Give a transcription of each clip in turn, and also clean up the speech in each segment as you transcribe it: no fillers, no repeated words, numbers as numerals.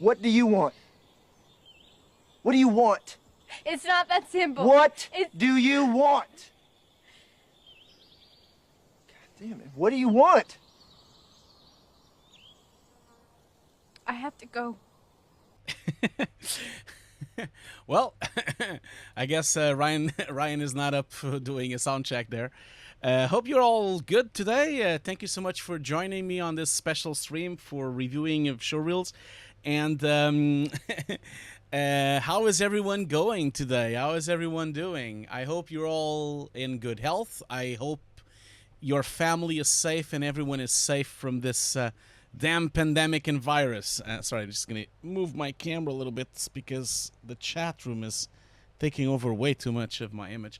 What do you want? What do you want? It's not that simple. What do you want? God damn it. What do you want? I have to go. Well, I guess Ryan is not up doing a sound check there. Hope you're all good today. Thank you so much for joining me on this special stream for reviewing of Showreels. And how is everyone going today? How is everyone doing? I hope you're all in good health. I hope your family is safe and everyone is safe from this damn pandemic and virus. Sorry, I'm just going to move my camera a little bit because the chat room is taking over way too much of my image.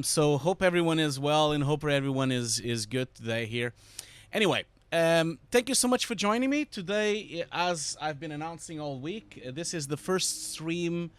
So hope everyone is well and hope everyone is good today here. Anyway, thank you so much for joining me today. As I've been announcing all week, this is the first stream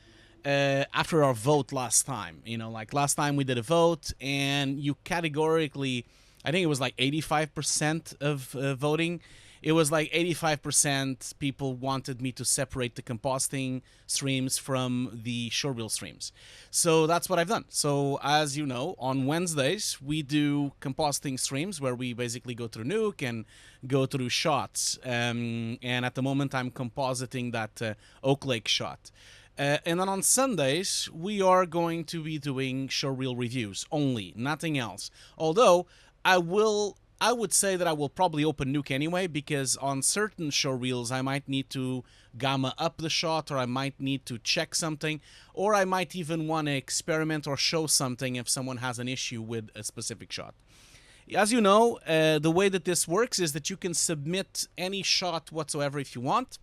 after our vote last time. You know, like last time we did a vote and you categorically, I think it was like 85% of voting. It was like 85% people wanted me to separate the compositing streams from the showreel streams. So that's what I've done. So as you know, on Wednesdays, we do compositing streams where we basically go through Nuke and go through shots. And at the moment, I'm compositing that Oak Lake shot. And then on Sundays, we are going to be doing showreel reviews only, nothing else. Although I would say that I will probably open Nuke anyway, because on certain showreels I might need to gamma up the shot, or I might need to check something, or I might even want to experiment or show something if someone has an issue with a specific shot. As you know, the way that this works is that you can submit any shot whatsoever if you want.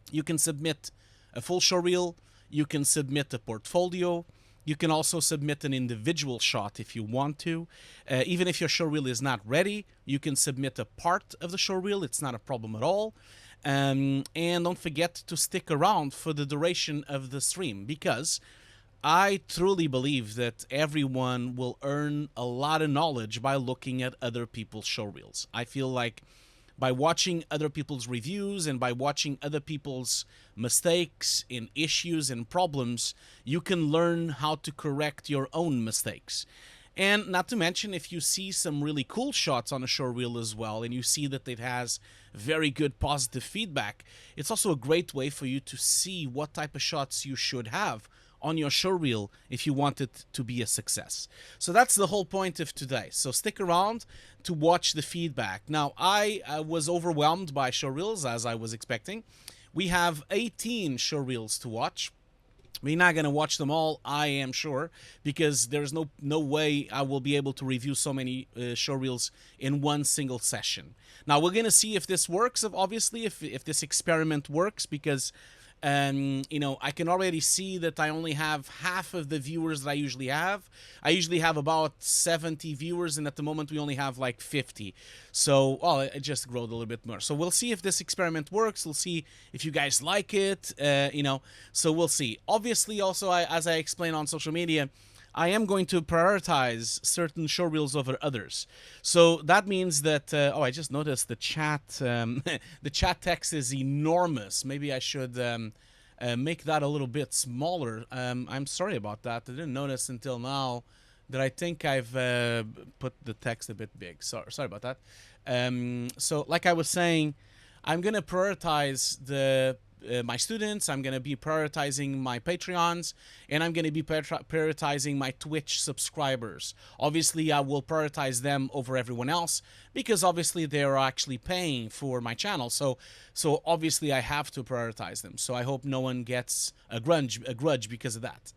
You can submit a full showreel, you can submit a portfolio. You can also submit an individual shot if you want to. Even if your showreel is not ready, you can submit a part of the showreel. It's not a problem at all. And don't forget to stick around for the duration of the stream, because I truly believe that everyone will earn a lot of knowledge by looking at other people's showreels. I feel like by watching other people's reviews and by watching other people's mistakes and issues and problems, you can learn how to correct your own mistakes. And not to mention, if you see some really cool shots on a showreel as well, and you see that it has very good positive feedback, it's also a great way for you to see what type of shots you should have on your showreel if you want it to be a success. So that's the whole point of today. So stick around to watch the feedback. Now, I was overwhelmed by showreels, as I was expecting. We have 18 showreels to watch. We're not going to watch them all, I am sure, because there's no way I will be able to review so many showreels in one single session. Now, we're going to see if this works, obviously, if this experiment works, because you know, I can already see that I only have half of the viewers that I usually have. I usually have about 70 viewers, and at the moment we only have like 50. So, well, it just grew a little bit more. So we'll see if this experiment works. We'll see if you guys like it, you know, so we'll see. Obviously, also, as I explained on social media, I am going to prioritize certain showreels over others. So that means that, oh, I just noticed the chat, the chat text is enormous. Maybe I should make that a little bit smaller. I'm sorry about that. I didn't notice until now that I think I've put the text a bit big. Sorry about that. So like I was saying, I'm going to prioritize my students, I'm going to be prioritizing my Patreons, and I'm going to be prioritizing my Twitch subscribers. Obviously, I will prioritize them over everyone else, because obviously they're actually paying for my channel. So obviously I have to prioritize them. So I hope no one gets a grudge because of that.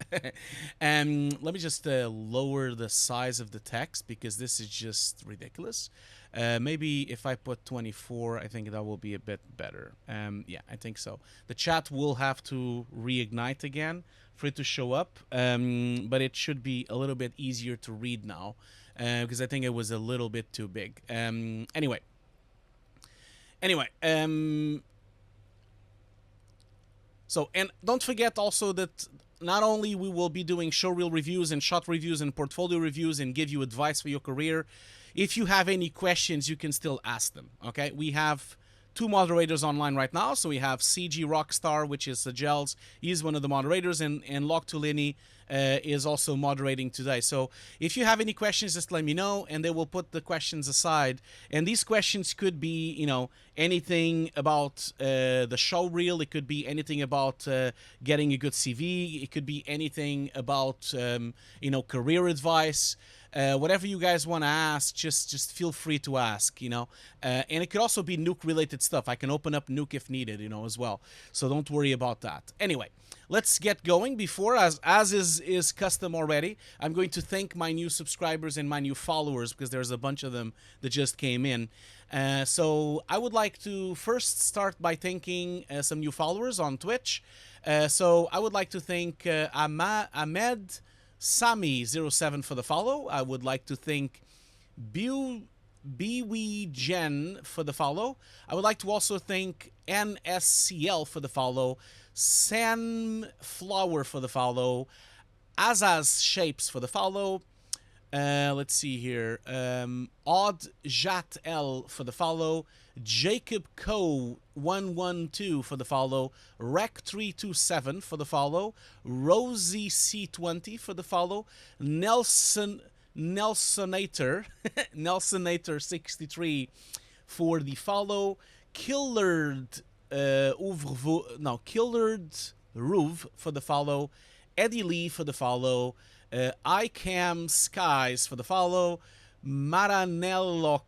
And let me just lower the size of the text, because this is just ridiculous. Maybe if I put 24, I think that will be a bit better. Yeah, I think so. The chat will have to reignite again for it to show up, but it should be a little bit easier to read now, because I think it was a little bit too big. Anyway, so, and don't forget also that not only we will be doing showreel reviews and shot reviews and portfolio reviews and give you advice for your career, if you have any questions, you can still ask them, okay? We have two moderators online right now. So we have CG Rockstar, which is Gels. He's one of the moderators, and Log Tulini is also moderating today. So if you have any questions, just let me know, and they will put the questions aside. And these questions could be, you know, anything about the show reel. It could be anything about getting a good CV. It could be anything about, you know, career advice. Whatever you guys want to ask, just feel free to ask, you know. And it could also be Nuke related stuff. I can open up Nuke if needed, you know, as well. So don't worry about that. Anyway, let's get going. Before, as is custom already, I'm going to thank my new subscribers and my new followers, because there's a bunch of them that just came in. So I would like to first start by thanking some new followers on Twitch. So I would like to thank Ahmed Sami07 for the follow. I would like to thank Biwi Jen for the follow. I would like to also thank NSCL for the follow, Sunflower for the follow, Azaz Shapes for the follow. Let's see here. Odd Jat L for the follow. Jacob Co 112 for the follow. Rec 327 for the follow. Rosie C20 for the follow. Nelsonator Nelsonator 63 for the follow. Killard Killard Ruv for the follow. Eddie Lee for the follow. iCam Skies for the follow. Maranelloc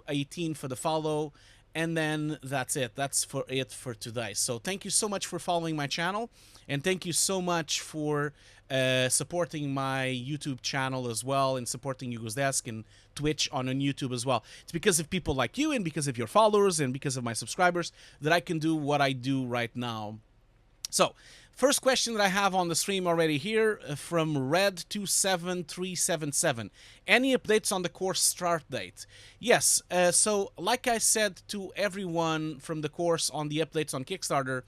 18 for the follow. And then that's it. That's for it for today. So thank you so much for following my channel. And thank you so much for supporting my YouTube channel as well, and supporting Hugo's Desk and Twitch on YouTube as well. It's because of people like you and because of your followers and because of my subscribers that I can do what I do right now. So, first question that I have on the stream already here from Red27377. Any updates on the course start date? Yes, so like I said to everyone from the course on the updates on Kickstarter,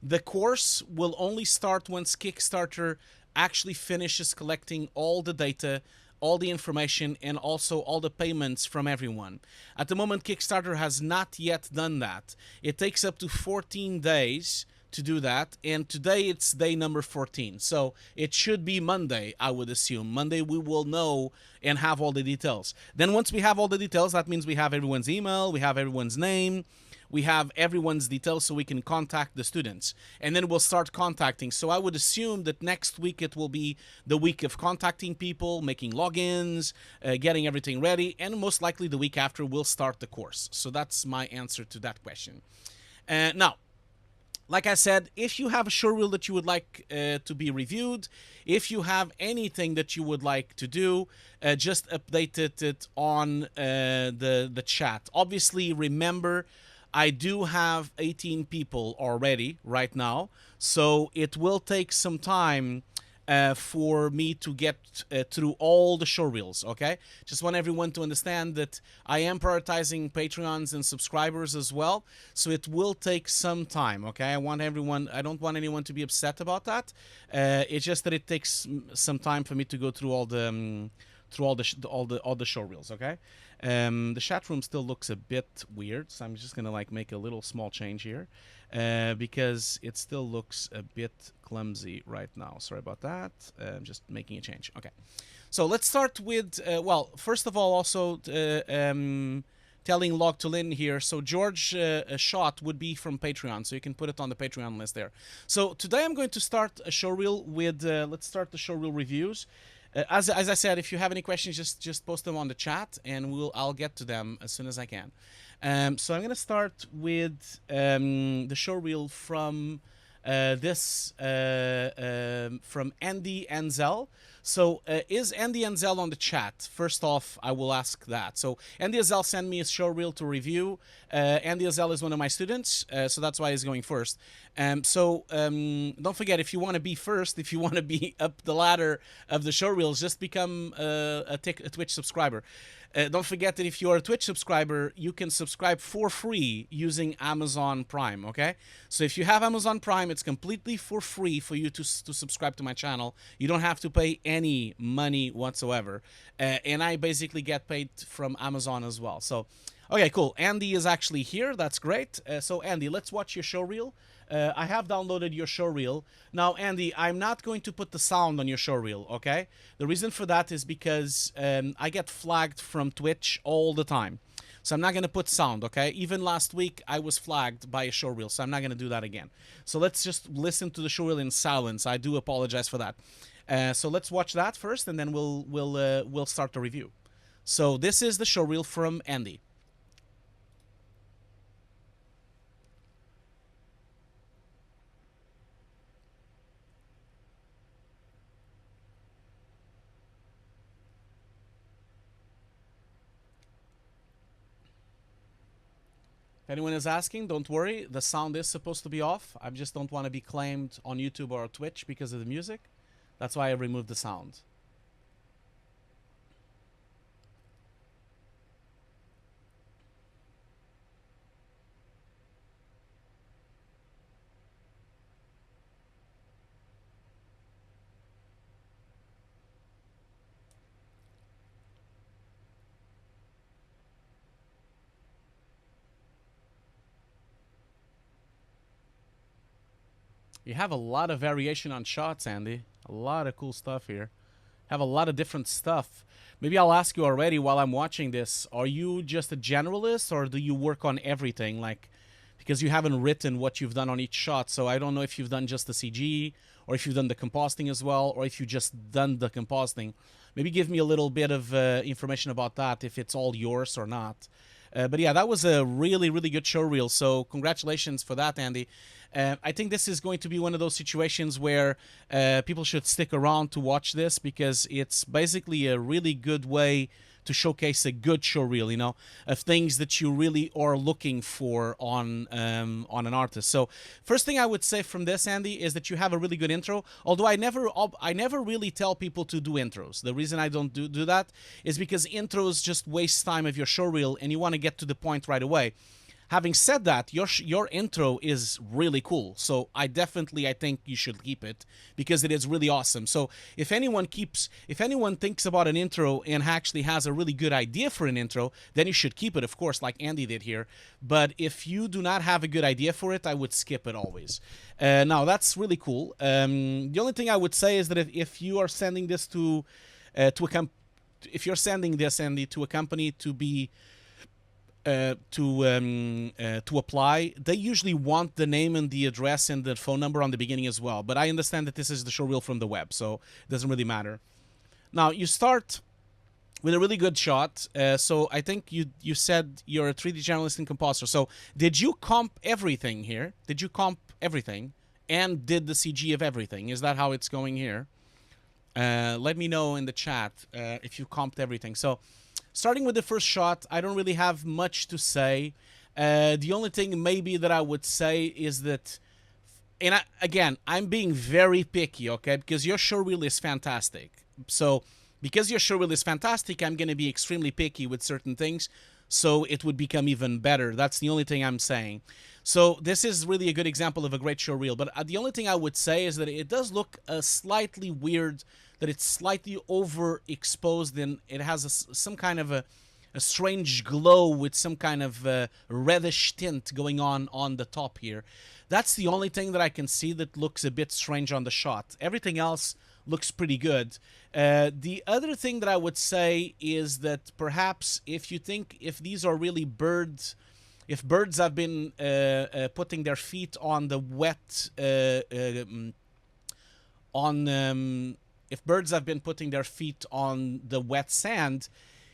the course will only start once Kickstarter actually finishes collecting all the data, all the information, and also all the payments from everyone. At the moment, Kickstarter has not yet done that. It takes up to 14 days to do that, and today it's day number 14, so it should be Monday, I would assume. Monday we will know and have all the details. Then once we have all the details, that means we have everyone's email, we have everyone's name, we have everyone's details, so we can contact the students, and then we'll start contacting. So I would assume that next week it will be the week of contacting people, making logins, getting everything ready, and most likely the week after we'll start the course. So that's my answer to that question. Now, like I said, if you have a showreel that you would like to be reviewed, if you have anything that you would like to do, just update it on the chat. Obviously, remember, I do have 18 people already right now, so it will take some time for me to get through all the showreels, okay? Just want everyone to understand that I am prioritizing Patreons and subscribers as well, so it will take some time, okay? I don't want anyone to be upset about that. It's just that it takes some time for me to go through all the showreels, okay? The chat room still looks a bit weird, so I'm just gonna like make a little small change here. Because it still looks a bit clumsy right now. Sorry about that. I'm just making a change. Okay. So let's start with, well, first of all, also telling Log to Lin here. So George Shot would be from Patreon, so you can put it on the Patreon list there. So today I'm going to start a showreel with, let's start the Showreel Reviews. As I said, if you have any questions, just post them on the chat, and I'll get to them as soon as I can. So I'm going to start with the showreel from from Andi Wenzel. So is Andi Wenzel on the chat? First off, I will ask that. So Andi Wenzel sent me a showreel to review. Andi Wenzel is one of my students, so that's why he's going first. Don't forget, if you want to be first, if you want to be up the ladder of the showreels, just become a Twitch subscriber. Don't forget that if you're a Twitch subscriber, you can subscribe for free using Amazon Prime, okay? So if you have Amazon Prime, it's completely for free for you to subscribe to my channel. You don't have to pay any money whatsoever. And I basically get paid from Amazon as well. So, Okay, cool. Andy is actually here. That's great. So, Andy, let's watch your show reel. I have downloaded your show reel. Now, Andy, I'm not going to put the sound on your show reel, okay? The reason for that is because I get flagged from Twitch all the time. So I'm not going to put sound, okay? Even last week, I was flagged by a show reel, so I'm not going to do that again. So let's just listen to the show reel in silence. I do apologize for that. So let's watch that first, and then we'll start the review. So this is the show reel from Andy. If anyone is asking, don't worry. The sound is supposed to be off. I just don't want to be claimed on YouTube or Twitch because of the music. That's why I removed the sound. You have a lot of variation on shots, Andy. A lot of cool stuff here. Have a lot of different stuff. Maybe I'll ask you already while I'm watching this. Are you just a generalist, or do you work on everything? Like, because you haven't written what you've done on each shot, so I don't know if you've done just the CG, or if you've done the compositing as well, or if you just done the compositing. Maybe give me a little bit of information about that, if it's all yours or not. But yeah, that was a really, really good show reel. So congratulations for that, Andy. I think this is going to be one of those situations where people should stick around to watch this, because it's basically a really good way to showcase a good show reel, you know, of things that you really are looking for on an artist. So first thing I would say from this, Andy, is that you have a really good intro. Although I never really tell people to do intros. The reason I don't do that is because intros just waste time of your show reel, and you want to get to the point right away. Having said that, your intro is really cool, so I think you should keep it, because it is really awesome. So if anyone thinks about an intro and actually has a really good idea for an intro, then you should keep it, of course, like Andy did here. But if you do not have a good idea for it, I would skip it always. Now that's really cool. The only thing I would say is that if you are sending this if you're sending this, Andy, to a company to be to apply, they usually want the name and the address and the phone number on the beginning as well. But I understand that this is the show reel from the web, so it doesn't really matter. Now you start with a really good shot. So I think you said you're a 3D journalist and composer. So did you comp everything here? Did you comp everything and did the CG of everything? Is that how it's going here? Let me know in the chat if you comped everything. So starting with the first shot, I don't really have much to say. The only thing maybe that I would say is that, and again, I'm being very picky, okay? Because your show reel is fantastic. So because your show reel is fantastic, I'm going to be extremely picky with certain things, so it would become even better. That's the only thing I'm saying. So this is really a good example of a great show reel. But the only thing I would say is that it does look slightly weird, that it's slightly overexposed, and it has some kind of a strange glow with some kind of reddish tint going on the top here. That's the only thing that I can see that looks a bit strange on the shot. Everything else looks pretty good. The other thing that I would say is that perhaps if these are really birds, if birds have been putting their feet on the wet if birds have been putting their feet on the wet sand,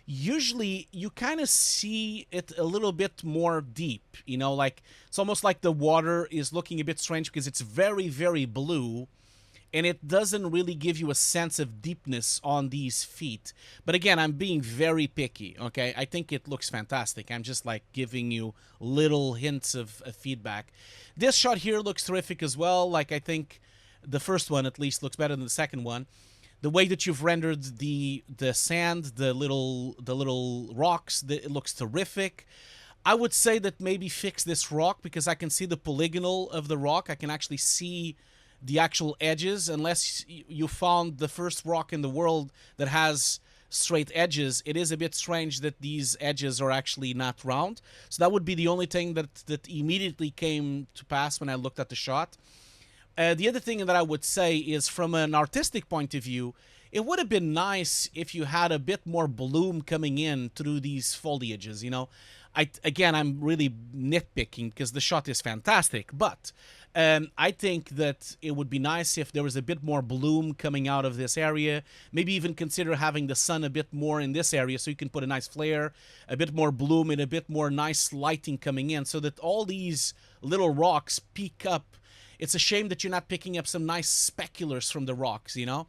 usually you kind of see it a little bit more deep, you know, like it's almost like the water is looking a bit strange because it's very, very blue, and it doesn't really give you a sense of deepness on these feet. But again, I'm being very picky, okay? I think it looks fantastic. I'm just like giving you little hints of feedback. This shot here looks terrific as well. Like, I think the first one at least looks better than the second one. The way that you've rendered the sand, the little rocks, it looks terrific. I would say that maybe fix this rock, because I can see the polygonal of the rock. I can actually see the actual edges, unless you found the first rock in the world that has straight edges, it is a bit strange that these edges are actually not round. So that would be the only thing that immediately came to pass when I looked at the shot. The other thing that I would say is, from an artistic point of view, it would have been nice if you had a bit more bloom coming in through these foliages, you know. I'm really nitpicking because the shot is fantastic, but I think that it would be nice if there was a bit more bloom coming out of this area. Maybe even consider having the sun a bit more in this area so you can put a nice flare, a bit more bloom, and a bit more nice lighting coming in so that all these little rocks peak up. It's a shame that you're not picking up some nice speculars from the rocks, you know?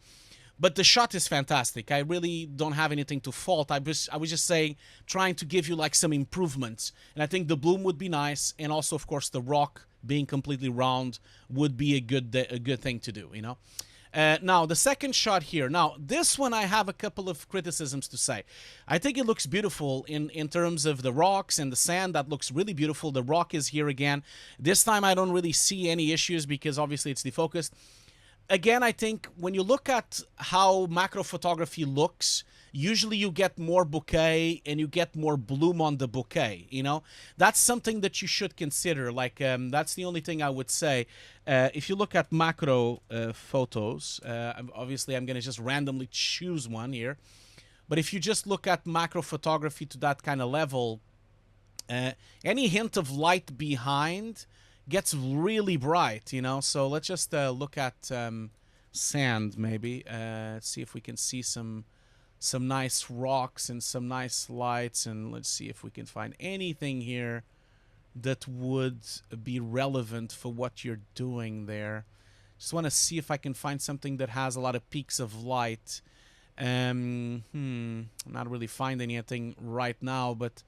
But the shot is fantastic. I really don't have anything to fault. I was just saying, trying to give you like some improvements. And I think the bloom would be nice. And also, of course, the rock being completely round would be a good thing to do, you know? Now, the second shot here. Now, this one I have a couple of criticisms to say. I think it looks beautiful in terms of the rocks and the sand. That looks really beautiful. The rock is here again. This time I don't really see any issues because obviously it's defocused. Again, I think when you look at how macro photography looks, usually you get more bokeh and you get more bloom on the bokeh, you know? That's something that you should consider. Like, that's the only thing I would say. If you look at macro photos, obviously I'm going to just randomly choose one here. But if you just look at macro photography to that kind of level, any hint of light behind gets really bright, you know. So let's just look at sand, maybe. Let's see if we can see some nice rocks and some nice lights, and let's see if we can find anything here that would be relevant for what you're doing there. Just want to see if I can find something that has a lot of peaks of light. I'm not really finding anything right now, but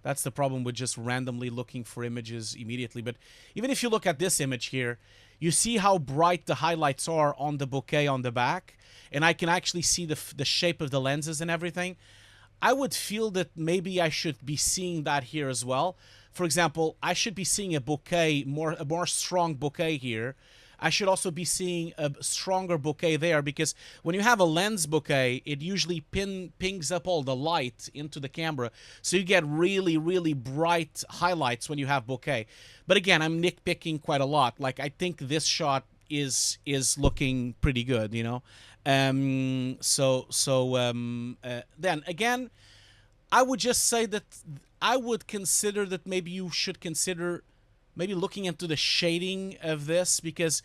that's the problem with just randomly looking for images immediately. But even if you look at this image here, you see how bright the highlights are on the bokeh on the back. And I can actually see the shape of the lenses and everything. I would feel that maybe I should be seeing that here as well. For example, I should be seeing a bokeh, a more strong bokeh here. I should also be seeing a stronger bokeh there, because when you have a lens bokeh, it usually pings up all the light into the camera. So you get really, really bright highlights when you have bokeh. But again, I'm nitpicking quite a lot. Like, I think this shot is looking pretty good, you know? Then again, I would just say that I would consider that maybe you should consider maybe looking into the shading of this, because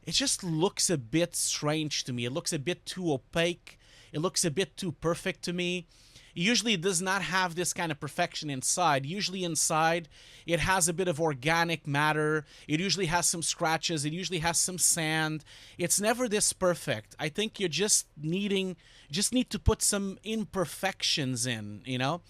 it just looks a bit strange to me. It looks a bit too opaque. It looks a bit too perfect to me. Usually it does not have this kind of perfection inside. Usually inside it has a bit of organic matter. It usually has some scratches. It usually has some sand. It's never this perfect. I think you're just need to put some imperfections in, you know?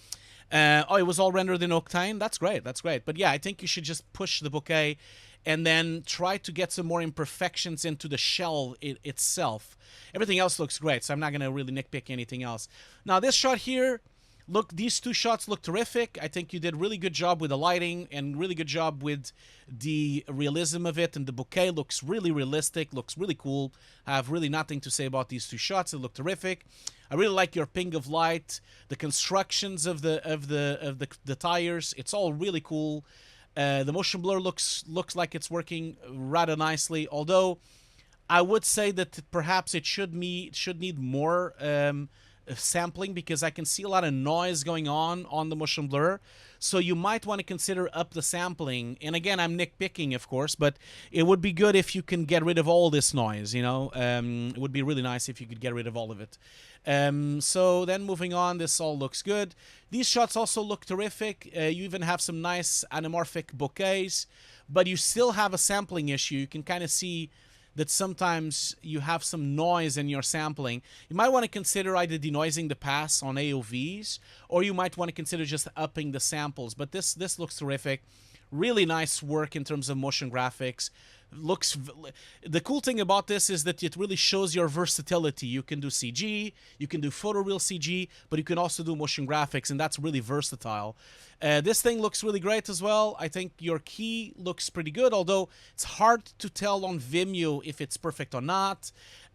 It was all rendered in Octane. That's great. That's great. But yeah, I think you should just push the bokeh and then try to get some more imperfections into the shell itself. Everything else looks great, so I'm not going to really nitpick anything else. Now, this shot here, look, these two shots look terrific. I think you did a really good job with the lighting and really good job with the realism of it, and the bokeh looks really realistic, looks really cool. I have really nothing to say about these two shots. They look terrific. I really like your ping of light, the constructions of the tires. It's all really cool. The motion blur looks like it's working rather nicely, although I would say that perhaps it should need more sampling, because I can see a lot of noise going on the motion blur. So you might want to consider up the sampling. And again, I'm nitpicking, of course, but it would be good if you can get rid of all this noise, you know. It would be really nice if you could get rid of all of it. So then moving on, this all looks good. These shots also look terrific. You even have some nice anamorphic bokehs, but you still have a sampling issue. You can kind of see that sometimes you have some noise in your sampling. You might want to consider either denoising the pass on AOVs, or you might want to consider just upping the samples. But this looks terrific. Really nice work in terms of motion graphics. The cool thing about this is that it really shows your versatility. You can do CG, you can do photoreal CG, but you can also do motion graphics, and that's really versatile. This thing looks really great as well. I think your key looks pretty good, although it's hard to tell on Vimeo if it's perfect or not.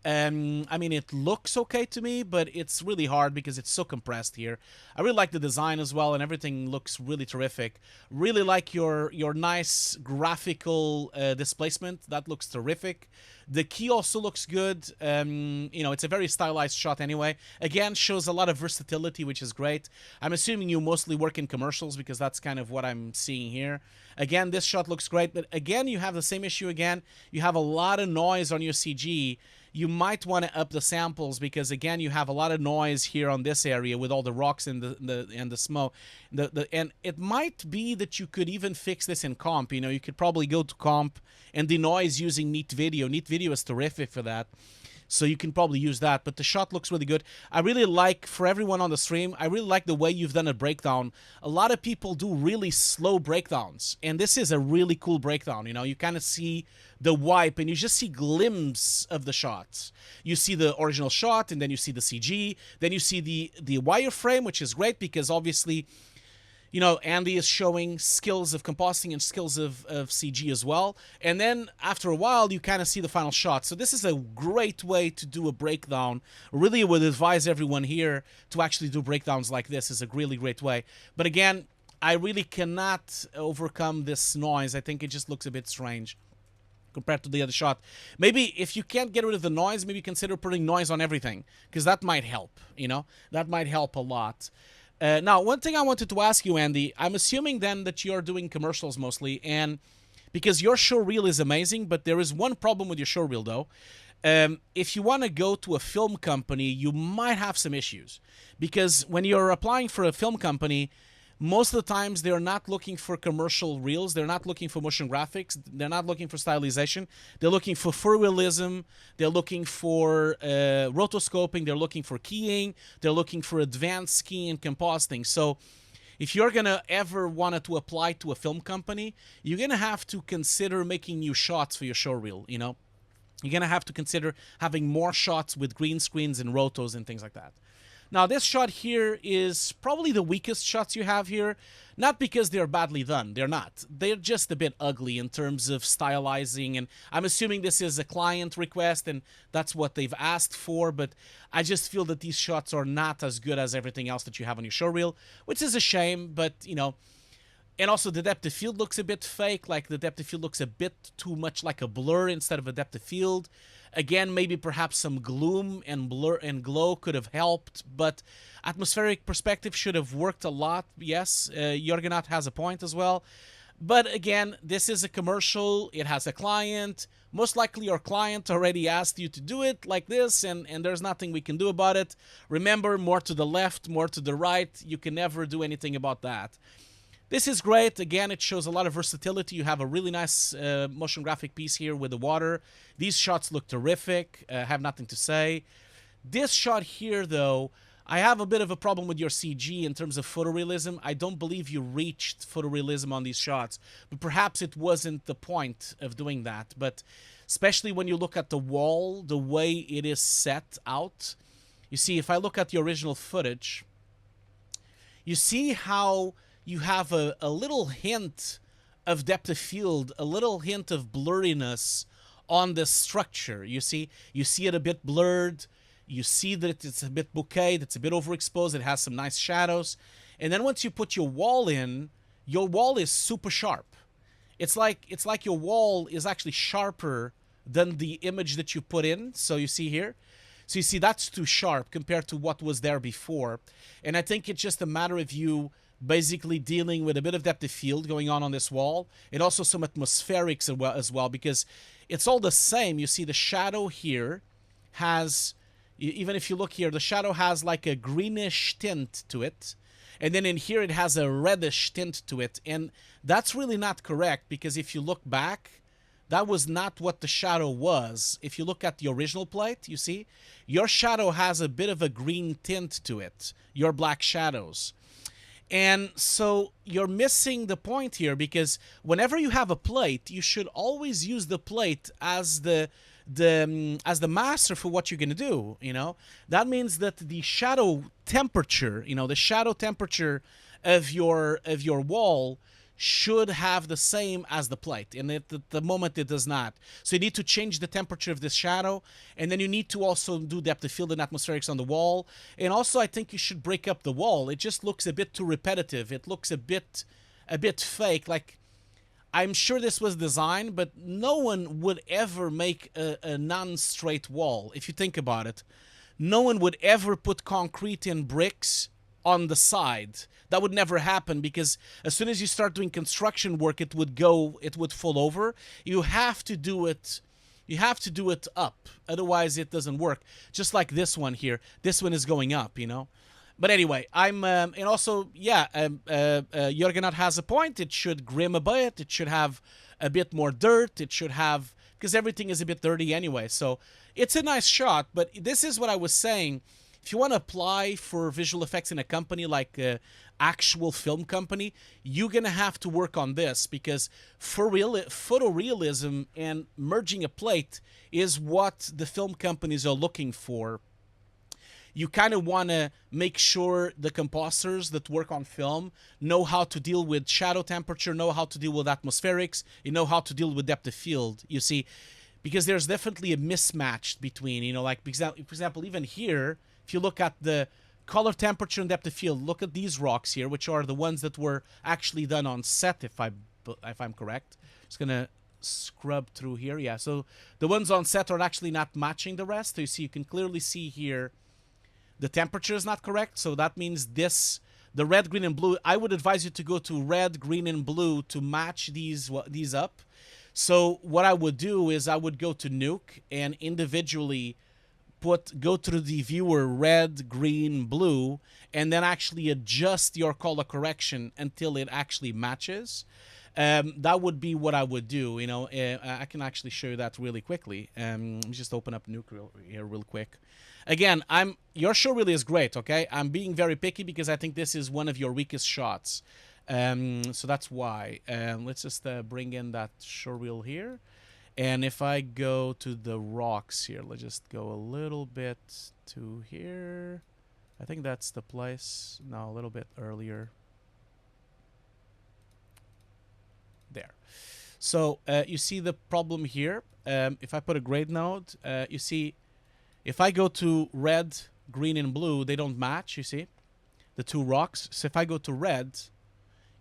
I mean, it looks okay to me, but it's really hard because it's so compressed here. I really like the design as well, and everything looks really terrific. Really like your nice graphical displacement. That looks terrific. The key also looks good. You know, it's a very stylized shot anyway. Again, shows a lot of versatility, which is great. I'm assuming you mostly work in commercials because that's kind of what I'm seeing here. Again, this shot looks great, but again, you have the same issue again. You have a lot of noise on your CG. You might want to up the samples because again you have a lot of noise here on this area with all the rocks and the smoke. And it might be that you could even fix this in comp. You know, you could probably go to comp and denoise using Neat Video. Neat Video is terrific for that. So you can probably use that, but the shot looks really good. I really like, for everyone on the stream, I really like the way you've done a breakdown. A lot of people do really slow breakdowns, and this is a really cool breakdown. You know, you kind of see the wipe, and you just see glimpses of the shots. You see the original shot, and then you see the CG, then you see the wireframe, which is great because obviously, you know, Andi is showing skills of compositing and skills of CG as well. And then after a while, you kind of see the final shot. So this is a great way to do a breakdown. Really would advise everyone here to actually do breakdowns like this. Is a really great way. But again, I really cannot overcome this noise. I think it just looks a bit strange compared to the other shot. Maybe if you can't get rid of the noise, maybe consider putting noise on everything, because that might help, you know? That might help a lot. Now, one thing I wanted to ask you, Andi, I'm assuming then that you're doing commercials mostly, and because your showreel is amazing, but there is one problem with your showreel, though. If you want to go to a film company, you might have some issues, because when you're applying for a film company, most of the times they're not looking for commercial reels, they're not looking for motion graphics, they're not looking for stylization, they're looking for photorealism, they're looking for rotoscoping, they're looking for keying, they're looking for advanced keying and compositing. So if you're gonna ever want to apply to a film company, you're gonna have to consider making new shots for your showreel, you know? You're gonna have to consider having more shots with green screens and rotos and things like that. Now, this shot here is probably the weakest shots you have here. Not because they're badly done. They're not. They're just a bit ugly in terms of stylizing. And I'm assuming this is a client request and that's what they've asked for. But I just feel that these shots are not as good as everything else that you have on your showreel, which is a shame. But, you know, and also the depth of field looks a bit fake. Like the depth of field looks a bit too much like a blur instead of a depth of field. Again, maybe perhaps some gloom and blur and glow could have helped, but atmospheric perspective should have worked a lot. Yes, Jorgenat has a point as well. But again, this is a commercial. It has a client. Most likely your client already asked you to do it like this, and there's nothing we can do about it. Remember, more to the left, more to the right. You can never do anything about that. This is great. Again, it shows a lot of versatility. You have a really nice motion graphic piece here with the water. These shots look terrific. Have nothing to say. This shot here, though, I have a bit of a problem with your CG in terms of photorealism. I don't believe you reached photorealism on these shots, but perhaps it wasn't the point of doing that. But especially when you look at the wall, the way it is set out. You see, if I look at the original footage, you see how you have a little hint of depth of field, a little hint of blurriness on the structure. You see it a bit blurred. You see that it's a bit bokeh, it's a bit overexposed. It has some nice shadows. And then once you put your wall in, your wall is super sharp. It's like your wall is actually sharper than the image that you put in. So you see here. So you see that's too sharp compared to what was there before. And I think it's just a matter of you basically dealing with a bit of depth of field going on this wall, and also some atmospherics as well, because it's all the same. You see the shadow here has, even if you look here, the shadow has like a greenish tint to it, and then in here it has a reddish tint to it, and that's really not correct, because if you look back, that was not what the shadow was. If you look at the original plate, you see, your shadow has a bit of a green tint to it, your black shadows. And so you're missing the point here, because whenever you have a plate, you should always use the plate as the master for what you're going to do, you know? That means that the shadow temperature, you know, the shadow temperature of your wall should have the same as the plate, and at the moment it does not. So you need to change the temperature of this shadow, and then you need to also do depth of field and atmospherics on the wall. And also I think you should break up the wall. It just looks a bit too repetitive. It looks a bit fake. Like, I'm sure this was designed, but no one would ever make a non-straight wall. If you think about it, no one would ever put concrete and bricks on the side. That would never happen, because as soon as you start doing construction work, it would fall over. You have to do it up, otherwise it doesn't work. Just like this one here, this one is going up, you know. But anyway, and also, yeah, Jurgenat has a point. It should grim a bit. It should have a bit more dirt. It should have, because everything is a bit dirty anyway. So it's a nice shot, but this is what I was saying. If you want to apply for visual effects in a company like actual film company, you're going to have to work on this, because for real, photorealism and merging a plate is what the film companies are looking for. You kind of want to make sure the compositors that work on film know how to deal with shadow temperature, know how to deal with atmospherics, you know how to deal with depth of field, you see, because there's definitely a mismatch between, you know, like, for example, even here, if you look at the color temperature and depth of field, look at these rocks here, which are the ones that were actually done on set, if I'm correct. Just gonna scrub through here. Yeah, so the ones on set are actually not matching the rest. So you see, you can clearly see here the temperature is not correct. So that means the red, green, and blue, I would advise you to go to red, green, and blue to match these up. So what I would do is I would go to Nuke and individually go through the viewer red, green, blue, and then actually adjust your color correction until it actually matches. That would be what I would do. You know, I can actually show you that really quickly. Let me just open up Nuke here real quick. Again, your show really is great, okay? I'm being very picky because I think this is one of your weakest shots. So that's why. Let's just bring in that showreel here. And if I go to the rocks here, let's just go a little bit to here. I think that's the place. No, a little bit earlier. There. So you see the problem here. If I put a grade node, you see, if I go to red, green, and blue, they don't match, you see, the two rocks. So if I go to red,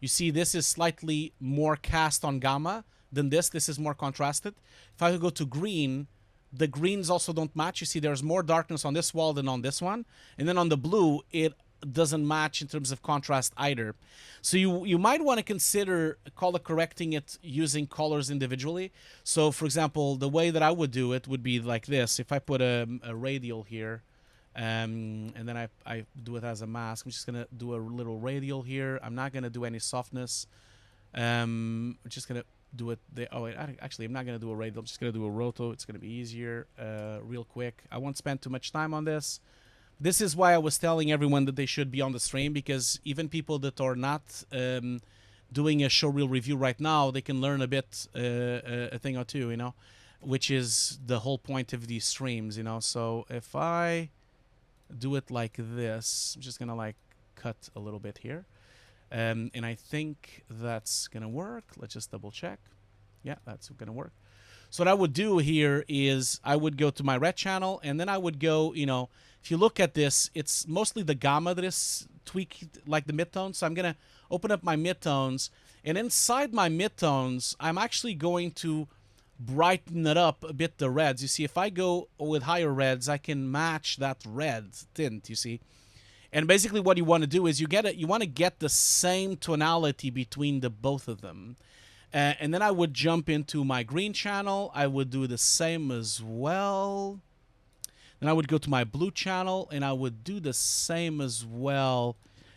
you see this is slightly more cast on gamma than this. This is more contrasted. If I go to green, the greens also don't match. You see there's more darkness on this wall than on this one. And then on the blue, it doesn't match in terms of contrast either. So you might want to consider color correcting it using colors individually. So for example, the way that I would do it would be like this. If I put a radial here, and then I do it as a mask, I'm just gonna do a little radial here. I'm not gonna do any softness. I'm just gonna do it there. Oh wait, actually I'm not gonna do a radial. I'm just gonna do a roto. It's gonna be easier, real quick. I won't spend too much time on this. This is why I was telling everyone that they should be on the stream, because even people that are not doing a showreel review right now, they can learn a bit, a thing or two, you know, which is the whole point of these streams, you know. So if I do it like this, I'm just gonna like cut a little bit here, and I think that's gonna work. Let's just double check. Yeah, that's gonna work. So what I would do here is I would go to my red channel, and then I would go, you know, if you look at this, it's mostly the gamma that is tweaked, like the midtones. So I'm going to open up my midtones, and inside my midtones, I'm actually going to brighten it up a bit, the reds. You see, if I go with higher reds, I can match that red tint, you see. And basically what you want to do is you want to get the same tonality between the both of them. And then I would jump into my green channel. I would do the same as well. Then I would go to my blue channel, and I would do the same as well.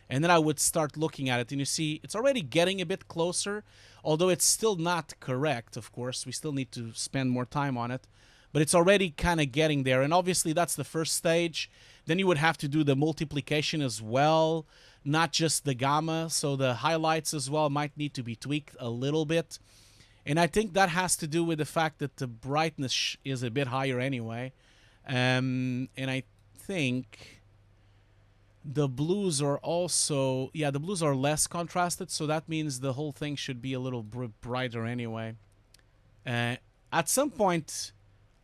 And then I would start looking at it. And you see, it's already getting a bit closer, although it's still not correct, of course. We still need to spend more time on it. But it's already kind of getting there. And obviously, that's the first stage. Then you would have to do the multiplication as well, not just the gamma. So the highlights as well might need to be tweaked a little bit. And I think that has to do with the fact that the brightness is a bit higher anyway. And I think The blues are also, yeah, the blues are less contrasted, so that means the whole thing should be a little brighter anyway. At some point,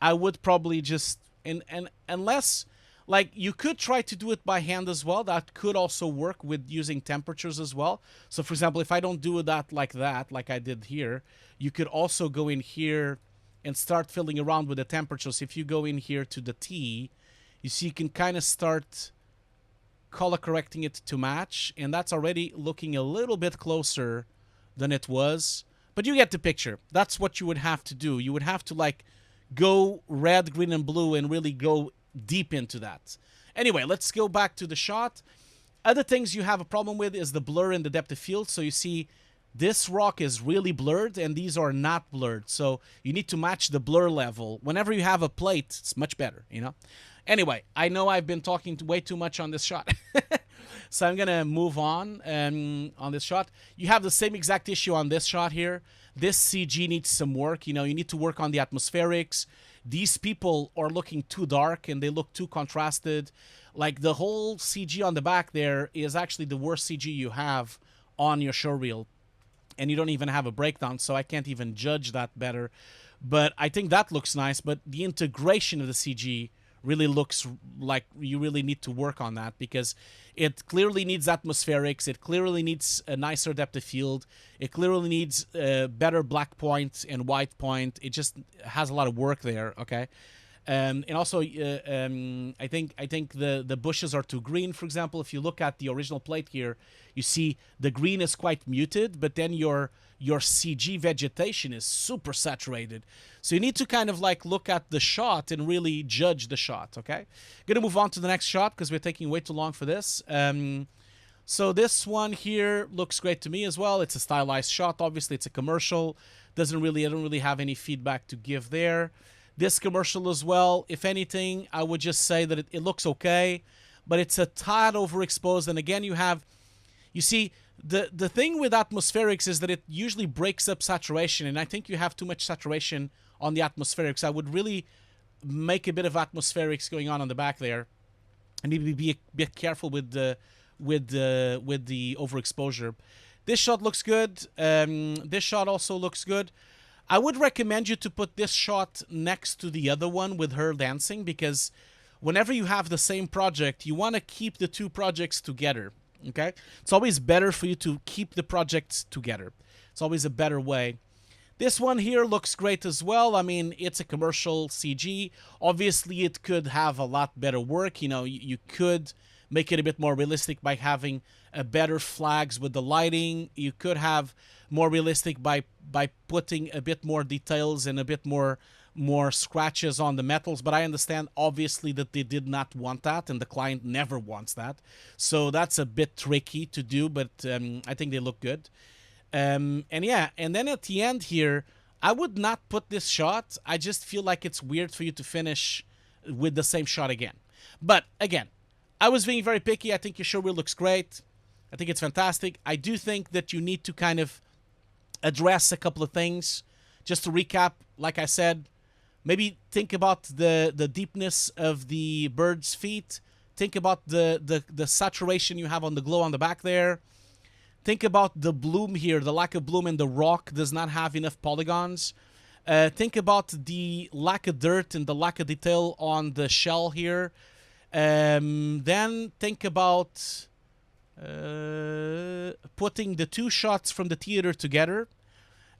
I would probably just, and unless, like, you could try to do it by hand as well. That could also work with using temperatures as well. So, for example, if I don't do that, like I did here, you could also go in here and start filling around with the temperatures. If you go in here to the T, you see you can kind of start color correcting it to match, and that's already looking a little bit closer than it was. But you get the picture. That's what you would have to do. You would have to, like, go red, green, and blue and really go deep into that. Anyway, let's go back to the shot. Other things you have a problem with is the blur and the depth of field. So you see this rock is really blurred and these are not blurred. So you need to match the blur level. Whenever you have a plate, it's much better, you know? Anyway, I know I've been talking way too much on this shot. So I'm going to move on this shot. You have the same exact issue on this shot here. This CG needs some work. You know, you need to work on the atmospherics. These people are looking too dark and they look too contrasted. Like, the whole CG on the back there is actually the worst CG you have on your show reel. And you don't even have a breakdown, so I can't even judge that better. But I think that looks nice. But the integration of the CG really looks like you really need to work on that, because it clearly needs atmospherics. It clearly needs a nicer depth of field. It clearly needs better black point and white point. It just has a lot of work there, okay? And also, I think the bushes are too green. For example, if you look at the original plate here, you see the green is quite muted, but then your CG vegetation is super saturated. So you need to kind of like look at the shot and really judge the shot, okay? Gonna move on to the next shot because we're taking way too long for this. So this one here looks great to me as well. It's a stylized shot. Obviously, it's a commercial. I don't really have any feedback to give there. This commercial as well, if anything, I would just say that it looks okay, but it's a tad overexposed. And again, you see, the thing with atmospherics is that it usually breaks up saturation, and I think you have too much saturation on the atmospherics. I would really make a bit of atmospherics going on the back there, and maybe be a bit careful with the overexposure. This shot looks good. This shot also looks good. I would recommend you to put this shot next to the other one with her dancing, because whenever you have the same project, you want to keep the two projects together, okay? It's always better for you to keep the projects together. It's always a better way. This one here looks great as well. I mean, it's a commercial CG. Obviously, it could have a lot better work. You know, you could make it a bit more realistic by having better flags with the lighting. You could have more realistic by putting a bit more details and a bit more scratches on the metals. But I understand, obviously, that they did not want that, and the client never wants that. So that's a bit tricky to do, but I think they look good. And yeah, and then at the end here, I would not put this shot. I just feel like it's weird for you to finish with the same shot again. But again, I was being very picky. I think your show reel looks great. I think it's fantastic. I do think that you need to kind of address a couple of things. Just to recap, like I said, maybe think about the deepness of the bird's feet. Think about the saturation you have on the glow on the back there. Think about the bloom here, the lack of bloom, and the rock does not have enough polygons. Think about the lack of dirt and the lack of detail on the shell here. Then think about putting the two shots from the theater together.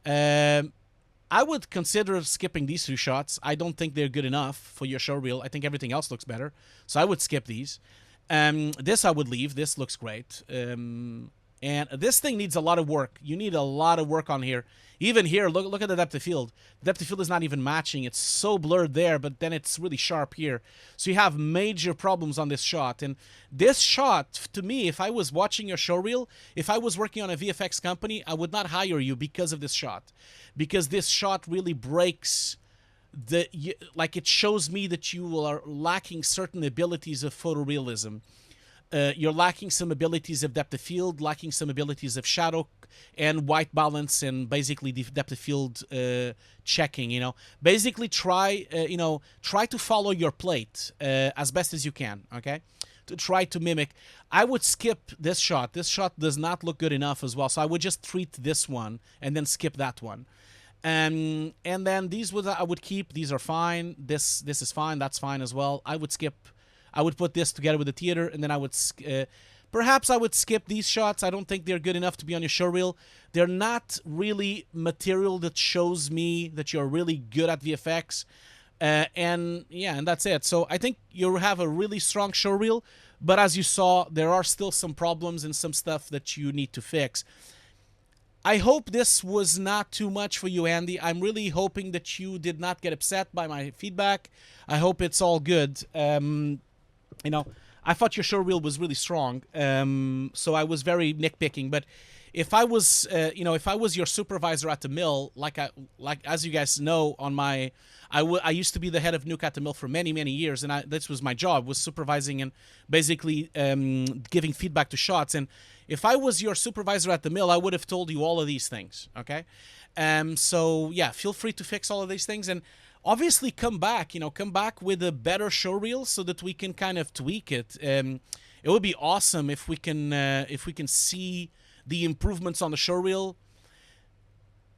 I would consider skipping these two shots. I don't think they're good enough for your show reel. I think everything else looks better. So I would skip these. This I would leave. This looks great. And this thing needs a lot of work. You need a lot of work on here. Even here, look at the depth of field. The depth of field is not even matching. It's so blurred there, but then it's really sharp here. So you have major problems on this shot. And this shot, to me, if I was watching your show reel, if I was working on a VFX company, I would not hire you because of this shot. Because this shot really breaks like, it shows me that you are lacking certain abilities of photorealism. You're lacking some abilities of depth of field, lacking some abilities of shadow and white balance, and basically the depth of field checking, you know. Basically try to follow your plate as best as you can, okay? to try to mimic. I would skip this shot. This shot does not look good enough as well. So I would just treat this one and then skip that one. And then these I would keep. These are fine. This is fine. That's fine as well. I would skip. I would put this together with the theater, and then I would perhaps I would skip these shots. I don't think they're good enough to be on your showreel. They're not really material that shows me that you're really good at VFX. And yeah, and that's it. So I think you have a really strong showreel, but as you saw, there are still some problems and some stuff that you need to fix. I hope this was not too much for you, Andy. I'm really hoping that you did not get upset by my feedback. I hope it's all good. You know, I thought your showreel was really strong, so I was very nitpicking. But if I was, you know, if I was your supervisor at the mill, like as you guys know, on my, I used to be the head of Nuke at the mill for many years, and this was my job, was supervising and basically giving feedback to shots. And if I was your supervisor at the mill, I would have told you all of these things. Okay, so yeah, feel free to fix all of these things, and obviously come back. You know, come back with a better showreel so that we can kind of tweak it. It would be awesome if we can see the improvements on the showreel.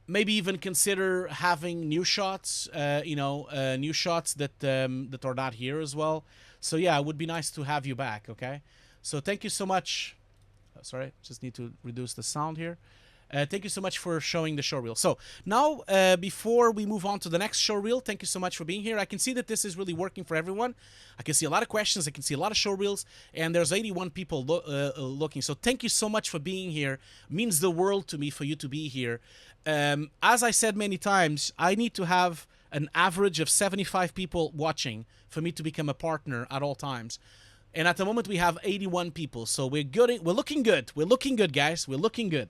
Maybe even consider having new shots, new shots that that are not here as well. So yeah, it would be nice to have you back. Okay, so thank you so much. Sorry, just need to reduce the sound here. Thank you so much for showing the showreel. So now, before we move on to the next showreel, thank you so much for being here. I can see that this is really working for everyone. I can see a lot of questions. I can see a lot of showreels, and there's 81 people looking. So thank you so much for being here. It means the world to me for you to be here. As I said many times, I need to have an average of 75 people watching for me to become a partner at all times. And at the moment, we have 81 people. So we're good. We're looking good. We're looking good, guys. We're looking good.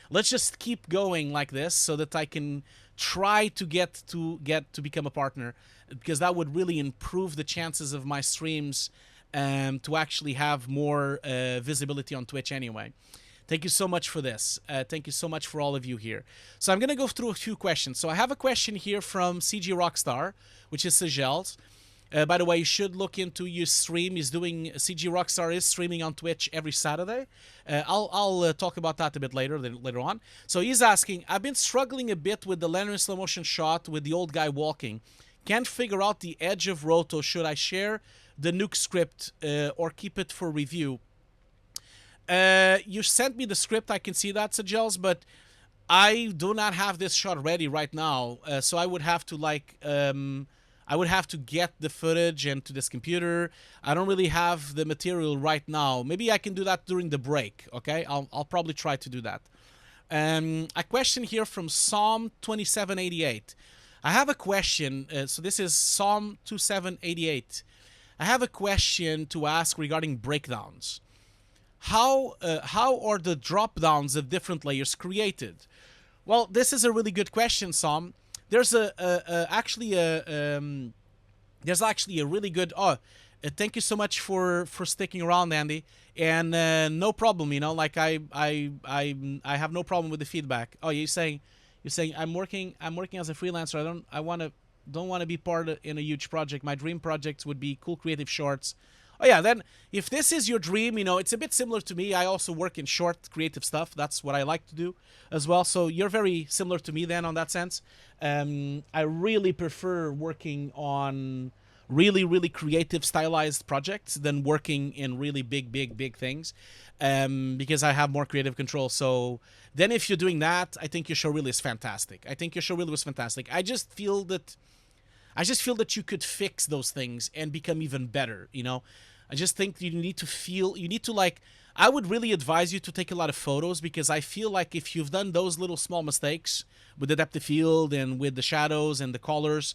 Let's just keep going like this so that I can try to get to become a partner, because that would really improve the chances of my streams to actually have more visibility on Twitch anyway. Thank you so much for this. Thank you so much for all of you here. So I'm going to go through a few questions. So I have a question here from CG Rockstar, which is Sejels. By the way, you should look into your stream. He's doing, CG Rockstar is streaming on Twitch every Saturday. I'll talk about that a bit later on. So he's asking, I've been struggling a bit with the linear slow motion shot with the old guy walking. Can't figure out the edge of roto. Should I share the Nuke script or keep it for review? You sent me the script. I can see that, Sejels, but I do not have this shot ready right now. So I would have to I would have to get the footage into this computer. I don't really have the material right now. Maybe I can do that during the break, okay? I'll probably try to do that. A question here from Psalm 2788. I have a question. So this is Psalm 2788. I have a question to ask regarding breakdowns. How are the drop-downs of different layers created? Well, this is a really good question, Psalm. There's actually a really good. Thank you so much for sticking around, Andy. And no problem, you know. Like I have no problem with the feedback. Oh, you're saying I'm working as a freelancer. Don't want to be part in a huge project. My dream projects would be cool creative shorts. Oh yeah, then if this is your dream, you know, it's a bit similar to me. I also work in short creative stuff. That's what I like to do as well. So you're very similar to me then on that sense. I really prefer working on really creative stylized projects than working in really big things, because I have more creative control. So then if you're doing that, I think your showreel is fantastic. I think your showreel was fantastic. I just feel that you could fix those things and become even better, you know. I just think you need to like, I would really advise you to take a lot of photos, because I feel like if you've done those little small mistakes with the depth of field and with the shadows and the colors,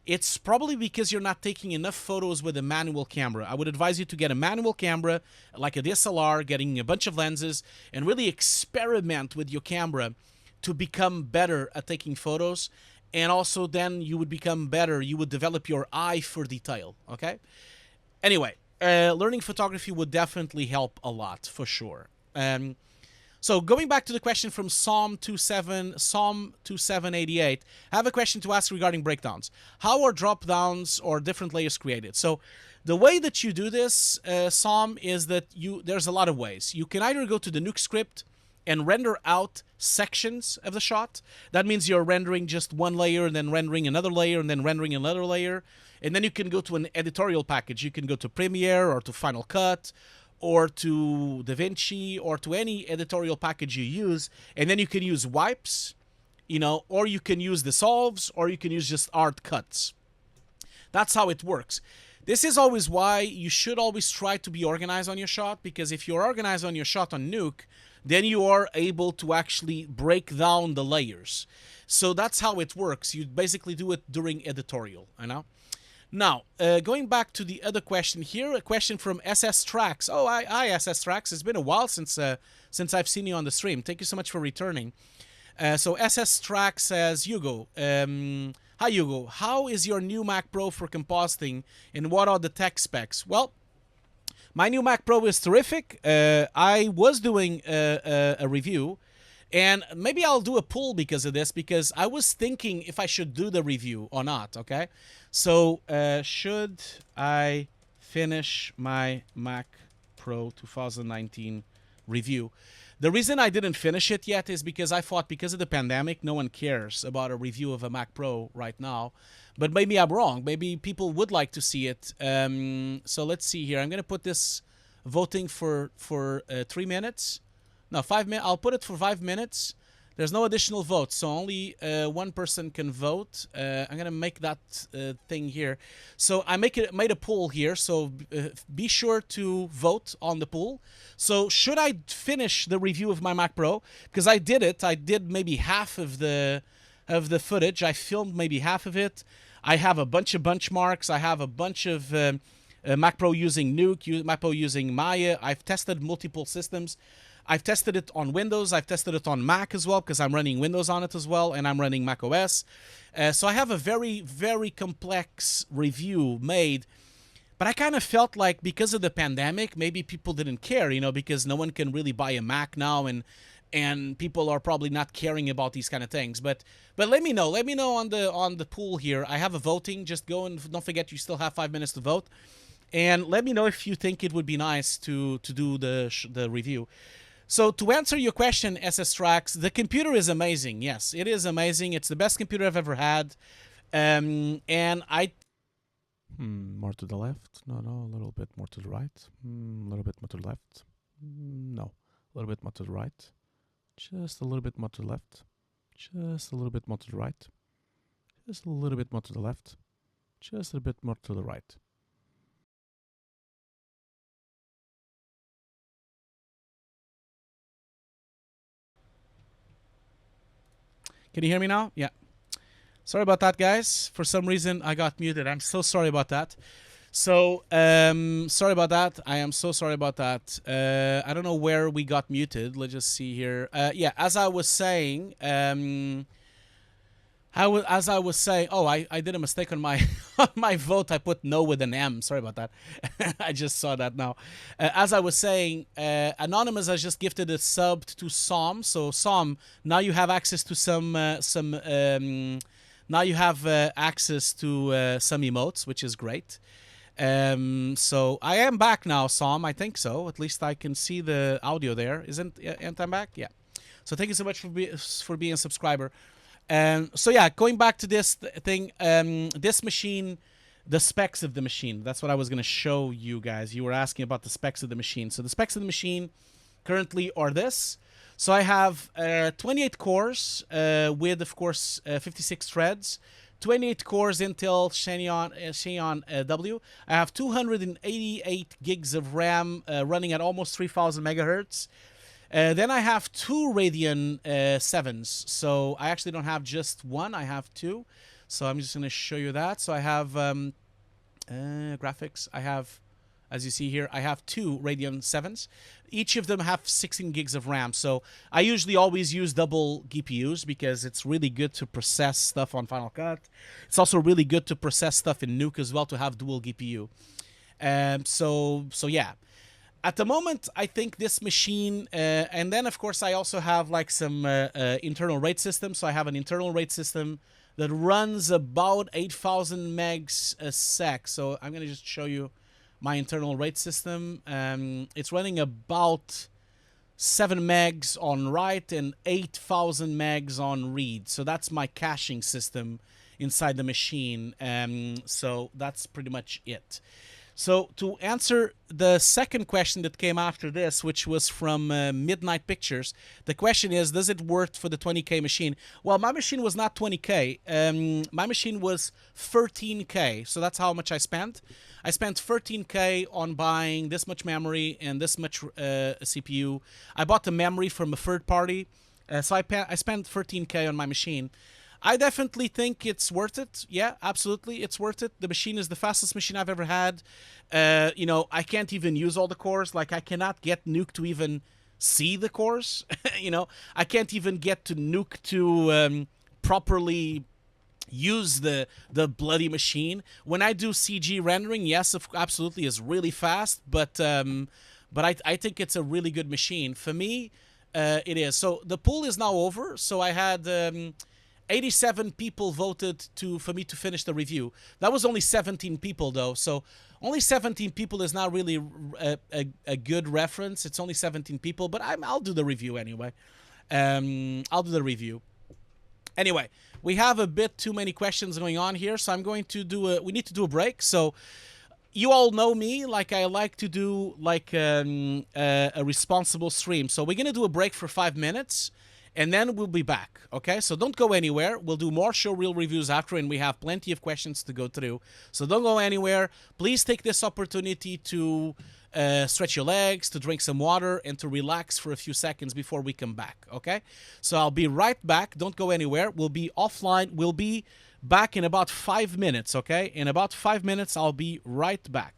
it's probably because you're not taking enough photos with a manual camera. I would advise you to get a manual camera, like a DSLR, getting a bunch of lenses, and really experiment with your camera to become better at taking photos. And also then you would become better. You would develop your eye for detail, okay? Anyway, learning photography would definitely help a lot, for sure. So going back to the question from Psalm 2788, I have a question to ask regarding breakdowns. How are drop downs or different layers created? So the way that you do this, Psalm, is that there's a lot of ways. You can either go to the Nuke script and render out sections of the shot. That means you're rendering just one layer and then rendering another layer and then rendering another layer. And then you can go to an editorial package. You can go to Premiere or to Final Cut or to DaVinci or to any editorial package you use. And then you can use wipes, or you can use dissolves, or you can use just art cuts. That's how it works. This is always why you should always try to be organized on your shot, because if you're organized on your shot on Nuke, then you are able to actually break down the layers. So that's how it works. You basically do it during editorial, Now, going back to the other question here, a question from SS Tracks. Oh, hi, SS Tracks. It's been a while since I've seen you on the stream. Thank you so much for returning. So SS Tracks says, Hugo, hi, Hugo. How is your new Mac Pro for compositing, and what are the tech specs? Well, my new Mac Pro is terrific. I was doing a review, and maybe I'll do a poll because of this, because I was thinking if I should do the review or not, okay? So, should I finish my Mac Pro 2019 review? The reason I didn't finish it yet is because I thought because of the pandemic, no one cares about a review of a Mac Pro right now. But maybe I'm wrong. Maybe people would like to see it. So let's see here. I'm going to put this voting for 3 minutes. No, 5 minutes. I'll put it for 5 minutes. There's no additional votes, so only one person can vote. I'm going to make that thing here. So I made a poll here, so be sure to vote on the poll. So should I finish the review of my Mac Pro? Because I did it. I did maybe half of the footage. I filmed maybe half of it. I have a bunch of benchmarks. I have a bunch of Mac Pro using Nuke, Mac Pro using Maya. I've tested multiple systems. I've tested it on Windows. I've tested it on Mac as well, because I'm running Windows on it as well, and I'm running Mac OS. So I have a very, very complex review made. But I kind of felt like because of the pandemic, maybe people didn't care, because no one can really buy a Mac now, and people are probably not caring about these kind of things. But let me know. Let me know on the pool here. I have a voting. Just go and don't forget you still have 5 minutes to vote. And let me know if you think it would be nice to do the review. So to answer your question, SS Tracks, the computer is amazing. Yes, it is amazing. It's the best computer I've ever had. And I... more to the left? No, a little bit more to the right. A little bit more to the left. No, a little bit more to the right. Just a little bit more to the left. Just a little bit more to the right. Just a little bit more to the left. Just a bit more to the right. Can you hear me now? Yeah. Sorry about that, guys. For some reason, I got muted. I'm so sorry about that. So, sorry about that. I am so sorry about that. I don't know where we got muted. Let's just see here. Yeah, as I was saying, oh, I did a mistake on my on my vote. I put no with an M. Sorry about that. I just saw that now. As I was saying, Anonymous has just gifted a sub to Som. So Som, now you have access to some now you have access to some emotes, which is great. So I am back now, Som. I think so. At least I can see the audio there. Aren't I back? Yeah. So thank you so much for being a subscriber. So yeah, going back to this thing, this machine, the specs of the machine. That's what I was going to show you guys. You were asking about the specs of the machine. So the specs of the machine currently are this. So I have 28 cores with, of course, 56 threads. 28 cores Intel Xeon W. I have 288 gigs of RAM running at almost 3000 megahertz. Then I have 2 Radeon 7s. So I actually don't have just one. I have 2. So I'm just going to show you that. So I have graphics. I have, as you see here, I have 2 Radeon 7s. Each of them have 16 gigs of RAM. So I usually always use double GPUs because it's really good to process stuff on Final Cut. It's also really good to process stuff in Nuke as well, to have dual GPU. So yeah. at the moment, I think this machine, and then of course I also have like some internal rate system. So I have an internal rate system that runs about 8,000 megs a sec. So I'm gonna just show you my internal rate system. It's running about 7 megs on write and 8,000 megs on read. So that's my caching system inside the machine. So that's pretty much it. So to answer the second question that came after this, which was from Midnight Pictures, the question is, does it work for the 20K machine? Well, my machine was not 20K. My machine was 13K. So that's how much I spent. I spent 13K on buying this much memory and this much CPU. I bought the memory from a third party. So I spent 13K on my machine. I definitely think it's worth it. Yeah, absolutely, it's worth it. The machine is the fastest machine I've ever had. You know, I can't even use all the cores. Like, I cannot get Nuke to even see the cores. You know, I can't even get to Nuke to properly use the bloody machine. When I do CG rendering, yes, absolutely, is really fast. But I think it's a really good machine. For me, it is. So the pool is now over. So I had 87 people voted for me to finish the review. That was only 17 people though, so only 17 people is not really a good reference. It's only 17 people, but I'll do the review anyway. I'll do the review. Anyway, we have a bit too many questions going on here, so I'm going to do we need to do a break. So you all know me, like I like to do like a responsible stream. So we're gonna do a break for 5 minutes. And then we'll be back, okay? So don't go anywhere. We'll do more Showreel reviews after, and we have plenty of questions to go through. So don't go anywhere. Please take this opportunity to stretch your legs, to drink some water, and to relax for a few seconds before we come back, okay? So I'll be right back. Don't go anywhere. We'll be offline. We'll be back in about 5 minutes, okay? In about 5 minutes, I'll be right back.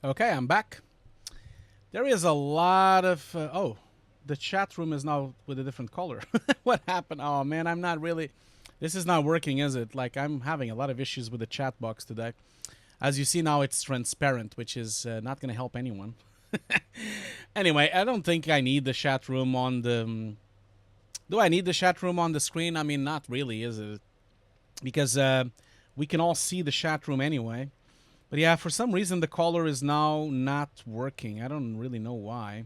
Okay, I'm back. There is a lot of... oh, the chat room is now with a different color. What happened? Oh, man, I'm not really... This is not working, is it? Like, I'm having a lot of issues with the chat box today. As you see now, it's transparent, which is not going to help anyone. Anyway, I don't think I need the chat room on the... do I need the chat room on the screen? I mean, not really, is it? Because we can all see the chat room anyway. But yeah, for some reason the color is now not working. I don't really know why.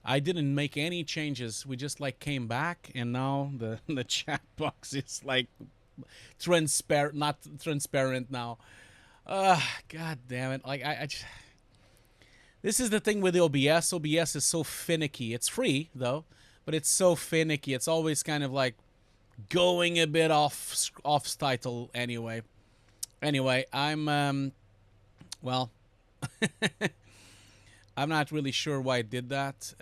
I didn't make any changes. We just like came back, and now the chat box is like transparent, not transparent now. God damn it! Like I just, this is the thing with the OBS. OBS is so finicky. It's free though, but it's so finicky. It's always kind of like going a bit off title anyway. Anyway, I'm well, I'm not really sure why it did that,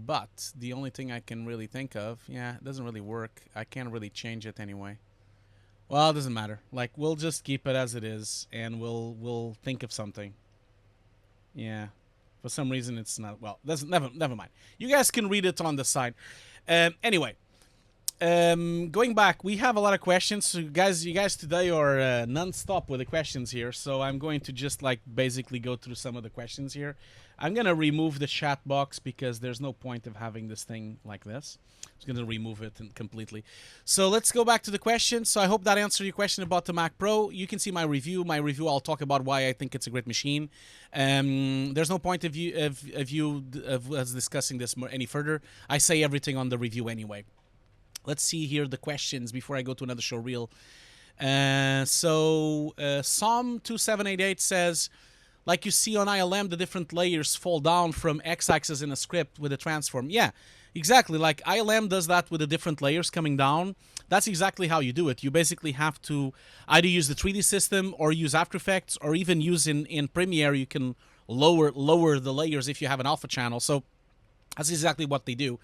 but the only thing I can really think of, yeah, it doesn't really work. I can't really change it anyway. Well, it doesn't matter. Like, we'll just keep it as it is, and we'll think of something. Yeah, for some reason it's not. Well, never mind. You guys can read it on the side. Anyway. Going back, we have a lot of questions. So you guys today are non-stop with the questions here. So I'm going to just like basically go through some of the questions here. I'm gonna remove the chat box because there's no point of having this thing like this. I'm gonna remove it completely. So let's go back to the questions. So I hope that answered your question about the Mac Pro. You can see my review. I'll talk about why I think it's a great machine. There's no point of us discussing this any further. I say everything on the review anyway. Let's see here the questions before I go to another show reel. Psalm2788 says, like you see on ILM, the different layers fall down from x-axis in a script with a transform. Yeah, exactly. Like ILM does that with the different layers coming down. That's exactly how you do it. You basically have to either use the 3D system or use After Effects, or even use in Premiere, you can lower the layers if you have an alpha channel. So that's exactly what they do.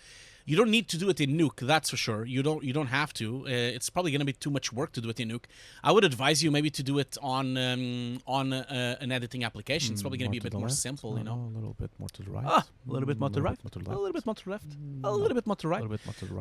You don't need to do it in Nuke, that's for sure. You don't have to. It's probably going to be too much work to do it in Nuke. I would advise you maybe to do it on an editing application. It's probably going to be a bit more simple, you know. A little bit more to the right. A little bit more to the right. A little bit more to the left. A little bit more to the right.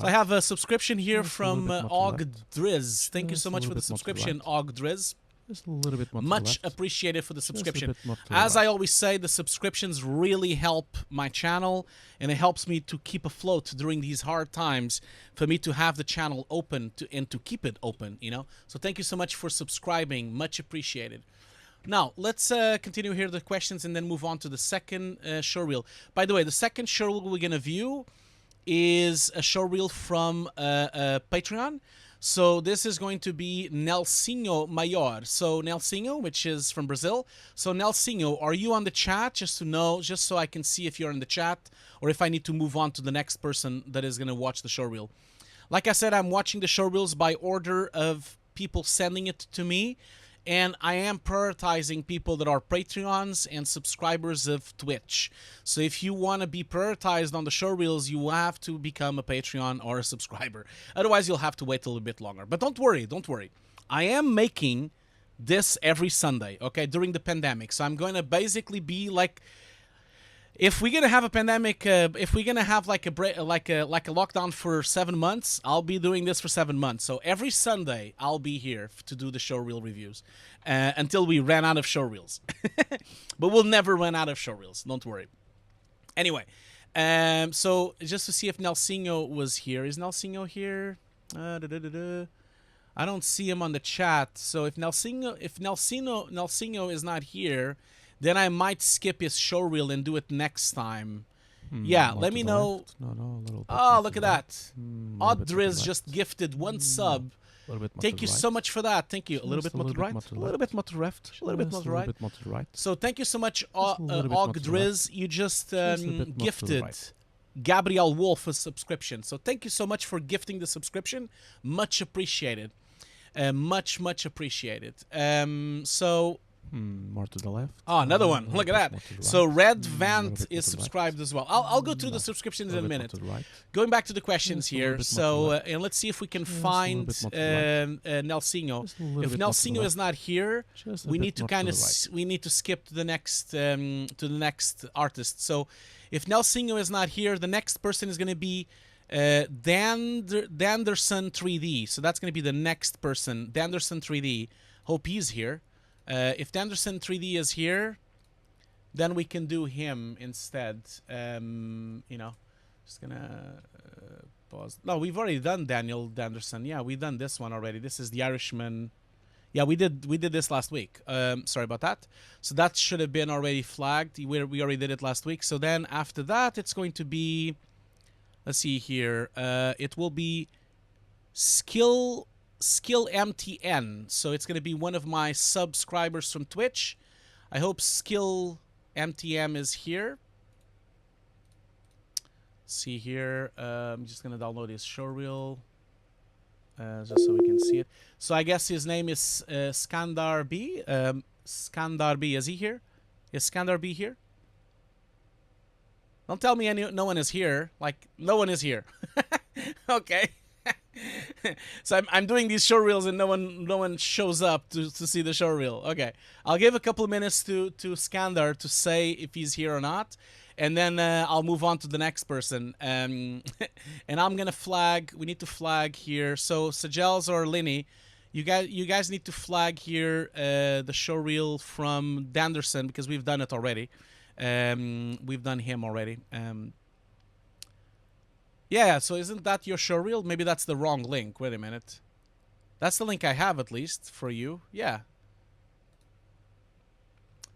So I have a subscription here from Og Driz. Thank you so much for the subscription, Og Driz. Just a little bit more Much appreciated for the subscription. As I always say, the subscriptions really help my channel, and it helps me to keep afloat during these hard times, for me to have the channel open and to keep it open, you know. So thank you so much for subscribing. Much appreciated. Now, let's continue here the questions and then move on to the second showreel. By the way, the second showreel we're going to view is a showreel from Patreon. So this is going to be Nelsinho Maior. So Nelsinho, which is from Brazil. So Nelsinho, are you on the chat? Just to know, just so I can see if you're in the chat or if I need to move on to the next person that is going to watch the showreel. Like I said, I'm watching the showreels by order of people sending it to me. And I am prioritizing people that are Patreons and subscribers of Twitch. So if you want to be prioritized on the showreels, you have to become a Patreon or a subscriber. Otherwise, you'll have to wait a little bit longer. But don't worry, don't worry. I am making this every Sunday, okay, during the pandemic. So I'm going to basically be like... If we're gonna have a pandemic, if we're gonna have like a lockdown for 7 months, I'll be doing this for 7 months. So every Sunday I'll be here to do the showreel reviews until we ran out of showreels. But we'll never run out of showreels. Don't worry. Anyway, so just to see if Nelsinho was here. Is Nelsinho here? I don't see him on the chat. So if Nelsinho is not here, then I might skip his showreel and do it next time. Yeah, let me know. No, a little bit. Oh, look at that. Audriz just gifted 1 sub. Thank you so much for that. Thank you. A little bit more to the right. A little bit more to the left. A little bit more to the right. So thank you so much, Audriz. You just gifted Gabriel Wolf a subscription. So thank you so much for gifting the subscription. Much appreciated. Much appreciated. So... more to the left. Oh, another one. Look at that. So Red Vant is subscribed as well. I'll go through the subscriptions in a minute. Going back to the questions here. So and let's see if we can find Nelsinho. If Nelsinho is not here, we need to skip to the next artist. So if Nelsinho is not here, the next person is going to be Danderson 3D. So that's going to be the next person. Danderson 3D. Hope he's here. If Danderson 3D is here, then we can do him instead. You know, just gonna pause. No, we've already done Daniel Danderson. Yeah, we've done this one already. This is the Irishman. Yeah, we did this last week. Sorry about that. So that should have been already flagged. We already did it last week. So then after that, it's going to be, let's see here. It will be Skill MTN. So it's going to be one of my subscribers from Twitch. I hope Skill MTM is here. Let's see here. I'm just going to download his showreel just so we can see it. So I guess his name is Skandar B. Skandar B. Is he here? Is Skandar B here? Don't tell me no one is here. Like, no one is here. Okay. So I'm doing these showreels and no one shows up to see the showreel. Okay, I'll give a couple of minutes to Skandar to say if he's here or not, and then I'll move on to the next person. And I'm gonna flag. We need to flag here. So Sajels or Linny, you guys need to flag here the showreel from Danderson because we've done it already. We've done him already. Yeah, so isn't that your showreel? Maybe that's the wrong link. Wait a minute. That's the link I have, at least, for you. Yeah.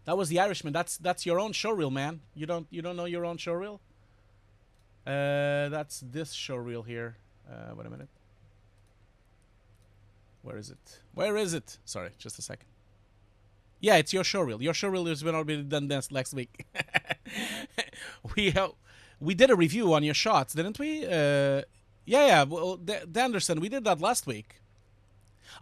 That was the Irishman. That's your own showreel, man. You don't know your own showreel? That's this showreel here. Wait a minute. Where is it? Where is it? Sorry, just a second. Yeah, it's your showreel. Your showreel has been already done this last week. We did a review on your shots, didn't we? Yeah. Well, Danderson, we did that last week.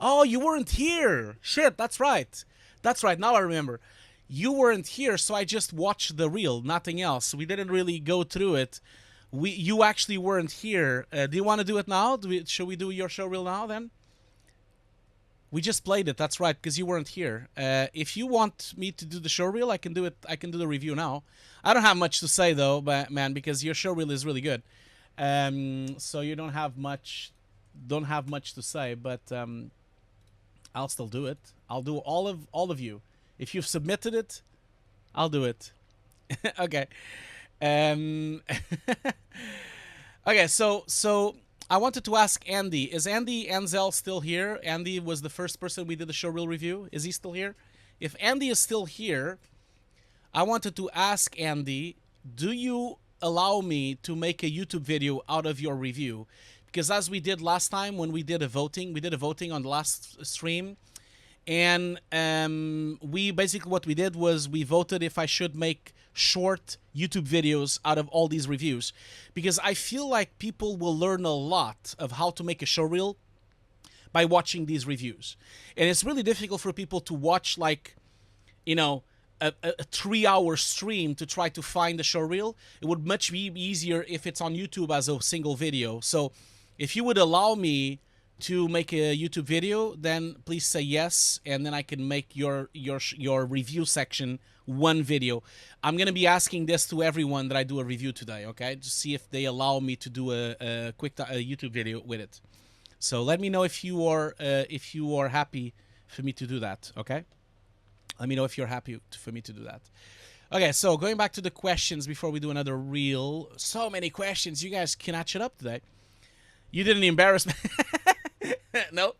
Oh, you weren't here. Shit, that's right. That's right. Now I remember. You weren't here, so I just watched the reel, nothing else. We didn't really go through it. You actually weren't here. Do you want to do it now? Should we do your showreel now then? We just played it. That's right, because you weren't here. If you want me to do the showreel, I can do it. I can do the review now. I don't have much to say though, man, because your showreel is really good. So you don't have much to say, but I'll still do it. I'll do all of you. If you've submitted it, I'll do it. Okay. Okay. So I wanted to ask Andi. Is Andi Wenzel still here? Andi was the first person we did the showreel review. Is he still here? If Andi is still here, I wanted to ask Andi, do you allow me to make a YouTube video out of your review? Because as we did last time when we did a voting on the last stream, and we basically, what we did was we voted if I should make short YouTube videos out of all these reviews, because I feel like people will learn a lot of how to make a showreel by watching these reviews. And it's really difficult for people to watch, like, you know, a 3-hour stream to try to find the showreel. It would much be easier if it's on YouTube as a single video. So if you would allow me to make a YouTube video, then please say yes, and then I can make your review section one video. I'm gonna be asking this to everyone that I do a review today, okay? To see if they allow me to do a quick YouTube video with it. So let me know if you are happy for me to do that, okay? Let me know if you're happy for me to do that. Okay, so going back to the questions before we do another reel. So many questions. You guys cannot shut up today. You didn't embarrass me. No,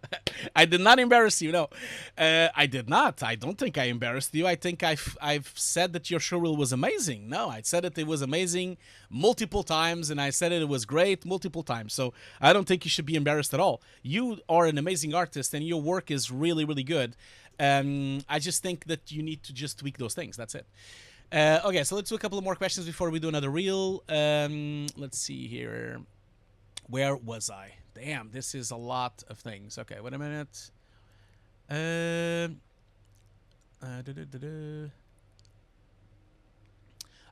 I did not embarrass you. No, I did not. I don't think I embarrassed you. I think I've said that your showreel was amazing. No, I said that it was amazing multiple times, and I said it was great multiple times. So I don't think you should be embarrassed at all. You are an amazing artist, and your work is really, really good. I just think that you need to just tweak those things. That's it. Okay, so let's do a couple of more questions before we do another reel. Let's see here. Where was I? Damn, this is a lot of things. Okay, wait a minute.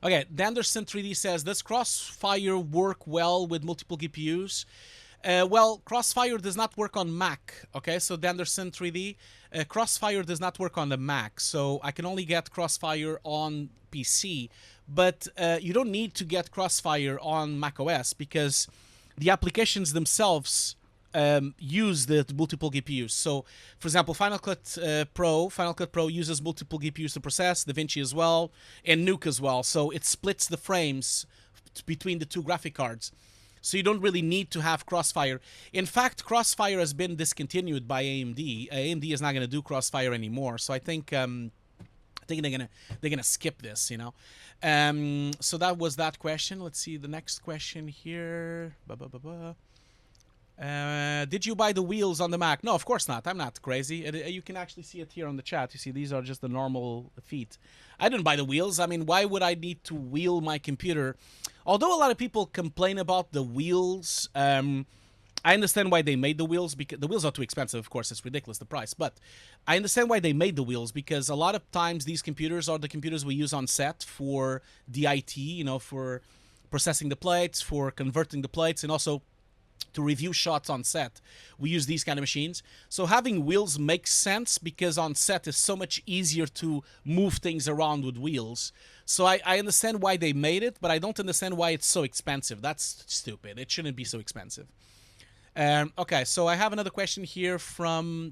Okay, Danderson 3D says, does Crossfire work well with multiple GPUs? Well, Crossfire does not work on Mac. Okay, so Danderson 3D, Crossfire does not work on the Mac. So I can only get Crossfire on PC. But you don't need to get Crossfire on macOS because the applications themselves use the multiple GPUs. So, for example, Final Cut Pro uses multiple GPUs to process, DaVinci as well, and Nuke as well. So it splits the frames between the two graphic cards. So you don't really need to have Crossfire. In fact, Crossfire has been discontinued by AMD. AMD is not going to do Crossfire anymore. So I think they're gonna skip this, you know. So that was that question. Let's see the next question here. Did you buy the wheels on the Mac? No, of course not. I'm not crazy. You can actually see it here on the chat. You see, these are just the normal feet. I didn't buy the wheels. I mean, why would I need to wheel my computer? Although a lot of people complain about the wheels, I understand why they made the wheels, because the wheels are too expensive. Of course, it's ridiculous, the price. But I understand why they made the wheels, because a lot of times these computers are the computers we use on set for DIT, you know, for processing the plates, for converting the plates, and also to review shots on set. We use these kind of machines. So having wheels makes sense because on set is so much easier to move things around with wheels. So I understand why they made it, but I don't understand why it's so expensive. That's stupid. It shouldn't be so expensive. Okay, so I have another question here from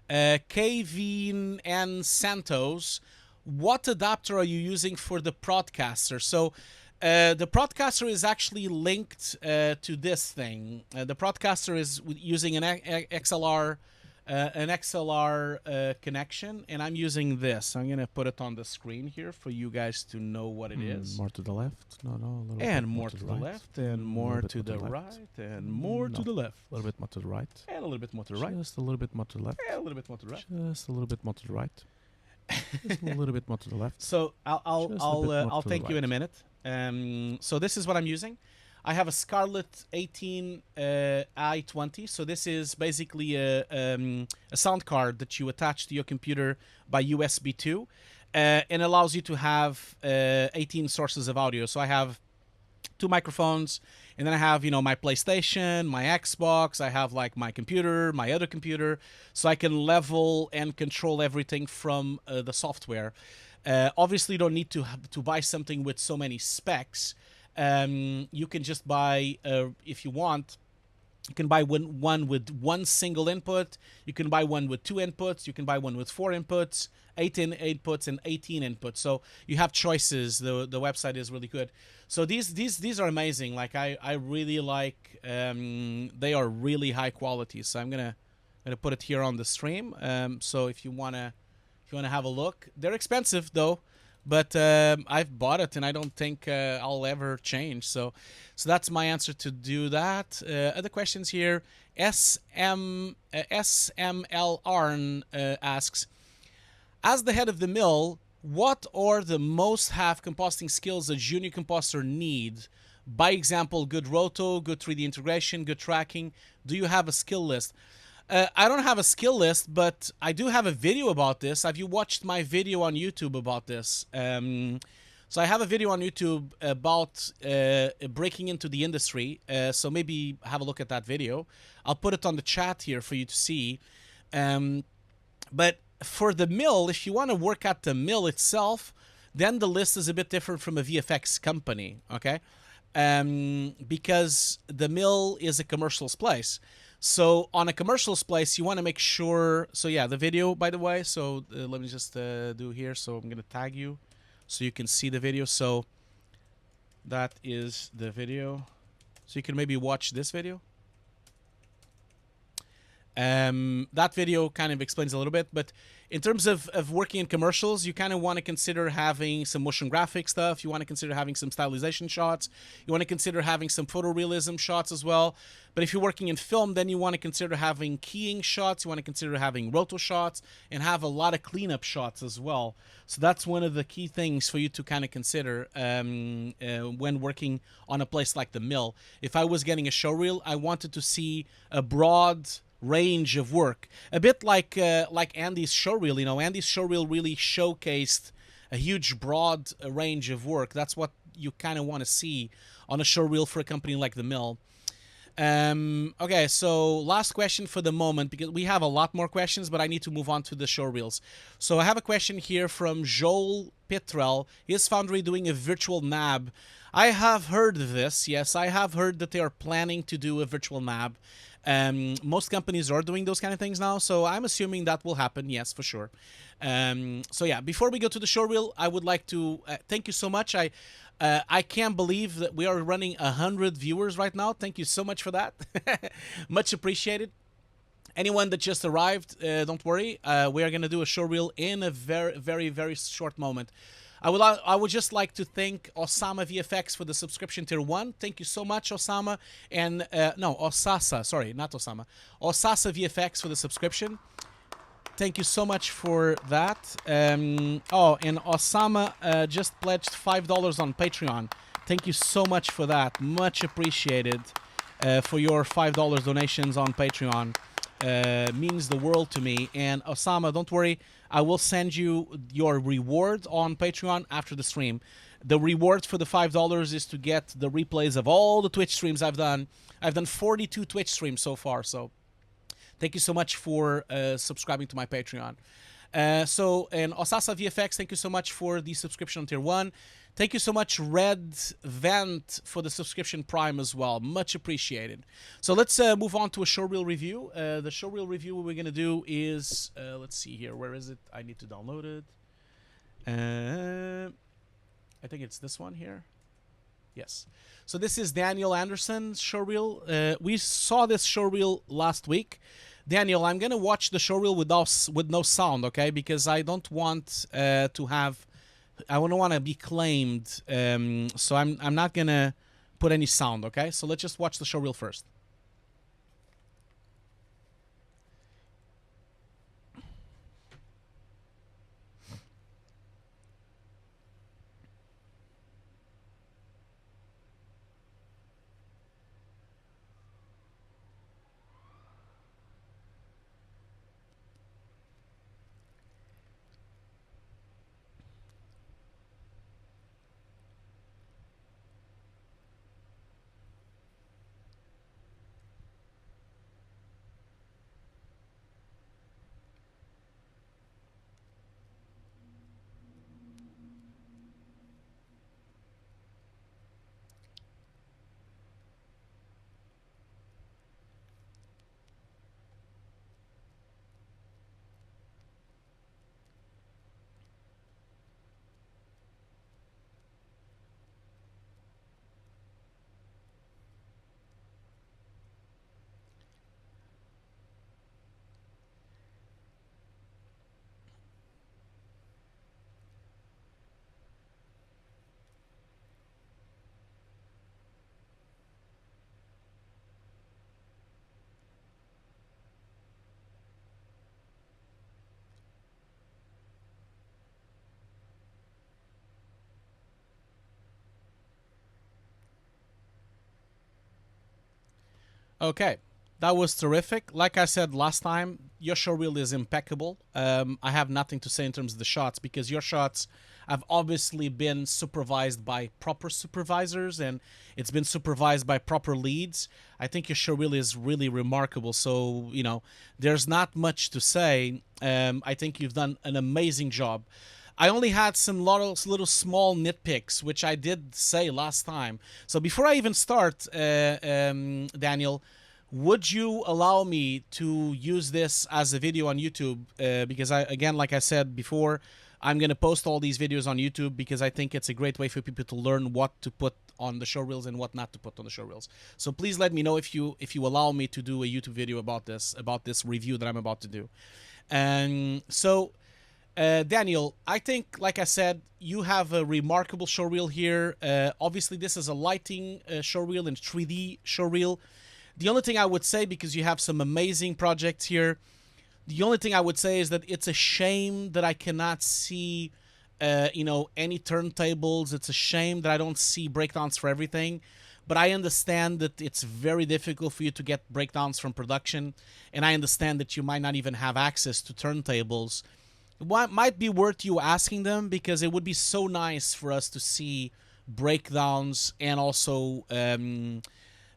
Kevin and Santos. What adapter are you using for the Procaster? So the Procaster is actually linked to this thing. The Procaster is using an XLR connection, and I'm using this. I'm gonna put it on the screen here for you guys to know what it is. More to the left. No, a little and bit more to the left, and more to the right, and more to the left. A little bit more to the right. And a little bit more to the right. Just a little bit more to the left. And a little bit more to the right. Just a little bit more to the right. Just a little bit more to the left. So I'll thank you in a minute. So this is what I'm using. I have a Scarlett 18 i20. So this is basically a sound card that you attach to your computer by USB 2, and allows you to have 18 sources of audio. So I have two microphones, and then I have, you know, my PlayStation, my Xbox, I have like my computer, my other computer, so I can level and control everything from the software. Obviously, you don't need to buy something with so many specs. You can just buy, if you want, you can buy one with one single input. You can buy one with two inputs. You can buy one with four inputs, 18 inputs, and 18 inputs. So you have choices. The website is really good. So these are amazing. Like I really like. They are really high quality. So I'm gonna put it here on the stream. So if you wanna have a look, they're expensive though. But I've bought it, and I don't think I'll ever change. So that's my answer to do that. Other questions here. SML Arn asks, as the head of the mill, what are the most-have compositing skills a junior compositor need? By example, good roto, good 3D integration, good tracking. Do you have a skill list? I don't have a skill list, but I do have a video about this. Have you watched my video on YouTube about this? So I have a video on YouTube about breaking into the industry. So maybe have a look at that video. I'll put it on the chat here for you to see. But for the mill, if you want to work at the mill itself, then the list is a bit different from a VFX company, okay? Because the mill is a commercials place. So on a commercials place, you want to make sure. So yeah, the video, by the way. So let me just do here. So I'm gonna tag you, so you can see the video. So that is the video. So you can maybe watch this video. That video kind of explains a little bit, but in terms of working in commercials, you kind of want to consider having some motion graphic stuff. You want to consider having some stylization shots. You want to consider having some photorealism shots as well. But if you're working in film, then you want to consider having keying shots. You want to consider having roto shots and have a lot of cleanup shots as well. So that's one of the key things for you to kind of consider when working on a place like the mill. If I was getting a showreel, I wanted to see a broad range of work, a bit like Andy's showreel. You know, Andy's showreel really showcased a huge broad range of work. That's what you kind of want to see on a showreel for a company like the mill. Okay, so last question for the moment, because we have a lot more questions, but I need to move on to the showreels. So I have a question here from Joel Pitrell. Is Foundry doing a virtual NAB? I have heard of this. Yes, I have heard that they are planning to do a virtual NAB. Most companies are doing those kind of things now, so I'm assuming that will happen. Yes, for sure. So yeah, before we go to the showreel, I would like to thank you so much. I can't believe that we are running 100 viewers right now. Thank you so much for that. Much appreciated. Anyone that just arrived, don't worry. We are going to do a showreel in a very, very, very short moment. I would just like to thank Osama VFX for the subscription tier 1. Thank you so much, Osama. And, no, Osasa. Sorry, not Osama. Osasa VFX for the subscription. Thank you so much for that. Oh, and Osama just pledged $5 on Patreon. Thank you so much for that. Much appreciated for your $5 donations on Patreon. Means the world to me. And Osama, don't worry, I will send you your reward on Patreon after the stream. The reward for the $5 is to get the replays of all the Twitch streams I've done. I've done 42 Twitch streams so far, so thank you so much for subscribing to my Patreon. And Osasa VFX, thank you so much for the subscription on tier 1. Thank you so much, Red Vent, for the subscription Prime as well. Much appreciated. So let's move on to a showreel review. The showreel review we're going to do is, let's see here. Where is it? I need to download it. I think it's this one here. Yes. So this is Daniel Anderson's showreel. We saw this showreel last week. Daniel, I'm going to watch the showreel with no sound, okay? Because I don't want to have... I don't want to be claimed, so I'm not going to put any sound, okay? So let's just watch the showreel first. Okay, that was terrific. Like I said last time, your showreel is impeccable. I have nothing to say in terms of the shots because your shots have obviously been supervised by proper supervisors and it's been supervised by proper leads. I think your showreel is really remarkable. So, you know, there's not much to say. I think you've done an amazing job. I only had some little small nitpicks, which I did say last time. So before I even start, Daniel, would you allow me to use this as a video on YouTube? Because again, like I said before, I'm going to post all these videos on YouTube because I think it's a great way for people to learn what to put on the showreels and what not to put on the showreels. So please let me know if you allow me to do a YouTube video about this review that I'm about to do. And so, Daniel, I think, like I said, you have a remarkable showreel here. Obviously, this is a lighting showreel and 3D showreel. The only thing I would say, because you have some amazing projects here, the only thing I would say is that it's a shame that I cannot see, you know, any turntables. It's a shame that I don't see breakdowns for everything. But I understand that it's very difficult for you to get breakdowns from production. And I understand that you might not even have access to turntables. What might be worth you asking them, because it would be so nice for us to see breakdowns and also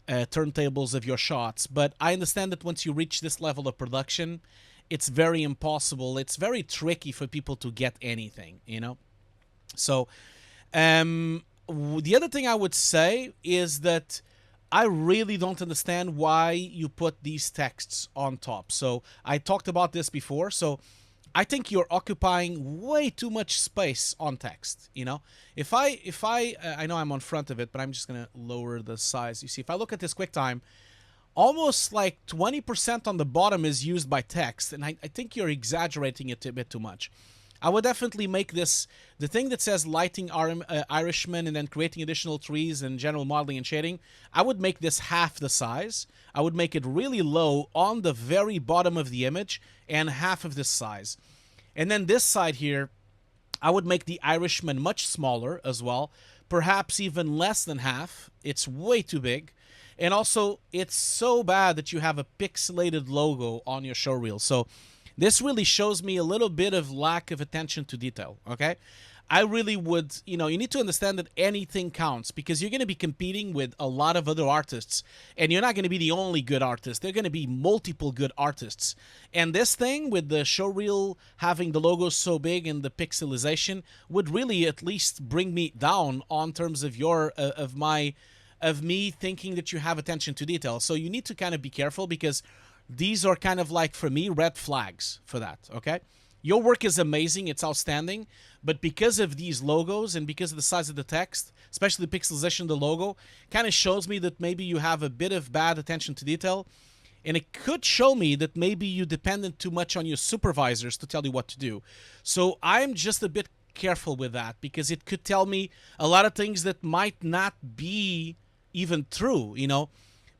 turntables of your shots. But I understand that once you reach this level of production, it's very impossible. It's very tricky for people to get anything, you know? So, the other thing I would say is that I really don't understand why you put these texts on top. So, I talked about this before. So, I think you're occupying way too much space on text, you know? If I know I'm on front of it, but I'm just going to lower the size. You see, if I look at this QuickTime, almost like 20% on the bottom is used by text, and I think you're exaggerating it a bit too much. I would definitely make this, the thing that says lighting Irishman and then creating additional trees and general modeling and shading, I would make this half the size. I would make it really low on the very bottom of the image and half of this size. And then this side here, I would make the Irishman much smaller as well, perhaps even less than half. It's way too big. And also, it's so bad that you have a pixelated logo on your showreel. So this really shows me a little bit of lack of attention to detail, okay? I really would, you know, you need to understand that anything counts because you're going to be competing with a lot of other artists and you're not going to be the only good artist. There are going to be multiple good artists. And this thing with the showreel having the logo so big and the pixelization would really at least bring me down on terms of your, of me thinking that you have attention to detail. So you need to kind of be careful because these are kind of like, for me, red flags for that, okay? Your work is amazing, it's outstanding, but because of these logos and because of the size of the text, especially the pixelization of the logo, kind of shows me that maybe you have a bit of bad attention to detail, and it could show me that maybe you depended too much on your supervisors to tell you what to do. So I'm just a bit careful with that because it could tell me a lot of things that might not be even true, you know?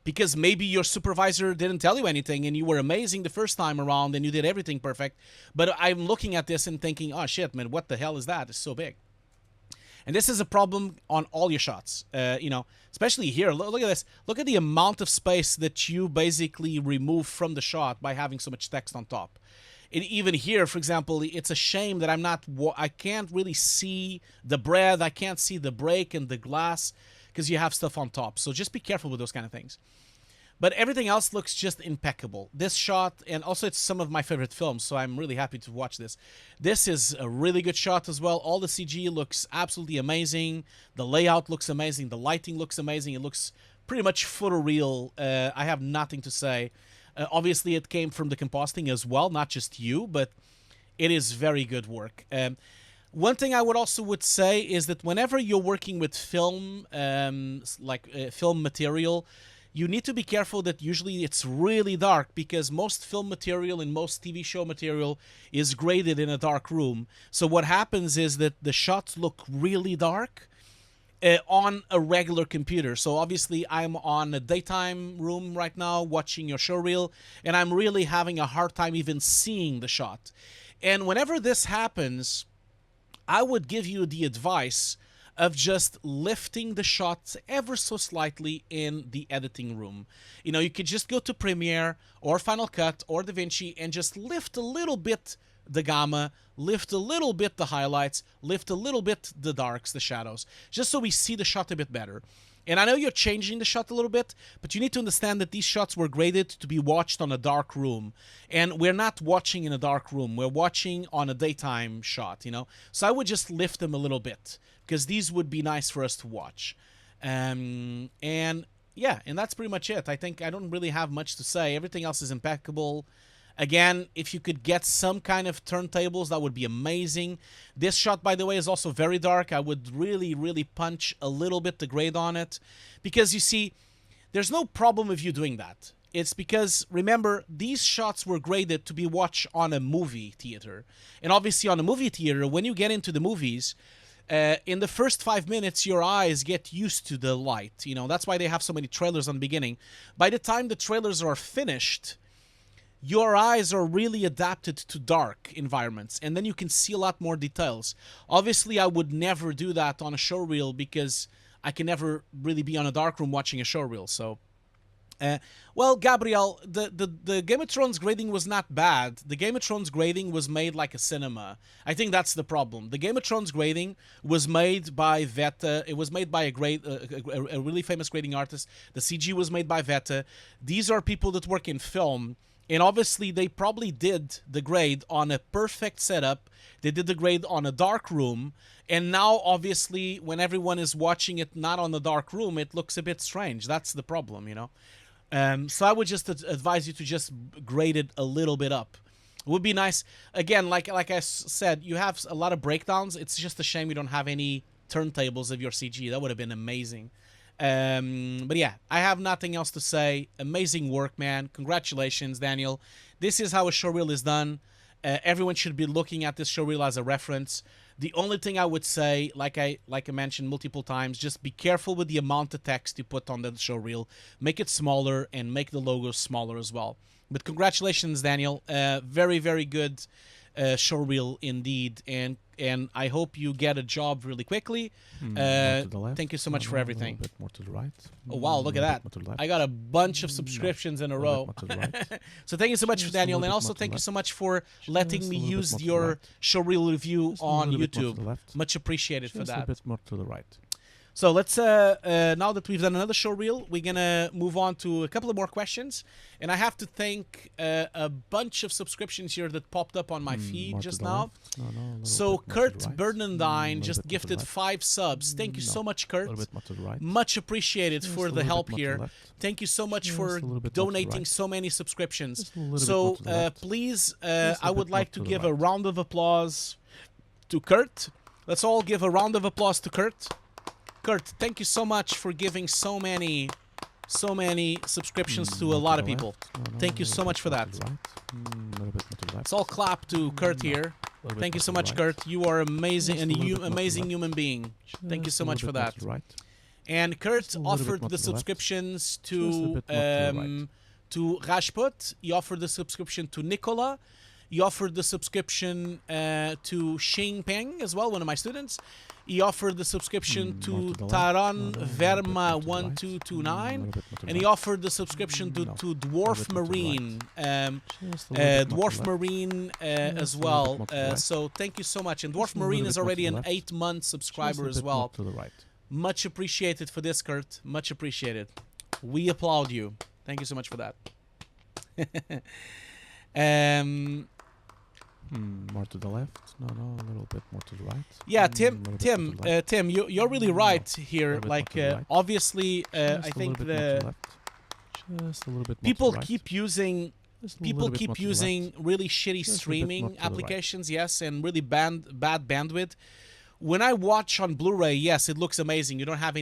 Because maybe your supervisor didn't tell you anything and you were amazing the first time around and you did everything perfect. But I'm looking at this and thinking, oh shit, man, what the hell is that? It's so big. And this is a problem on all your shots, you know, especially here. Look at this. Look at the amount of space that you basically remove from the shot by having so much text on top. And even here, for example, it's a shame that I can't really see the bread. I can't see the break and the glass because you have stuff on top. So just be careful with those kind of things. But everything else looks just impeccable. This shot, and also it's some of my favorite films, so I'm really happy to watch this. This is a really good shot as well. All the CG looks absolutely amazing. The layout looks amazing. The lighting looks amazing. It looks pretty much photoreal. I have nothing to say. Obviously, it came from the compositing as well, not just you, but it is very good work. One thing I would say is that whenever you're working with film, film material, you need to be careful that usually it's really dark because most film material and most TV show material is graded in a dark room. So what happens is that the shots look really dark on a regular computer. So obviously I'm on a daytime room right now watching your showreel, and I'm really having a hard time even seeing the shot. And whenever this happens, I would give you the advice of just lifting the shots ever so slightly in the editing room. You know, you could just go to Premiere or Final Cut or DaVinci and just lift a little bit the gamma, lift a little bit the highlights, lift a little bit the darks, the shadows, just so we see the shot a bit better. And I know you're changing the shot a little bit, but you need to understand that these shots were graded to be watched on a dark room. And we're not watching in a dark room. We're watching on a daytime shot, you know? So I would just lift them a little bit, because these would be nice for us to watch. And yeah, and that's pretty much it. I think I don't really have much to say. Everything else is impeccable. Again, if you could get some kind of turntables, that would be amazing. This shot, by the way, is also very dark. I would really, really punch a little bit the grade on it. Because, you see, there's no problem with you doing that. It's because, remember, these shots were graded to be watched on a movie theater. And obviously on a movie theater, when you get into the movies, in the first 5 minutes, your eyes get used to the light. You know, that's why they have so many trailers on the beginning. By the time the trailers are finished, your eyes are really adapted to dark environments, and then you can see a lot more details. Obviously, I would never do that on a showreel because I can never really be on a dark room watching a showreel. So, well, Gabriel, the Game of Thrones grading was not bad. The Game of Thrones grading was made like a cinema. I think that's the problem. The Game of Thrones grading was made by Veta. It was made by a really famous grading artist. The CG was made by Veta. These are people that work in film. And obviously, they probably did the grade on a perfect setup. They did the grade on a dark room. And now, obviously, when everyone is watching it not on the dark room, it looks a bit strange. That's the problem, you know. So I would just advise you to just grade it a little bit up. It would be nice. Again, like I said, you have a lot of breakdowns. It's just a shame you don't have any turntables of your CG. That would have been amazing. But yeah, I have nothing else to say. Amazing work, man. Congratulations, Daniel. This is how a showreel is done. Everyone should be looking at this showreel as a reference. The only thing I would say, like I mentioned multiple times, just be careful with the amount of text you put on the showreel. Make it smaller and make the logos smaller as well. But congratulations, Daniel. Very, very good showreel indeed, and I hope you get a job really quickly. Thank you so much for everything. A bit more to the right. Oh wow, look at that. I got a bunch of subscriptions in a row. So thank you so much, Daniel, and also thank you so much for letting me use your showreel review on YouTube. Much appreciated for that. A bit more to the right. So let's, now that we've done another showreel, we're going to move on to a couple of more questions. And I have to thank a bunch of subscriptions here that popped up on my feed just now. So Kurt Bernardine just gifted 5 subs. Thank you so much, Kurt. Much appreciated for the help here. Thank you so much for donating so many subscriptions. So please, I would like to give a round of applause to Kurt. Let's all give a round of applause to Kurt. Kurt, thank you so much for giving so many subscriptions to a lot of people. Thank you so much for that. Let's all clap to Kurt here. Thank you so much, Kurt. You are amazing and amazing human being. Thank you so much for that. And Kurt offered the subscriptions to Rajput. He offered the subscription to Nicola. He offered the subscription to Xing Peng as well, one of my students. He offered the subscription to Taran Verma 1229, and he offered the subscription to Dwarf Marine, Dwarf Marine as well. So thank you so much. And Dwarf Marine is already an 8-month subscriber as well. Much appreciated for this, Kurt. Much appreciated. We applaud you. Thank you so much for that. More to the left? No, a little bit more to the right. Yeah, Tim, you're really right here. Like, obviously, I think people keep using really shitty streaming applications, yes, and really bad bandwidth. When I watch on Blu-ray, yes, it looks amazing. You don't have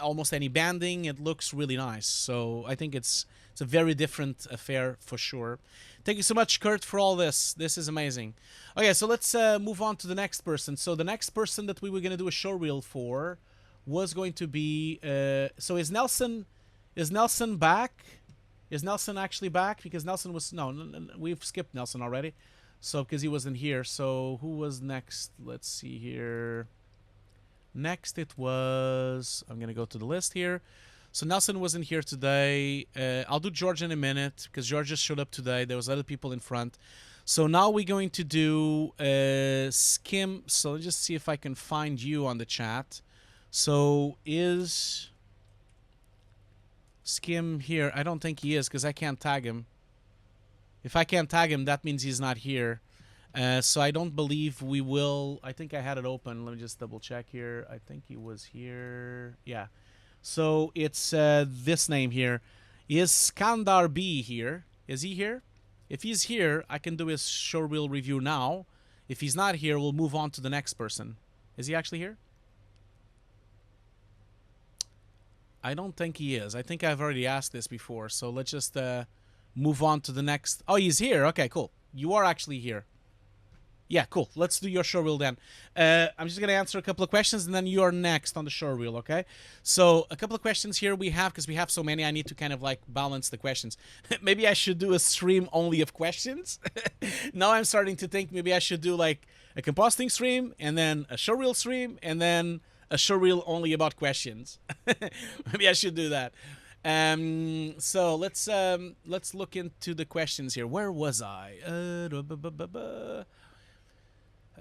almost any banding. It looks really nice. So I think it's a very different affair for sure. Thank you so much, Kurt, for all this. This is amazing. Okay, so let's move on to the next person. So the next person that we were going to do a showreel for was going to be... so is Nelson back? Is Nelson actually back? Because Nelson was... No, we've skipped Nelson already. So, because he wasn't here. So, who was next? Let's see here. Next it was, I'm gonna go to the list here. So Nelson wasn't here today. I'll do George in a minute because George just showed up today. There was other people in front. So now we're going to do Skim. So let's just see if I can find you on the chat. So is Skim here? I don't think he is because I can't tag him. If I can't tag him, that means he's not here. So I don't believe we will. I think I had it open. Let me just double check here. I think he was here. Yeah. So it's this name here. Is Skandar B here? Is he here? If he's here, I can do his showreel review now. If he's not here, we'll move on to the next person. Is he actually here? I don't think he is. I think I've already asked this before. So let's just move on to the next. Oh, he's here. Okay, cool. You are actually here. Yeah, cool. Let's do your showreel then. I'm just going to answer a couple of questions, and then you're next on the showreel, okay? So a couple of questions here we have, because we have so many, I need to kind of like balance the questions. Maybe I should do a stream only of questions. Now I'm starting to think maybe I should do like a compositing stream, and then a showreel stream, and then a showreel only about questions. Maybe I should do that. So let's look into the questions here. Where was I?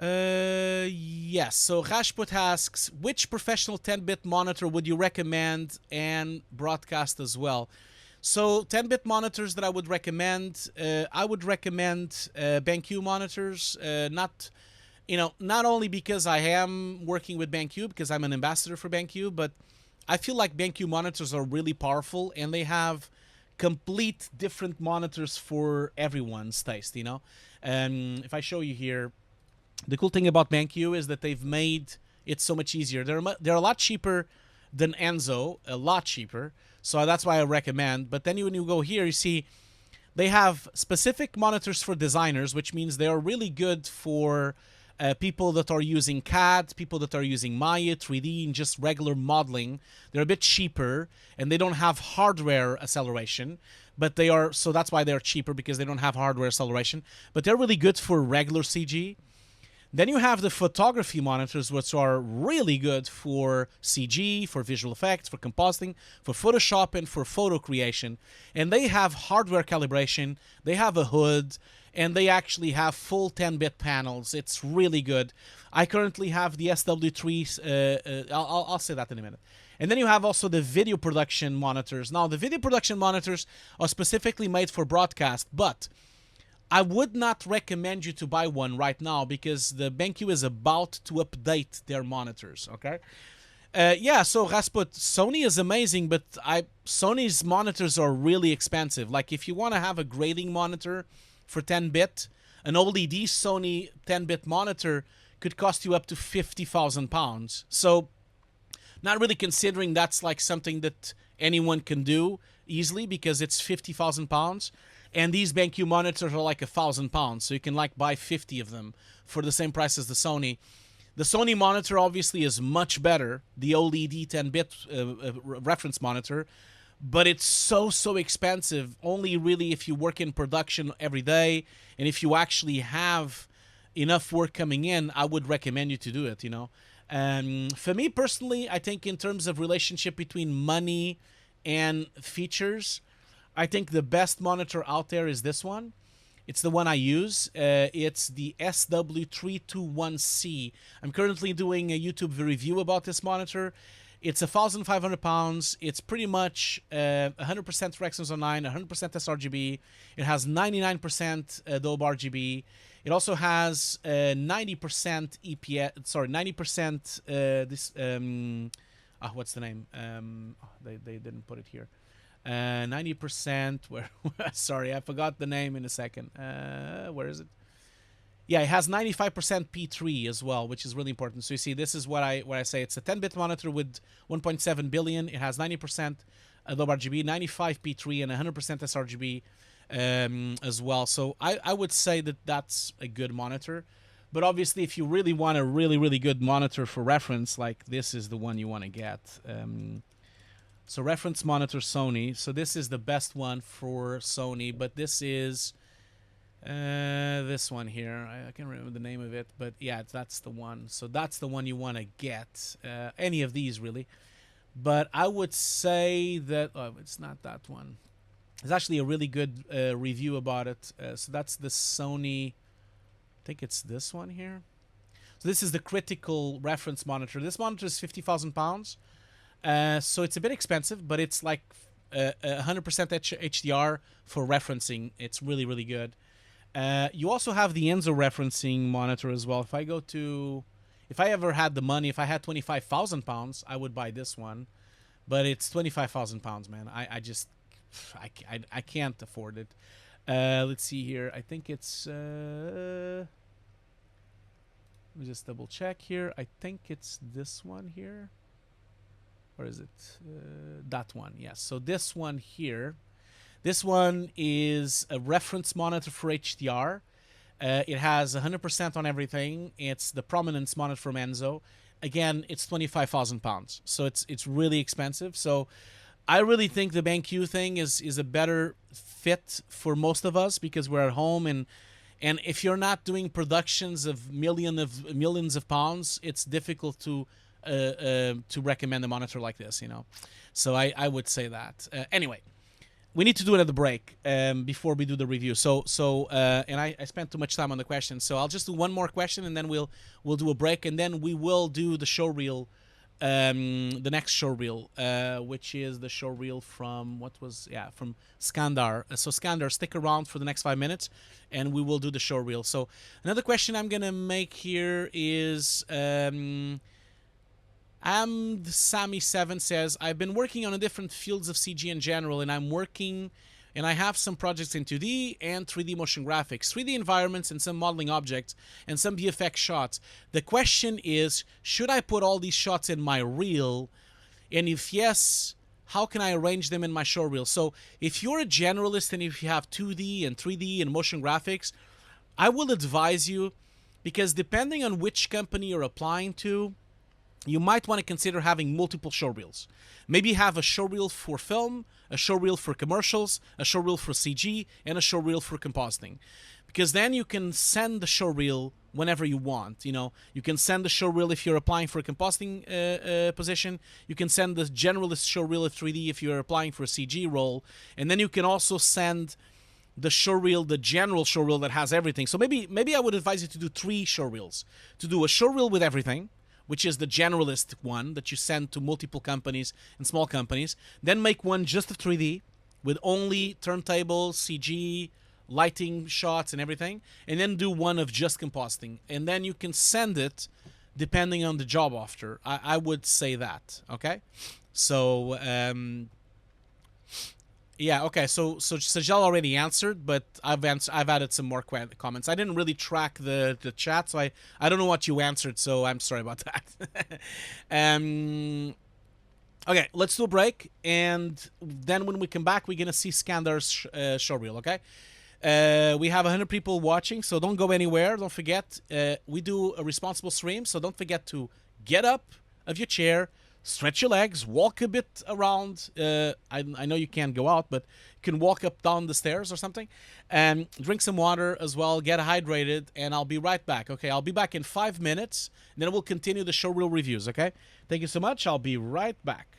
Yes. So Rashput asks, which professional 10-bit monitor would you recommend and broadcast as well? So 10-bit monitors that I would recommend BenQ monitors. Not only because I am working with BenQ, because I'm an ambassador for BenQ, but I feel like BenQ monitors are really powerful, and they have complete different monitors for everyone's taste. If I show you here. The cool thing about BenQ is that they've made it so much easier. They're a lot cheaper than Enzo, a lot cheaper. So that's why I recommend. But then when you go here, you see they have specific monitors for designers, which means they are really good for people that are using CAD, people that are using Maya, 3D, and just regular modeling. They're a bit cheaper, and they don't have hardware acceleration. But they are, so that's why they're cheaper, because they don't have hardware acceleration. But they're really good for regular CG. Then you have the photography monitors, which are really good for CG, for visual effects, for compositing, for Photoshop, and for photo creation. And they have hardware calibration, they have a hood, and they actually have full 10-bit panels. It's really good. I currently have the SW3, I'll say that in a minute. And then you have also the video production monitors. Now, the video production monitors are specifically made for broadcast, but I would not recommend you to buy one right now because the BenQ is about to update their monitors, okay? So Rasput, Sony is amazing, but Sony's monitors are really expensive. Like, if you want to have a grading monitor for 10-bit, an OLED Sony 10-bit monitor could cost you up to £50,000. So, not really considering that's like something that anyone can do easily because it's £50,000. And these BenQ monitors are like £1,000, so you can like buy 50 of them for the same price as the Sony. The Sony monitor obviously is much better, the OLED 10-bit reference monitor, but it's so expensive. Only really if you work in production every day, and if you actually have enough work coming in, I would recommend you to do it. For me personally, I think in terms of relationship between money and features, I think the best monitor out there is this one. It's the one I use. It's the SW321C. I'm currently doing a YouTube review about this monitor. It's £1,500. It's pretty much 100% Rexons Online, 100% sRGB. It has 99% Adobe RGB. It also has 90% EPS. Sorry, 90% what's the name? They didn't put it here. 90% sorry, I forgot the name in a second. Where is it? Yeah, it has 95% P3 as well, which is really important. So you see, this is what I say. It's a 10-bit monitor with 1.7 billion. It has 90% Adobe RGB, 95 P3, and 100% sRGB as well. So I would say that that's a good monitor. But obviously, if you really want a really good monitor for reference, like this is the one you want to get. So reference monitor Sony. So this is the best one for Sony, but this is This one here, I can't remember the name of it, but yeah, that's the one. So that's the one you want to get. Any of these really, but I would say that it's not that one. There's actually a really good review about it. So that's the Sony. I think it's this one here. So this is the critical reference monitor. This monitor is £50,000. So it's a bit expensive, but it's like 100% HDR for referencing. It's really, really good. You also have the Enzo referencing monitor as well. If I ever had the money, if I had £25,000, I would buy this one. But it's £25,000, man. I can't afford it. Let's see here. I think it's... let me just double check here. I think it's this one here. Or is it that one? Yes. So this one here. This one is a reference monitor for HDR. It has 100% on everything. It's the prominence monitor from Enzo. Again, it's £25,000. So it's really expensive. So I really think the BenQ thing is a better fit for most of us because we're at home and if you're not doing productions of millions of pounds, it's difficult to recommend a monitor like this, you know. So I would say that. Anyway, we need to do another break before we do the review. And I spent too much time on the question, so I'll just do one more question and then we'll do a break and then we will do the showreel, the next showreel, which is the showreel from from Skandar. So Skandar, stick around for the next 5 minutes and we will do the showreel. So another question I'm gonna make here is Sammy7 says, I've been working on different fields of CG in general, and I have some projects in 2D and 3D motion graphics, 3D environments and some modeling objects, and some VFX shots. The question is, should I put all these shots in my reel? And if yes, how can I arrange them in my show reel? So if you're a generalist and if you have 2D and 3D and motion graphics, I will advise you, because depending on which company you're applying to, you might want to consider having multiple showreels. Maybe have a showreel for film, a showreel for commercials, a showreel for CG, and a showreel for compositing. Because then you can send the showreel whenever you want. You know, you can send the showreel if you're applying for a compositing position. You can send the generalist showreel of 3D if you're applying for a CG role. And then you can also send the showreel, the general showreel that has everything. So maybe I would advise you to do 3 showreels. To do a showreel with everything, which is the generalist one that you send to multiple companies and small companies. Then make one just of 3D with only turntables, CG, lighting shots and everything. And then do one of just compositing. And then you can send it depending on the job offer. I would say that, okay? So, yeah, okay. So Sajal already answered, but I've added some more comments. I didn't really track the chat, so I don't know what you answered. So I'm sorry about that. Okay, let's do a break, and then when we come back, we're gonna see Skandar's showreel. Okay. We have 100 people watching, so don't go anywhere. Don't forget, we do a responsible stream, so don't forget to get up of your chair. Stretch your legs, walk a bit around. I know you can't go out, but you can walk up down the stairs or something. And drink some water as well, get hydrated, and I'll be right back, okay? I'll be back in 5 minutes, and then we'll continue the showreel reviews, okay? Thank you so much. I'll be right back.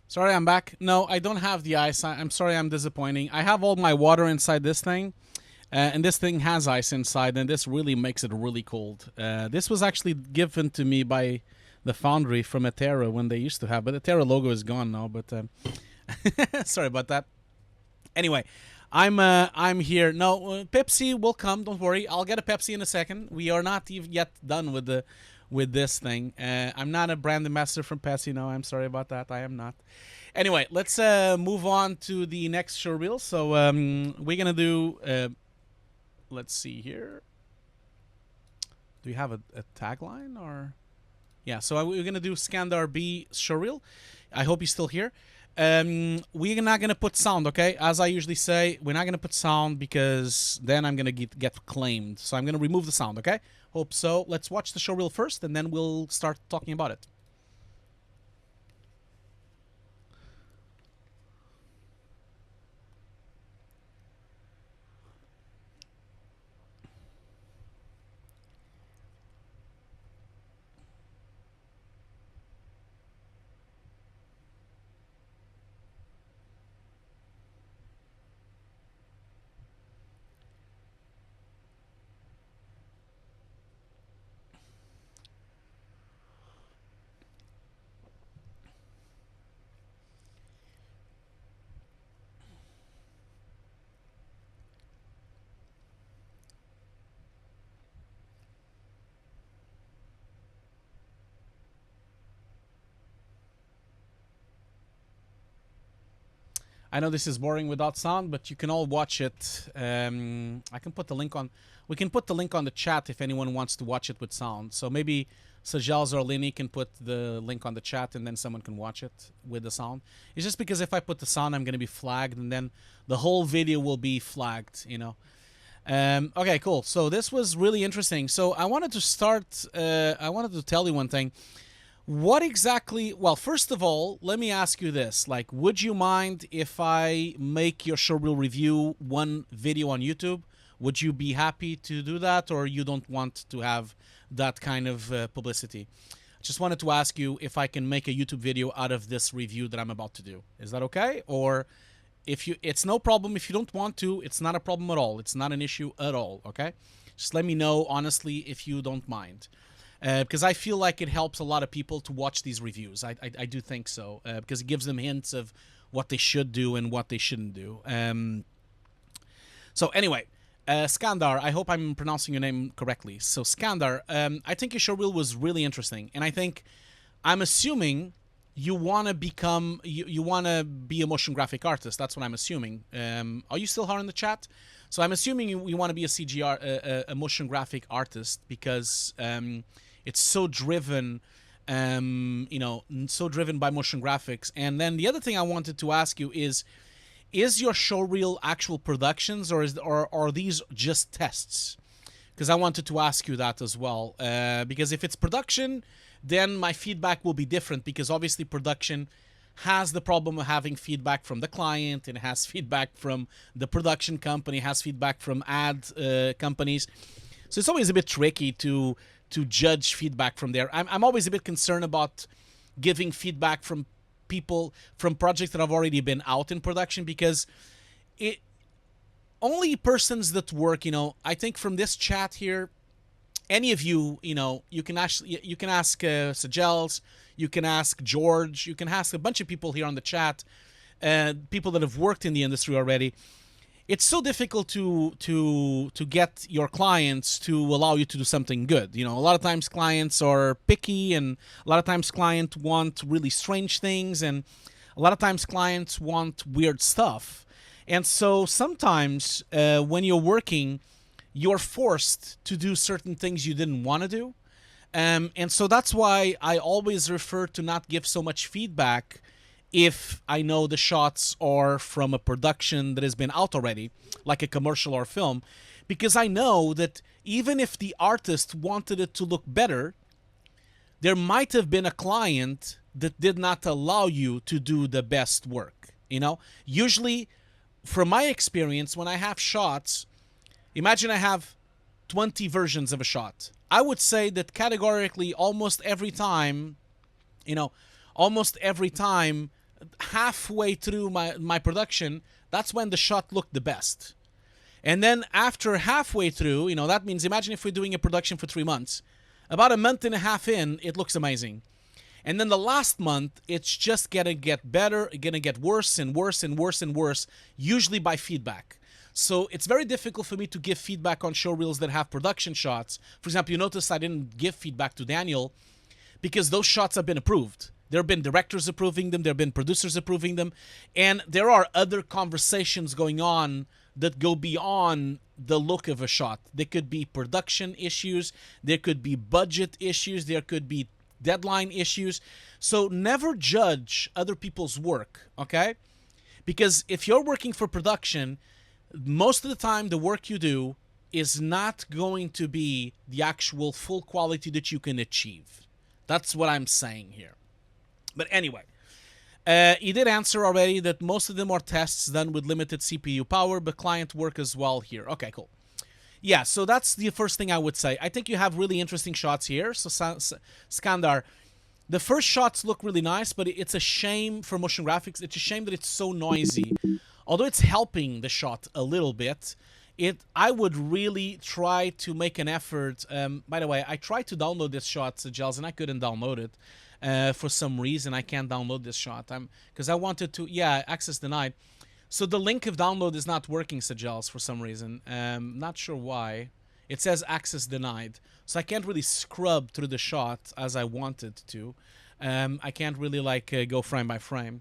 Sorry, I'm back. No, I don't have the ice. I'm sorry, I'm disappointing. I have all my water inside this thing, and this thing has ice inside, and this really makes it really cold. This was actually given to me by the Foundry from Atera when they used to have, but the Atera logo is gone now. But sorry about that. Anyway, I'm here. No, Pepsi will come. Don't worry. I'll get a Pepsi in a second. We are not even yet done with this thing. I'm not a brand ambassador from Pepsi. No, I'm sorry about that. I am not. Anyway, let's move on to the next showreel. So we're gonna do. Let's see here. Do you have a tagline or? Yeah. So we're gonna do Skandar B showreel. I hope he's still here. We're not gonna put sound, okay? As I usually say, we're not gonna put sound because then I'm gonna get claimed. So I'm gonna remove the sound, okay? Hope so. Let's watch the showreel first, and then we'll start talking about it. I know this is boring without sound, but you can all watch it. I can put the link on. We can put the link on the chat if anyone wants to watch it with sound. So maybe Sajals or Lini can put the link on the chat, and then someone can watch it with the sound. It's just because if I put the sound, I'm going to be flagged, and then the whole video will be flagged. You know. Okay, cool. So this was really interesting. So I wanted to start. I wanted to tell you one thing. What exactly, well, first of all, let me ask you this. Like, would you mind if I make your showreel review one video on YouTube? Would you be happy to do that, or you don't want to have that kind of publicity? Just wanted to ask you if I can make a YouTube video out of this review that I'm about to do. Is that okay? Or if you, it's no problem if you don't want to. It's not a problem at all. It's not an issue at all, okay? Just let me know, honestly, if you don't mind. Because I feel like it helps a lot of people to watch these reviews. I do think so, because it gives them hints of what they should do and what they shouldn't do. So anyway, Skandar, I hope I'm pronouncing your name correctly. So Skandar, I think your showreel was really interesting, and I'm assuming you want to become, you want to be a motion graphic artist. That's what I'm assuming. Are you still here in the chat? So I'm assuming you want to be a CGR, a motion graphic artist, because it's so driven, you know, so driven by motion graphics. And then the other thing I wanted to ask you is your showreel actual productions, or are these just tests? Because I wanted to ask you that as well. Because if it's production, then my feedback will be different, because obviously production has the problem of having feedback from the client, and has feedback from the production company, has feedback from ad companies. So it's always a bit tricky to judge feedback from there. I'm always a bit concerned about giving feedback from people, from projects that have already been out in production, because it only persons that work, you know, I think from this chat here, any of you, you know, you can ask Sajels, you can ask George, you can ask a bunch of people here on the chat, people that have worked in the industry already. It's so difficult to get your clients to allow you to do something good. You know, a lot of times clients are picky, and a lot of times clients want really strange things, and a lot of times clients want weird stuff. And so sometimes when you're working, you're forced to do certain things you didn't want to do. And so that's why I always refer to not give so much feedback if I know the shots are from a production that has been out already, like a commercial or film, because I know that even if the artist wanted it to look better, there might have been a client that did not allow you to do the best work. You know, usually from my experience, when I have shots, imagine I have 20 versions of a shot. I would say that categorically almost every time, you know, halfway through my production, that's when the shot looked the best. And then after halfway through, you know, that means imagine if we're doing a production for 3 months. About a month and a half in, it looks amazing. And then the last month, it's just gonna get better, gonna get worse and worse and worse and worse, usually by feedback. So it's very difficult for me to give feedback on showreels that have production shots. For example, you notice I didn't give feedback to Daniel because those shots have been approved. There have been directors approving them, there have been producers approving them, and there are other conversations going on that go beyond the look of a shot. There could be production issues, there could be budget issues, there could be deadline issues. So never judge other people's work, okay? Because if you're working for production, most of the time the work you do is not going to be the actual full quality that you can achieve. That's what I'm saying here. But anyway, he did answer already that most of them are tests done with limited CPU power, but client work as well here. Okay, cool. Yeah, so that's the first thing I would say. I think you have really interesting shots here. So Skandar, the first shots look really nice, but it's a shame for motion graphics. It's a shame that it's so noisy. Although it's helping the shot a little bit, I would really try to make an effort. By the way, I tried to download this shot, Gels, and I couldn't download it. For some reason, I can't download this shot. Because I wanted to, yeah, access denied. So the link of download is not working, Sajels, for some reason. Not sure why. It says access denied. So I can't really scrub through the shot as I wanted to. I can't really like go frame by frame.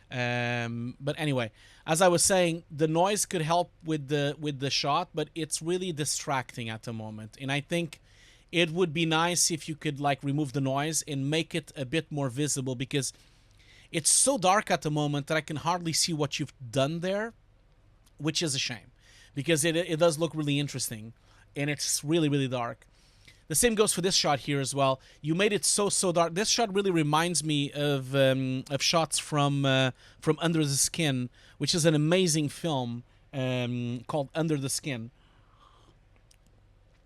But anyway, as I was saying, the noise could help with the shot, but it's really distracting at the moment. And I think it would be nice if you could like remove the noise and make it a bit more visible, because it's so dark at the moment that I can hardly see what you've done there, which is a shame, because it does look really interesting, and it's really, really dark. The same goes for this shot here as well. You made it so dark. This shot really reminds me of shots from Under the Skin, which is an amazing film called Under the Skin.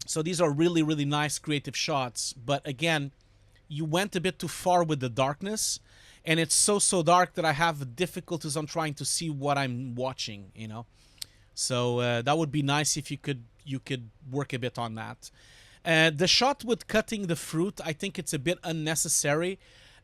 So these are really, really nice creative shots. But again, you went a bit too far with the darkness, and it's so dark that I have difficulties on trying to see what I'm watching, you know. So that would be nice if you could work a bit on that. The shot with cutting the fruit, I think it's a bit unnecessary.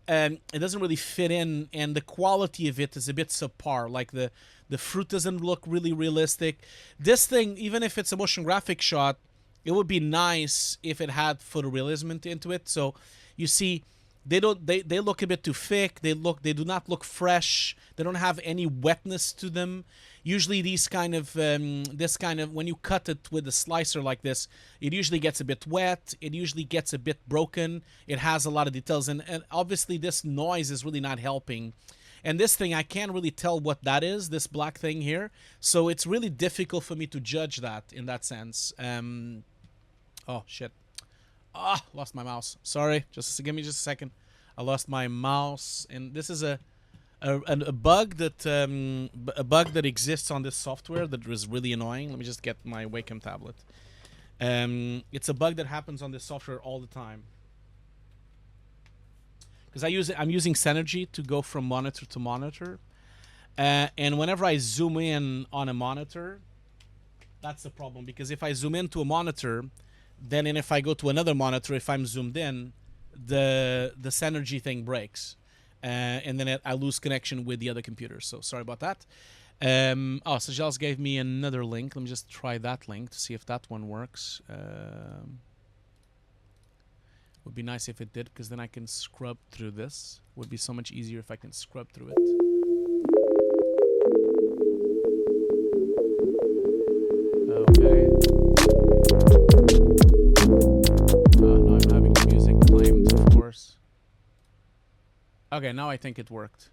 It doesn't really fit in, and the quality of it is a bit subpar. Like the fruit doesn't look really realistic. This thing, even if it's a motion graphic shot, it would be nice if it had photorealism into it. So you see, they look a bit too thick. They do not look fresh. They don't have any wetness to them. Usually these kind of when you cut it with a slicer like this, it usually gets a bit wet. It usually gets a bit broken. It has a lot of details, and obviously this noise is really not helping. And this thing, I can't really tell what that is, this black thing here. So it's really difficult for me to judge that in that sense. Oh shit. Lost my mouse. Sorry, just give me just a second. I lost my mouse, and this is a bug that exists on this software that is really annoying. Let me just get my Wacom tablet. It's a bug that happens on this software all the time. Because I'm using Synergy to go from monitor to monitor, and whenever I zoom in on a monitor, that's the problem. Because if I zoom into a monitor, then if I go to another monitor, if I'm zoomed in, the Synergy thing breaks. And then I lose connection with the other computer. So sorry about that. So Giles gave me another link. Let me just try that link to see if that one works. Would be nice if it did, because then I can scrub through this. Would be so much easier if I can scrub through it. Okay. Now I'm having the music claimed, of course. Okay, now I think it worked.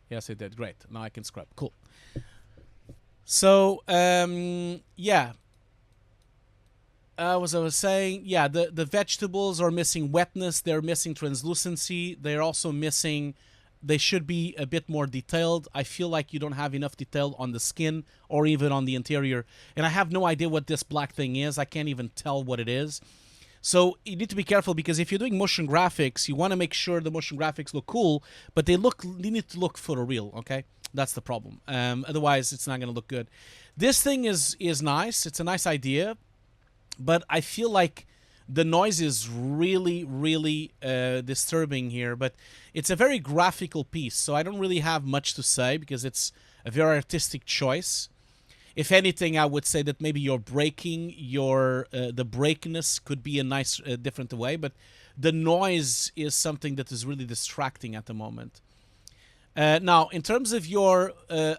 Yes, it did. Great. Now I can scrub. Cool. So, yeah. As I was saying, yeah, the vegetables are missing wetness. They're missing translucency. They're also missing... They should be a bit more detailed. I feel like you don't have enough detail on the skin or even on the interior. And I have no idea what this black thing is. I can't even tell what it is. So you need to be careful, because if you're doing motion graphics, you want to make sure the motion graphics look cool, but they need to look photoreal, okay? That's the problem. Otherwise, it's not going to look good. This thing is nice. It's a nice idea, but I feel like the noise is really, really disturbing here. But it's a very graphical piece, so I don't really have much to say, because it's a very artistic choice. If anything, I would say that maybe you're breaking the breakness could be a nice different way, but the noise is something that is really distracting at the moment. Now, in terms of your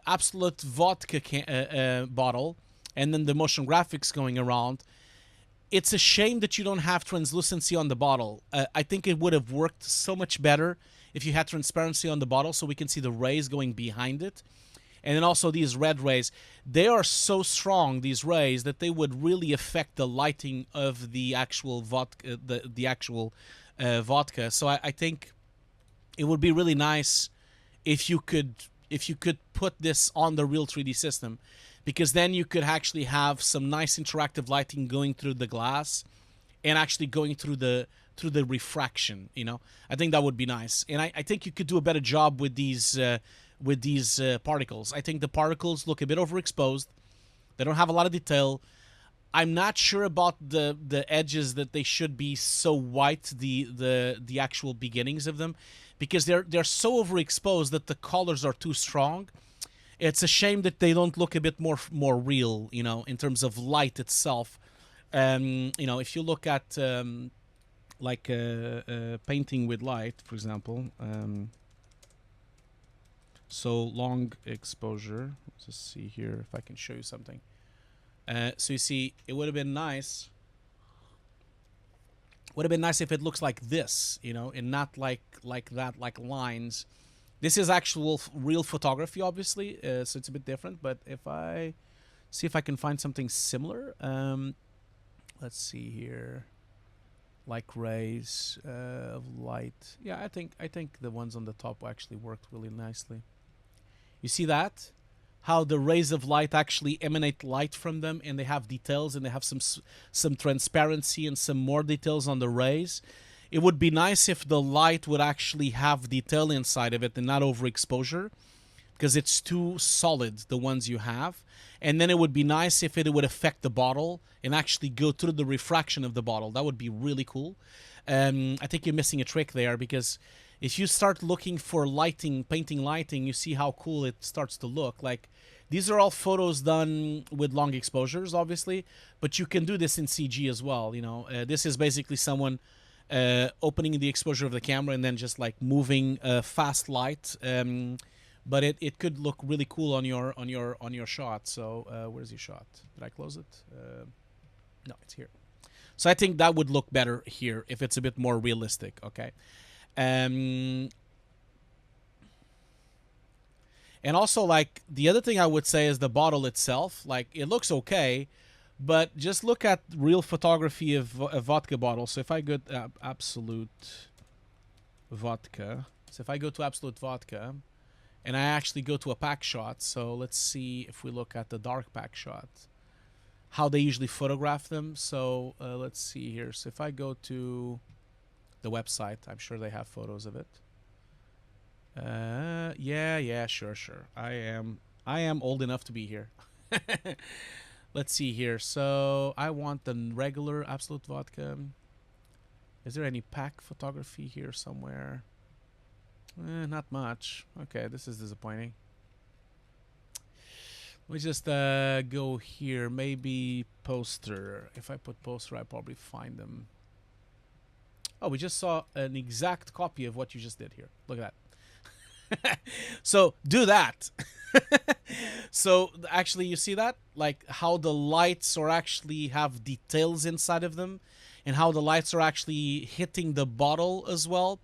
Absolute vodka bottle, and then the motion graphics going around, it's a shame that you don't have translucency on the bottle. I think it would have worked so much better if you had transparency on the bottle so we can see the rays going behind it. And then also these red rays, they are so strong, these rays, that they would really affect the lighting of the actual vodka. The actual vodka. So I think it would be really nice if you could put this on the real 3D system, because then you could actually have some nice interactive lighting going through the glass and actually going through the refraction. You know, I think that would be nice, and I think you could do a better job with these particles. I think the particles look a bit overexposed. They don't have a lot of detail. I'm not sure about the edges, that they should be so white, the actual beginnings of them, because they're so overexposed that the colors are too strong. It's a shame that they don't look a bit more real, you know, in terms of light itself. You know, if you look at like painting with light, for example, so long exposure. Let's just see here if I can show you something. So you see, it would have been nice. Would have been nice if it looks like this, you know, and not like that, like lines. This is actual real photography, obviously, so it's a bit different. But if I see if I can find something similar, let's see here, like rays of light. Yeah, I think the ones on the top actually worked really nicely. You see that? How the rays of light actually emanate light from them, and they have details, and they have some transparency and some more details on the rays. It would be nice if the light would actually have detail inside of it and not overexposure, because it's too solid, the ones you have. And then it would be nice if it would affect the bottle and actually go through the refraction of the bottle. That would be really cool. I think you're missing a trick there, because if you start looking for lighting, painting lighting, you see how cool it starts to look. Like, these are all photos done with long exposures, obviously, but you can do this in CG as well. You know, this is basically someone opening the exposure of the camera and then just like moving fast light. But it could look really cool on your shot. So where's your shot? Did I close it? No, it's here. So I think that would look better here if it's a bit more realistic. Okay. And also, like, the other thing I would say is the bottle itself. Like, it looks okay, but just look at real photography of a vodka bottle. So if I go to Absolute Vodka, and I actually go to a pack shot. So let's see if we look at the dark pack shot, how they usually photograph them. So let's see here. So if I go to the website, I'm sure they have photos of it. Yeah, sure. I am old enough to be here. Let's see here. So I want the regular Absolute Vodka. Is there any pack photography here somewhere? Not much. Okay, this is disappointing. Let me just go here. Maybe poster. If I put poster, I probably find them. Oh, we just saw an exact copy of what you just did here. Look at that. So do that. So actually, you see that, like how the lights are actually have details inside of them, and how the lights are actually hitting the bottle as well.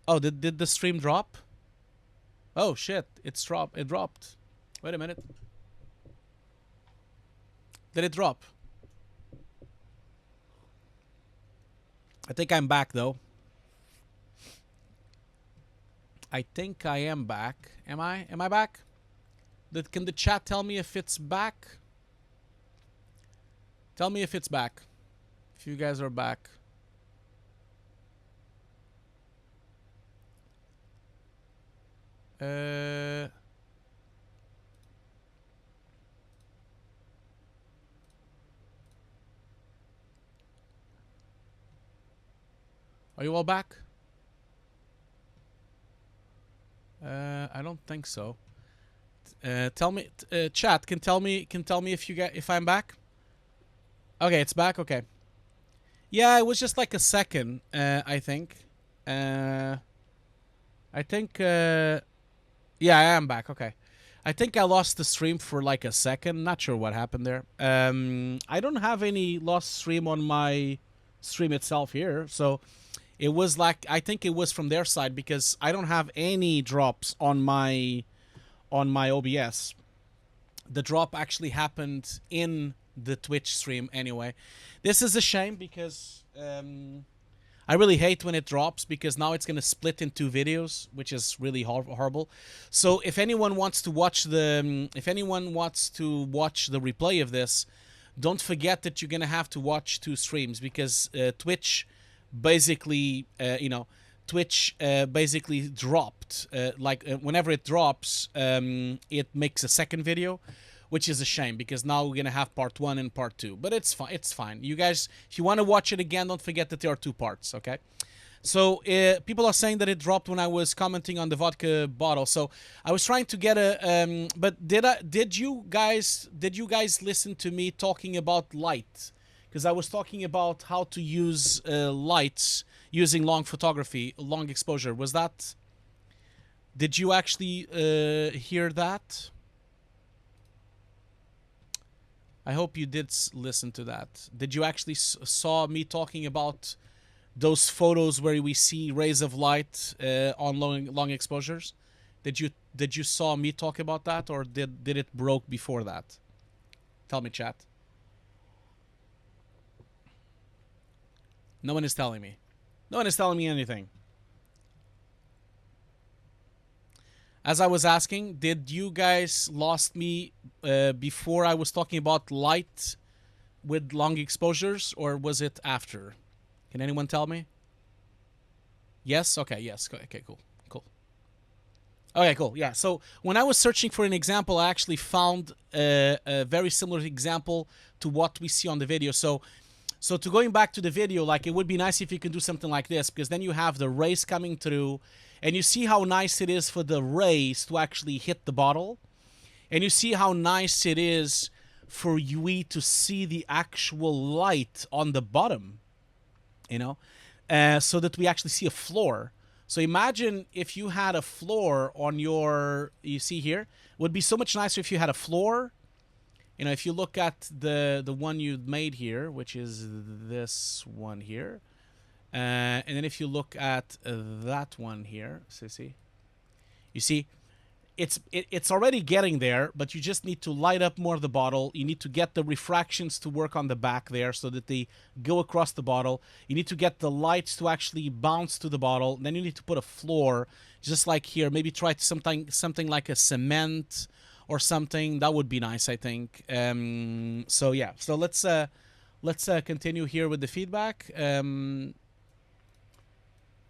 Oh, did the stream drop? Oh shit, it dropped. Wait a minute. Did it drop? I think I'm back though. I think I am back. Am I? Am I back? Can the chat tell me if it's back? Tell me if it's back. If you guys are back. Are you all back? I don't think so. Tell me, chat can tell me if I'm back. Okay, it's back. Okay. Yeah, it was just like a second. I think. Yeah, I am back. Okay. I think I lost the stream for like a second. Not sure what happened there. I don't have any lost stream on my stream itself here. So it was like, I think it was from their side because I don't have any drops on my OBS. The drop actually happened in the Twitch stream anyway. This is a shame because I really hate when it drops because now it's going to split in 2 videos, which is really horrible. So if anyone wants to watch the replay of this, don't forget that you're going to have to watch 2 streams because Twitch basically basically dropped. Whenever it drops, it makes a second video, which is a shame because now we're gonna have part 1 and part 2. But it's fine. It's fine. You guys, if you want to watch it again, don't forget that there are 2 parts. Okay. So people are saying that it dropped when I was commenting on the vodka bottle. So I was trying to get a. But did you guys listen to me talking about light? Because I was talking about how to use lights using long photography, long exposure. Was that? Did you actually hear that? I hope you did listen to that. Did you actually saw me talking about those photos where we see rays of light on long exposures? Did you saw me talk about that, or did it broke before that? Tell me, chat. No one is telling me. No one is telling me anything. As I was asking, did you guys lost me before I was talking about light with long exposures, or was it after? Can anyone tell me? Yes? Okay, yes. Okay, cool. Cool. Okay, cool. Yeah, so when I was searching for an example, I actually found a very similar example to what we see on the video. So to going back to the video, like, it would be nice if you can do something like this, because then you have the rays coming through, and you see how nice it is for the rays to actually hit the bottle. And you see how nice it is for you to see the actual light on the bottom, you know, so that we actually see a floor. So imagine if you had a floor on your, you see here, it would be so much nicer if you had a floor. You know, if you look at the one you made here, which is this one here, and then if you look at that one here, so you see, it's already getting there, but you just need to light up more of the bottle. You need to get the refractions to work on the back there so that they go across the bottle. You need to get the lights to actually bounce to the bottle. Then you need to put a floor, just like here. Maybe try something like a cement or something. That would be nice, I think. So yeah, so let's continue here with the feedback.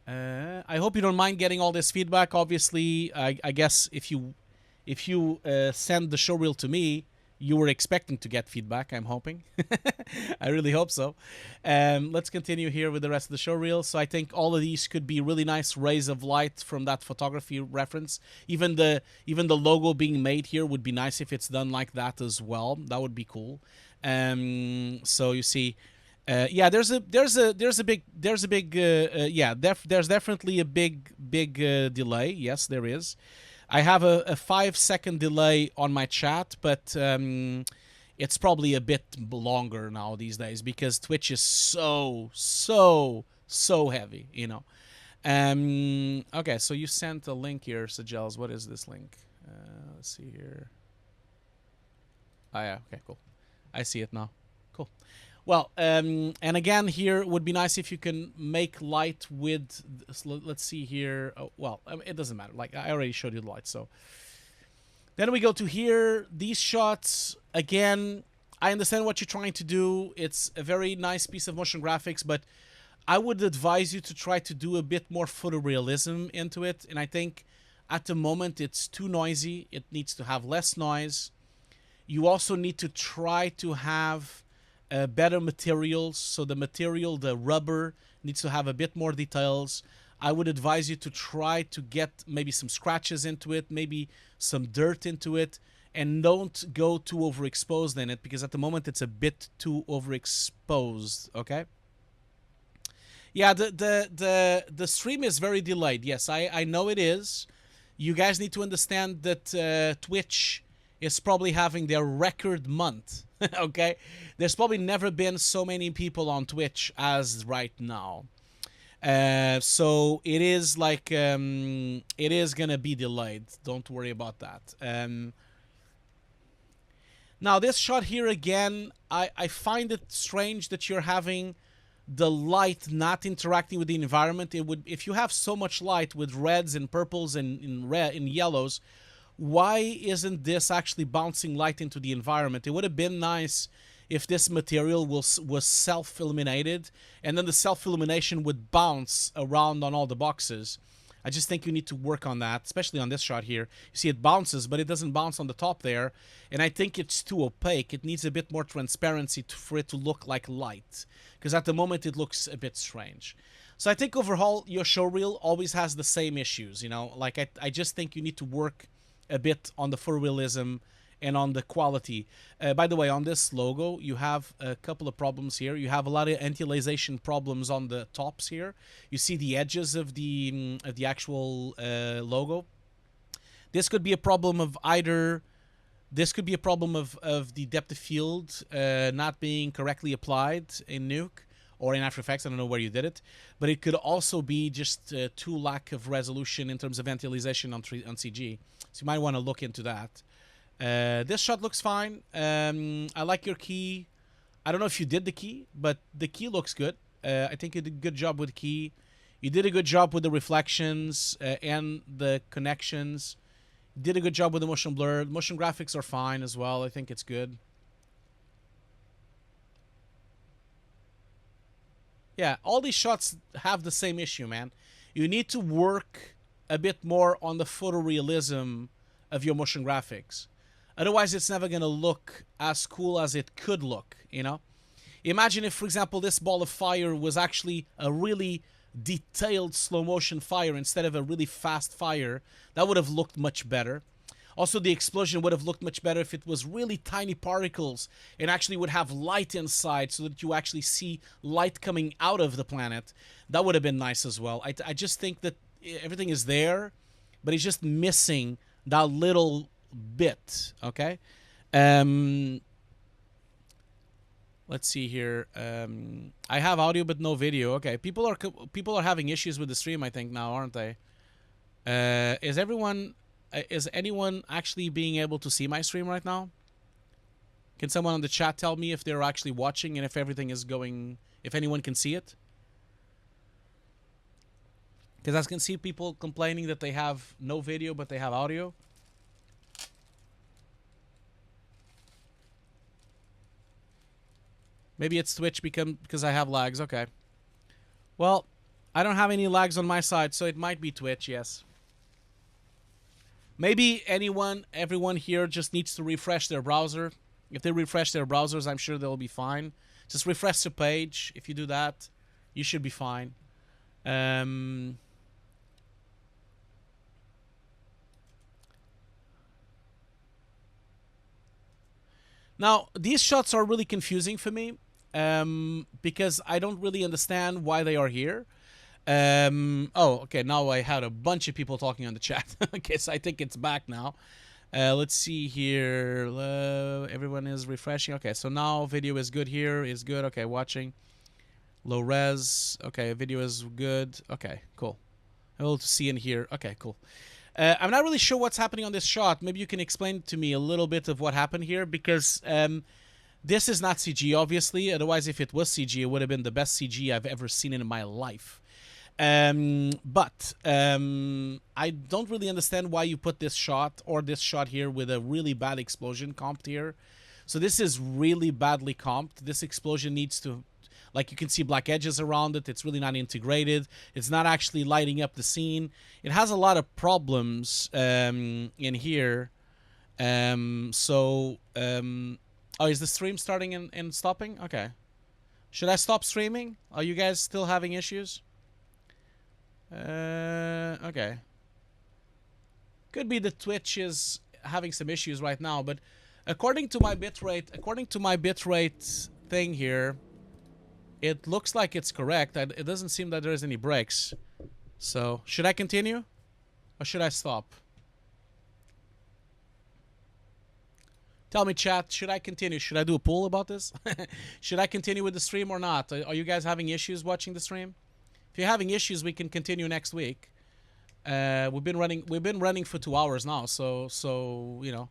I hope you don't mind getting all this feedback. Obviously, I guess if you send the showreel to me, you were expecting to get feedback, I'm hoping. I really hope so. Let's continue here with the rest of the showreel. So I think all of these could be really nice rays of light from that photography reference. Even the logo being made here would be nice if it's done like that as well. That would be cool. So you see, yeah, there's definitely a big delay. Yes, there is. I have a 5-second delay on my chat, but it's probably a bit longer now these days because Twitch is so heavy, you know. Okay, so you sent a link here, Sajels. What is this link? Let's see here. Oh yeah, okay, cool. I see it now. Cool. Well, and again, here it would be nice if you can make light with, let's see here. Oh, well, it doesn't matter. Like, I already showed you the light. So then we go to here. These shots, again, I understand what you're trying to do. It's a very nice piece of motion graphics, but I would advise you to try to do a bit more photorealism into it. And I think at the moment it's too noisy. It needs to have less noise. You also need to try to have better materials. So the material, the rubber, needs to have a bit more details. I would advise you to try to get maybe some scratches into it, maybe some dirt into it, and don't go too overexposed in it, because at the moment it's a bit too overexposed. Okay. Yeah, the stream is very delayed. Yes, I know it is. you guys need to understand that Twitch is probably having their record month. Okay, there's probably never been so many people on Twitch as right now. So it is like it is gonna be delayed. Don't worry about that. Now this shot here again, I find it strange that you're having the light not interacting with the environment. It would, if you have so much light with reds and purples and in yellows, why isn't this actually bouncing light into the environment? It would have been nice if this material was self-illuminated, and then the self-illumination would bounce around on all the boxes. I just think you need to work on that, especially on this shot here. You see it bounces, but it doesn't bounce on the top there, and I think it's too opaque. It needs a bit more transparency for it to look like light, because at the moment it looks a bit strange. So I think overall your showreel always has the same issues, you know. Like I just think you need to work a bit on the photorealism and on the quality. By the way, on this logo, you have a couple of problems here. You have a lot of anti-lasation problems on the tops here. You see the edges of the actual logo. This could be a problem of either... This could be a problem of the depth of field not being correctly applied in Nuke or in After Effects. I don't know where you did it. But it could also be just too lack of resolution in terms of anti-lasation on CG. So you might want to look into that. This shot looks fine. I like your key. I don't know if you did the key, but the key looks good. I think you did a good job with the key. You did a good job with the reflections and the connections. You did a good job with the motion blur. Motion graphics are fine as well. I think it's good. Yeah, all these shots have the same issue, man. You need to work a bit more on the photorealism of your motion graphics. Otherwise, it's never going to look as cool as it could look, you know? Imagine if, for example, this ball of fire was actually a really detailed slow motion fire instead of a really fast fire. That would have looked much better. Also, the explosion would have looked much better if it was really tiny particles and actually would have light inside so that you actually see light coming out of the planet. That would have been nice as well. I just think that everything is there, but it's just missing that little bit. Okay. Let's see here. I have audio but no video. Okay, people are having issues with the stream, I think, now, aren't they? Is anyone actually being able to see my stream right now? Can someone on the chat tell me if they're actually watching and if everything is going, if anyone can see it? Because I can see people complaining that they have no video but they have audio. Maybe it's Twitch because I have lags. Okay. Well, I don't have any lags on my side, so it might be Twitch, yes. Maybe everyone here just needs to refresh their browser. If they refresh their browsers, I'm sure they'll be fine. Just refresh the page. If you do that, you should be fine. Now, these shots are really confusing for me because I don't really understand why they are here. Oh, okay, now I had a bunch of people talking on the chat. Okay, so I think it's back now. Let's see here. Everyone is refreshing. Okay, so now video is good here. Is good. Okay, watching. Low res. Okay, video is good. Okay, cool. I'm able to see in here. Okay, cool. I'm not really sure what's happening on this shot. Maybe you can explain to me a little bit of what happened here, because this is not CG, obviously. Otherwise, if it was CG, it would have been the best CG I've ever seen in my life. But I don't really understand why you put this shot or this shot here with a really bad explosion comped here. So this is really badly comped. This explosion needs to... Like, you can see black edges around it. It's really not integrated. It's not actually lighting up the scene. It has a lot of problems in here. Oh, is the stream starting and stopping? Okay. Should I stop streaming? Are you guys still having issues? Okay. Could be that Twitch is having some issues right now, but according to my bitrate thing here, it looks like it's correct. It doesn't seem that there's any breaks. So, should I continue? Or should I stop? Tell me, chat, should I continue? Should I do a poll about this? Should I continue with the stream or not? Are you guys having issues watching the stream? If you're having issues, we can continue next week. We've been running for 2 hours now, so you know.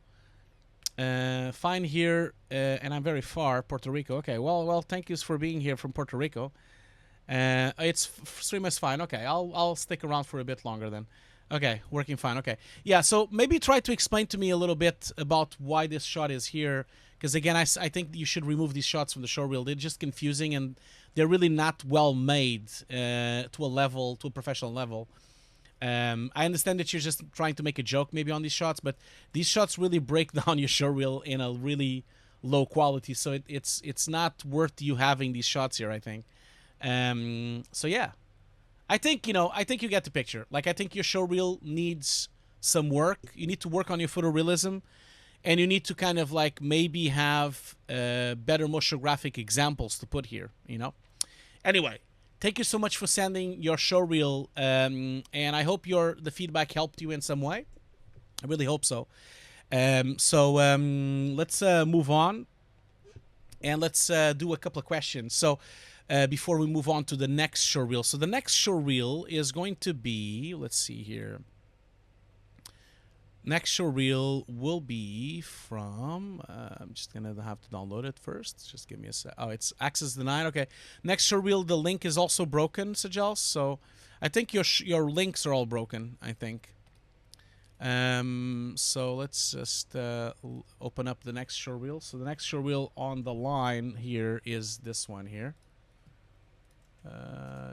Fine here, and I'm very far, Puerto Rico. Okay, well, thank you for being here from Puerto Rico. Stream is fine. Okay, I'll stick around for a bit longer then. Okay, working fine. Okay, yeah. So maybe try to explain to me a little bit about why this shot is here, because again, I think you should remove these shots from the showreel. They're just confusing and they're really not well made to a professional level. I understand that you're just trying to make a joke maybe on these shots, but these shots really break down your showreel in a really low quality, so it's not worth you having these shots here, I think. So yeah. I think you get the picture. Like, I think your showreel needs some work. You need to work on your photorealism, and you need to kind of like maybe have better motion graphic examples to put here, you know? Anyway, thank you so much for sending your showreel, and I hope the feedback helped you in some way. I really hope so. Let's move on, and let's do a couple of questions. So before we move on to the next showreel. So the next showreel is going to be, let's see here. Next showreel will be from, I'm just going to have to download it first. Just give me a sec. Oh, it's access denied. Okay. Next showreel, the link is also broken, Sajels. So I think your links are all broken, I think. So let's just open up the next showreel. So the next showreel on the line here is this one here.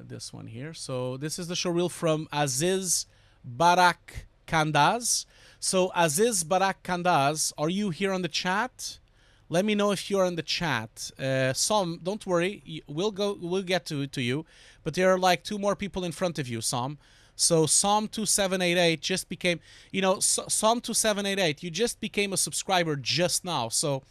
This one here. So this is the showreel from Aziz Burak Kandaz. So Aziz Burak Kandaz, are you here on the chat? Let me know if you're in the chat. Som, don't worry, we'll get to you. But there are like 2 more people in front of you, Som. So Som2788 just became, you know, Som2788, you just became a subscriber just now. So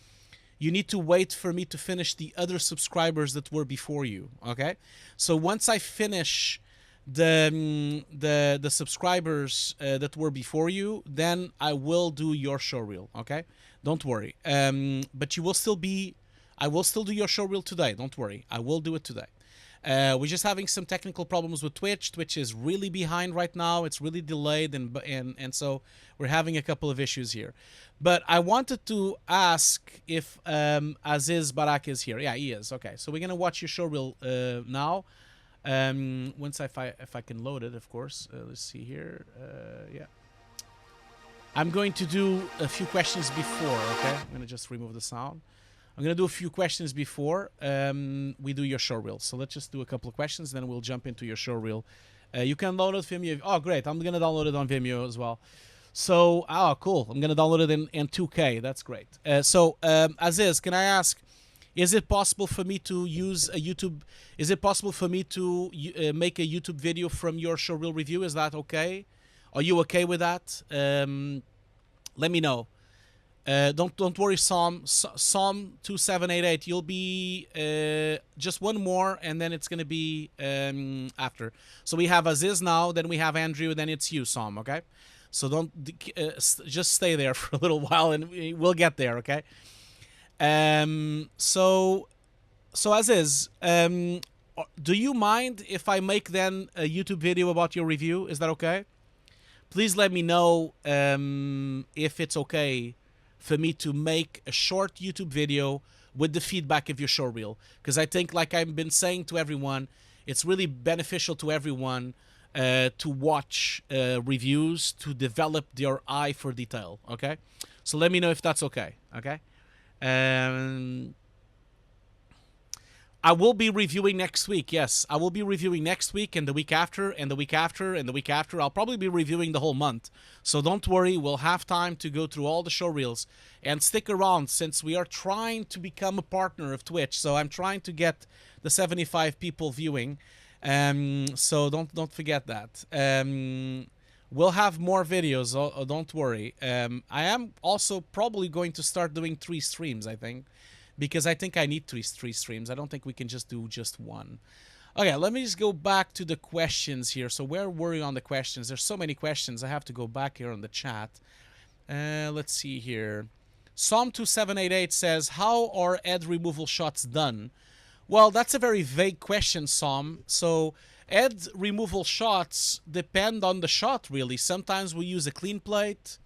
you need to wait for me to finish the other subscribers that were before you, okay? So once I finish the subscribers that were before you, then I will do your showreel, okay? Don't worry. But I will still do your showreel today. Don't worry. I will do it today. We're just having some technical problems with Twitch. Twitch is really behind right now. It's really delayed, and so we're having a couple of issues here. But I wanted to ask if Aziz Burak is here. Yeah, he is. Okay, so we're gonna watch your showreel now. Once if I can load it, of course. Let's see here. Yeah, I'm going to do a few questions before. Okay, I'm gonna just remove the sound. I'm going to do a few questions before we do your showreel. So let's just do a couple of questions, then we'll jump into your showreel. You can download Vimeo. Oh, great. I'm going to download it on Vimeo as well. So, cool. I'm going to download it in 2K. That's great. Aziz, can I ask, is it possible for me to use a YouTube... Is it possible for me to make a YouTube video from your showreel review? Is that okay? Are you okay with that? Let me know. Don't worry, Som2788. You'll be just one more, and then it's gonna be after. So we have Aziz now, then we have Andrew, then it's you, Som. Okay, so don't just stay there for a little while, and we'll get there. Okay. So Aziz, do you mind if I make then a YouTube video about your review? Is that okay? Please let me know if it's okay for me to make a short YouTube video with the feedback of your showreel, because I think, like I've been saying to everyone, it's really beneficial to everyone to watch reviews, to develop their eye for detail. Okay, so let me know if that's okay. Okay. I will be reviewing next week. Yes, I will be reviewing next week, and the week after, and the week after, and the week after. I'll probably be reviewing the whole month. So don't worry, we'll have time to go through all the showreels. And stick around, since we are trying to become a partner of Twitch. So I'm trying to get the 75 people viewing. So don't forget that. We'll have more videos, don't worry. I am also probably going to start doing 3 streams, I think. Because I think I need three streams. I don't think we can just do just one. Okay, let me just go back to the questions here. So where were you on the questions? There's so many questions. I have to go back here on the chat. Let's see here. Psalm2788 says, how are ed removal shots done? Well, that's a very vague question, Psalm. So ed removal shots depend on the shot, really. Sometimes we use a clean plate.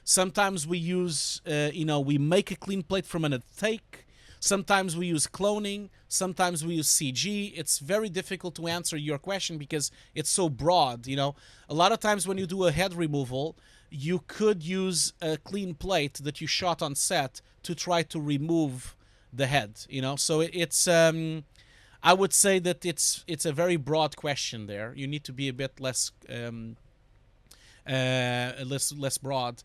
Sometimes we use, we make a clean plate from a take. Sometimes we use cloning. Sometimes we use CG. It's very difficult to answer your question because it's so broad. A lot of times when you do a head removal, you could use a clean plate that you shot on set to try to remove the head. So it's I would say that it's a very broad question there. You need to be a bit less less broad.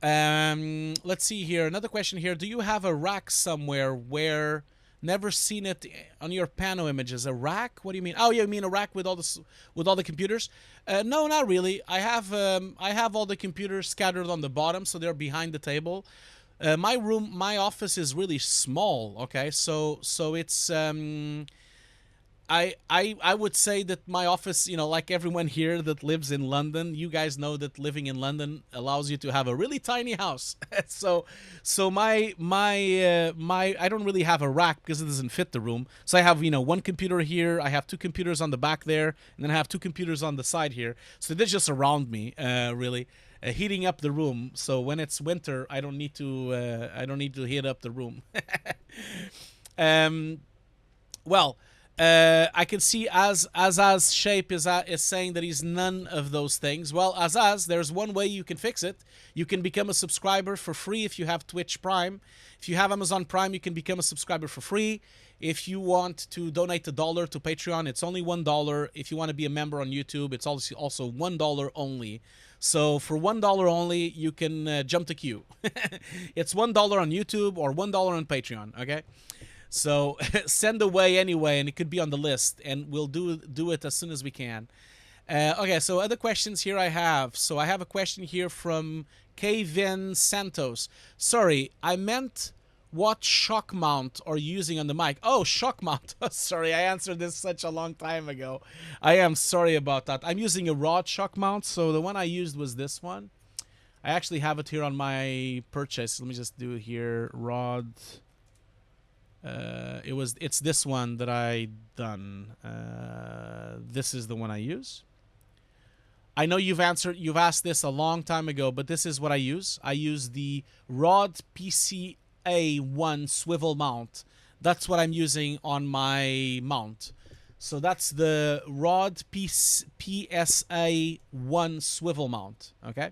Let's see here. Another question here. Do you have a rack somewhere where never seen it on your pano images? A rack? What do you mean? Oh, you mean a rack with all the computers? No, not really. I have all the computers scattered on the bottom, so they're behind the table. My office is really small. Okay, so it's I would say that my office, like everyone here that lives in London, you guys know that living in London allows you to have a really tiny house. so my I don't really have a rack because it doesn't fit the room. So I have, one computer here, I have two computers on the back there, and then I have two computers on the side here. So they're just around me, really. Heating up the room, so when it's winter, I don't need to heat up the room. Well, I can see Azaz Shape is saying that he's none of those things. Well, Azaz, there's one way you can fix it. You can become a subscriber for free if you have Twitch Prime. If you have Amazon Prime, you can become a subscriber for free. If you want to donate $1 to Patreon, it's only $1. If you want to be a member on YouTube, it's also $1 only. So for $1 only, you can jump the queue. It's $1 on YouTube or $1 on Patreon, okay? So send away anyway, and it could be on the list, and we'll do it as soon as we can. Okay, so other questions here I have. So I have a question here from Kevin Santos. Sorry, I meant what shock mount are you using on the mic? Oh, shock mount. Sorry, I answered this such a long time ago. I am sorry about that. I'm using a rod shock mount, so the one I used was this one. I actually have it here on my purchase. Let me just do it here. Rod. It's this one that I done. This is the one I use. I know you've asked this a long time ago, but this is what I use. I use the Rod PCA1 swivel mount. That's what I'm using on my mount. So that's the Rod PSA1 swivel mount. Okay.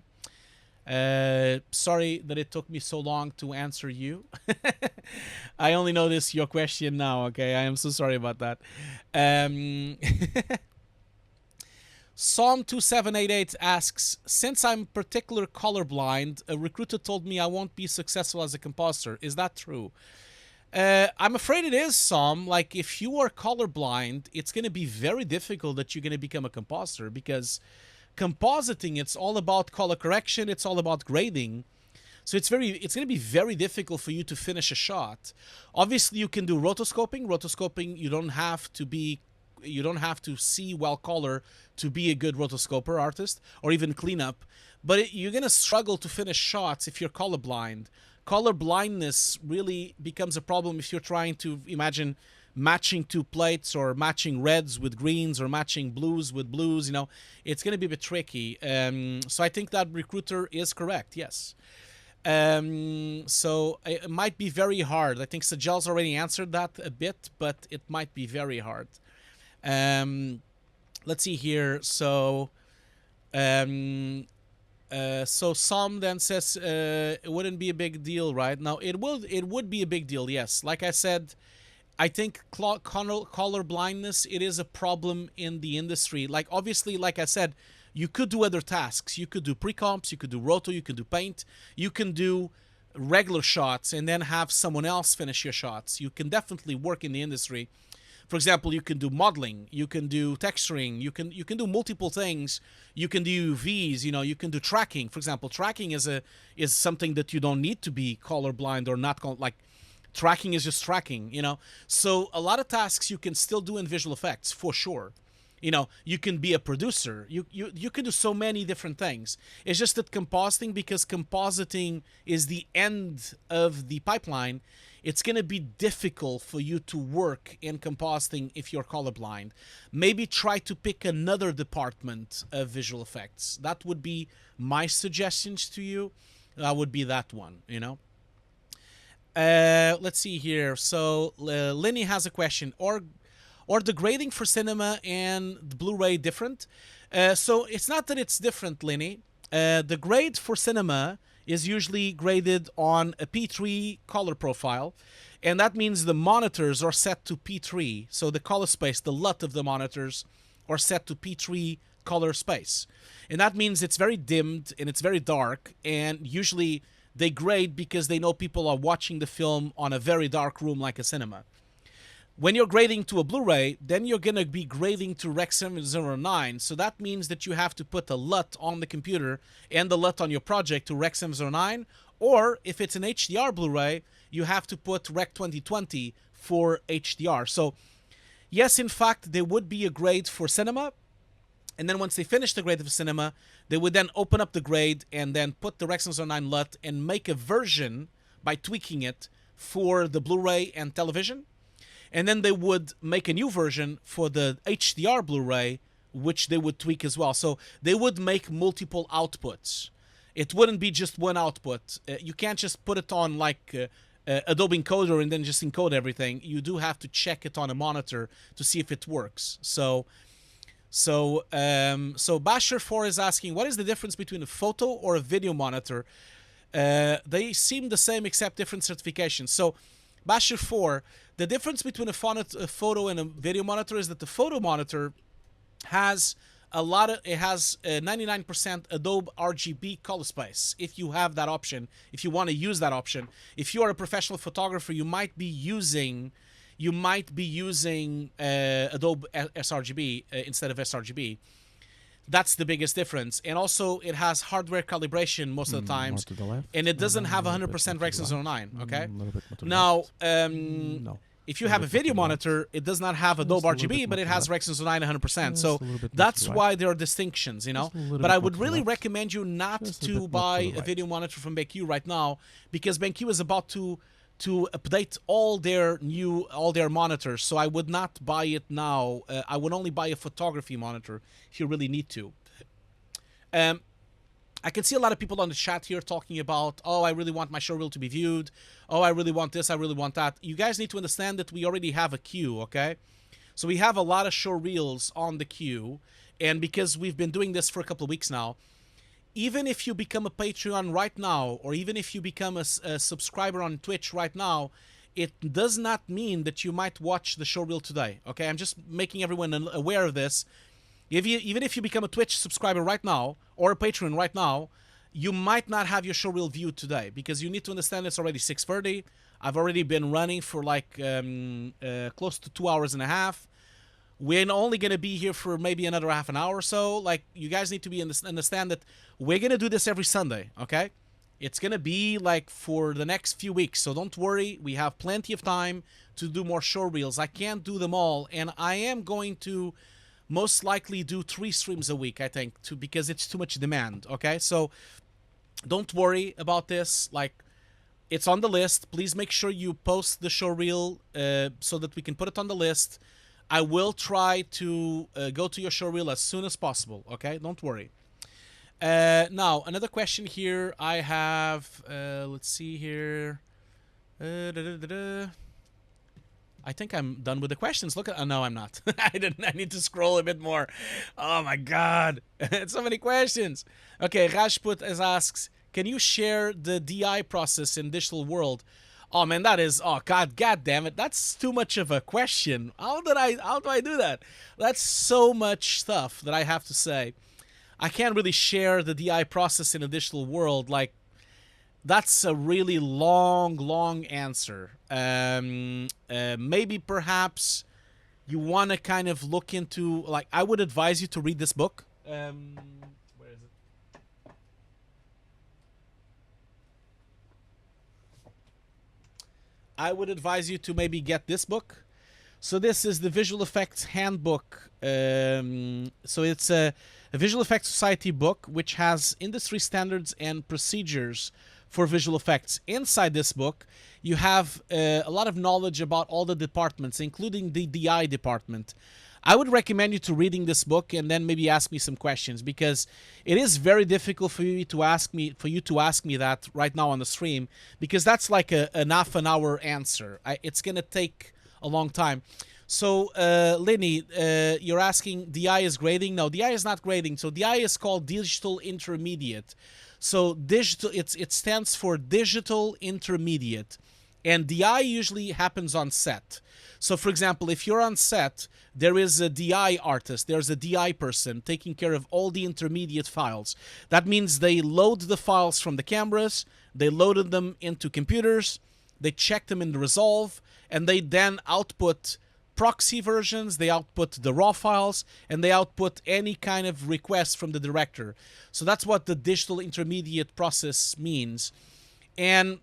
Sorry that it took me so long to answer you. I only noticed your question now. Okay, I am so sorry about that. Psalm 2788 asks, since I'm particular colorblind, a recruiter told me I won't be successful as a compositor. Is that true? I'm afraid it is, Psalm. Like, if you are colorblind, it's going to be very difficult that you're going to become a compositor, because compositing, it's all about color correction, it's all about grading. So it's going to be very difficult for you to finish a shot. Obviously, you can do rotoscoping. Rotoscoping, you don't have to see well color to be a good rotoscoper artist, or even cleanup. But you're going to struggle to finish shots if you're colorblind. Color blindness really becomes a problem if you're trying to imagine matching two plates, or matching reds with greens, or matching blues with blues. It's going to be a bit tricky. So I think that recruiter is correct, yes. So it might be very hard. I think Sajal's already answered that a bit, but it might be very hard. Let's see here. So Sam then says it wouldn't be a big deal, right? Now it would be a big deal, yes. Like I said, I think color blindness, it is a problem in the industry. Like, obviously, like I said, you could do other tasks. You could do pre-comps, you could do roto, you could do paint, you can do regular shots and then have someone else finish your shots. You can definitely work in the industry. For example, you can do modeling, you can do texturing, you can do multiple things. You can do UVs, you can do tracking. For example, tracking is something that you don't need to be colorblind or not like. Tracking is just tracking, So a lot of tasks you can still do in visual effects, for sure. You know, you can be a producer. You can do so many different things. It's just that compositing, because compositing is the end of the pipeline, it's going to be difficult for you to work in compositing if you're colorblind. Maybe try to pick another department of visual effects. That would be my suggestions to you. That would be that one, you know. Let's see here. So Lenny has a question. Or the grading for cinema and the Blu-ray different? So it's not that it's different, Lenny. The grade for cinema is usually graded on a P3 color profile, and that means the monitors are set to P3. So the color space, the LUT of the monitors, are set to P3 color space. And that means it's very dimmed and it's very dark, and usually they grade because they know people are watching the film on a very dark room like a cinema. When you're grading to a Blu-ray, then you're going to be grading to Rec 709. So that means that you have to put a LUT on the computer and the LUT on your project to Rec 709. Or if it's an HDR Blu-ray, you have to put Rec 2020 for HDR. So yes, in fact, there would be a grade for cinema. And then once they finish the grade of cinema, they would then open up the grade and then put the Rec 709 LUT and make a version by tweaking it for the Blu-ray and television. And then they would make a new version for the HDR Blu-ray, which they would tweak as well. So they would make multiple outputs. It wouldn't be just one output. You can't just put it on like Adobe Encoder and then just encode everything. You do have to check it on a monitor to see if it works. So Basher 4 is asking, what is the difference between a photo or a video monitor? They seem the same except different certifications. So Basher 4, the difference between a photo and a video monitor is that the photo monitor has it has 99% Adobe RGB color space. If you have that option, if you want to use that option, if you are a professional photographer, you might be using Adobe sRGB instead of sRGB. That's the biggest difference. And also, it has hardware calibration most of the times. More to the left. And it doesn't have 100% Rec 709, okay? Now, no. if you have a video monitor, it does not have Adobe RGB, but it has Rec 709 100%. So that's why there are distinctions, you know? But I would really recommend you not to buy a video monitor from BenQ right now, because BenQ is about to update all their monitors, so I would not buy it now. I would only buy a photography monitor if you really need to. I can see a lot of people on the chat here talking about, oh, I really want my showreel to be viewed. Oh, I really want this, I really want that. You guys need to understand that we already have a queue, okay? So we have a lot of showreels on the queue, and because we've been doing this for a couple of weeks now, even if you become a Patreon right now, or even if you become a subscriber on Twitch right now, it does not mean that you might watch the showreel today, okay? I'm just making everyone aware of this. Even if you become a Twitch subscriber right now, or a Patreon right now, you might not have your showreel viewed today, because you need to understand it's already 6:30. I've already been running for like close to 2 hours and a half. We're only going to be here for maybe another half an hour or so. Like, you guys need to understand that we're going to do this every Sunday, okay? It's going to be like for the next few weeks, so don't worry. We have plenty of time to do more showreels. I can't do them all, and I am going to most likely do 3 streams a week, I think, because it's too much demand, okay? So don't worry about this. Like, it's on the list. Please make sure you post the showreel so that we can put it on the list. I will try to go to your showreel as soon as possible, okay? Don't worry. Now, another question here I have. Let's see here. I think I'm done with the questions. Look at... no, I'm not. I need to scroll a bit more. Oh, my God. So many questions. Okay, Rajput asks, can you share the DI process in Digital World? Oh, man, that is... oh, God damn it. That's too much of a question. How do I do that? That's so much stuff that I have to say. I can't really share the DI process in a Digital World. Like, that's a really long answer. Maybe perhaps you want to kind of look into... like, I would advise you to read this book. Where is it? I would advise you to maybe get this book. So this is the Visual Effects Handbook. So it's a Visual Effects Society book which has industry standards and procedures for visual effects. Inside this book, you have a lot of knowledge about all the departments, including the DI department. I would recommend you to reading this book and then maybe ask me some questions, because it is very difficult for you to ask me that right now on the stream, because that's like an half an hour answer. It's gonna take a long time. So Lenny, you're asking DI is grading? No, DI is not grading. So DI is called Digital Intermediate. So digital, it stands for Digital Intermediate, and DI usually happens on set. So for example, if you're on set, there is a DI artist, there's a DI person taking care of all the intermediate files. That means they load the files from the cameras, they loaded them into computers, they check them in the Resolve, and they then output proxy versions, they output the raw files, and they output any kind of request from the director. So that's what the digital intermediate process means. And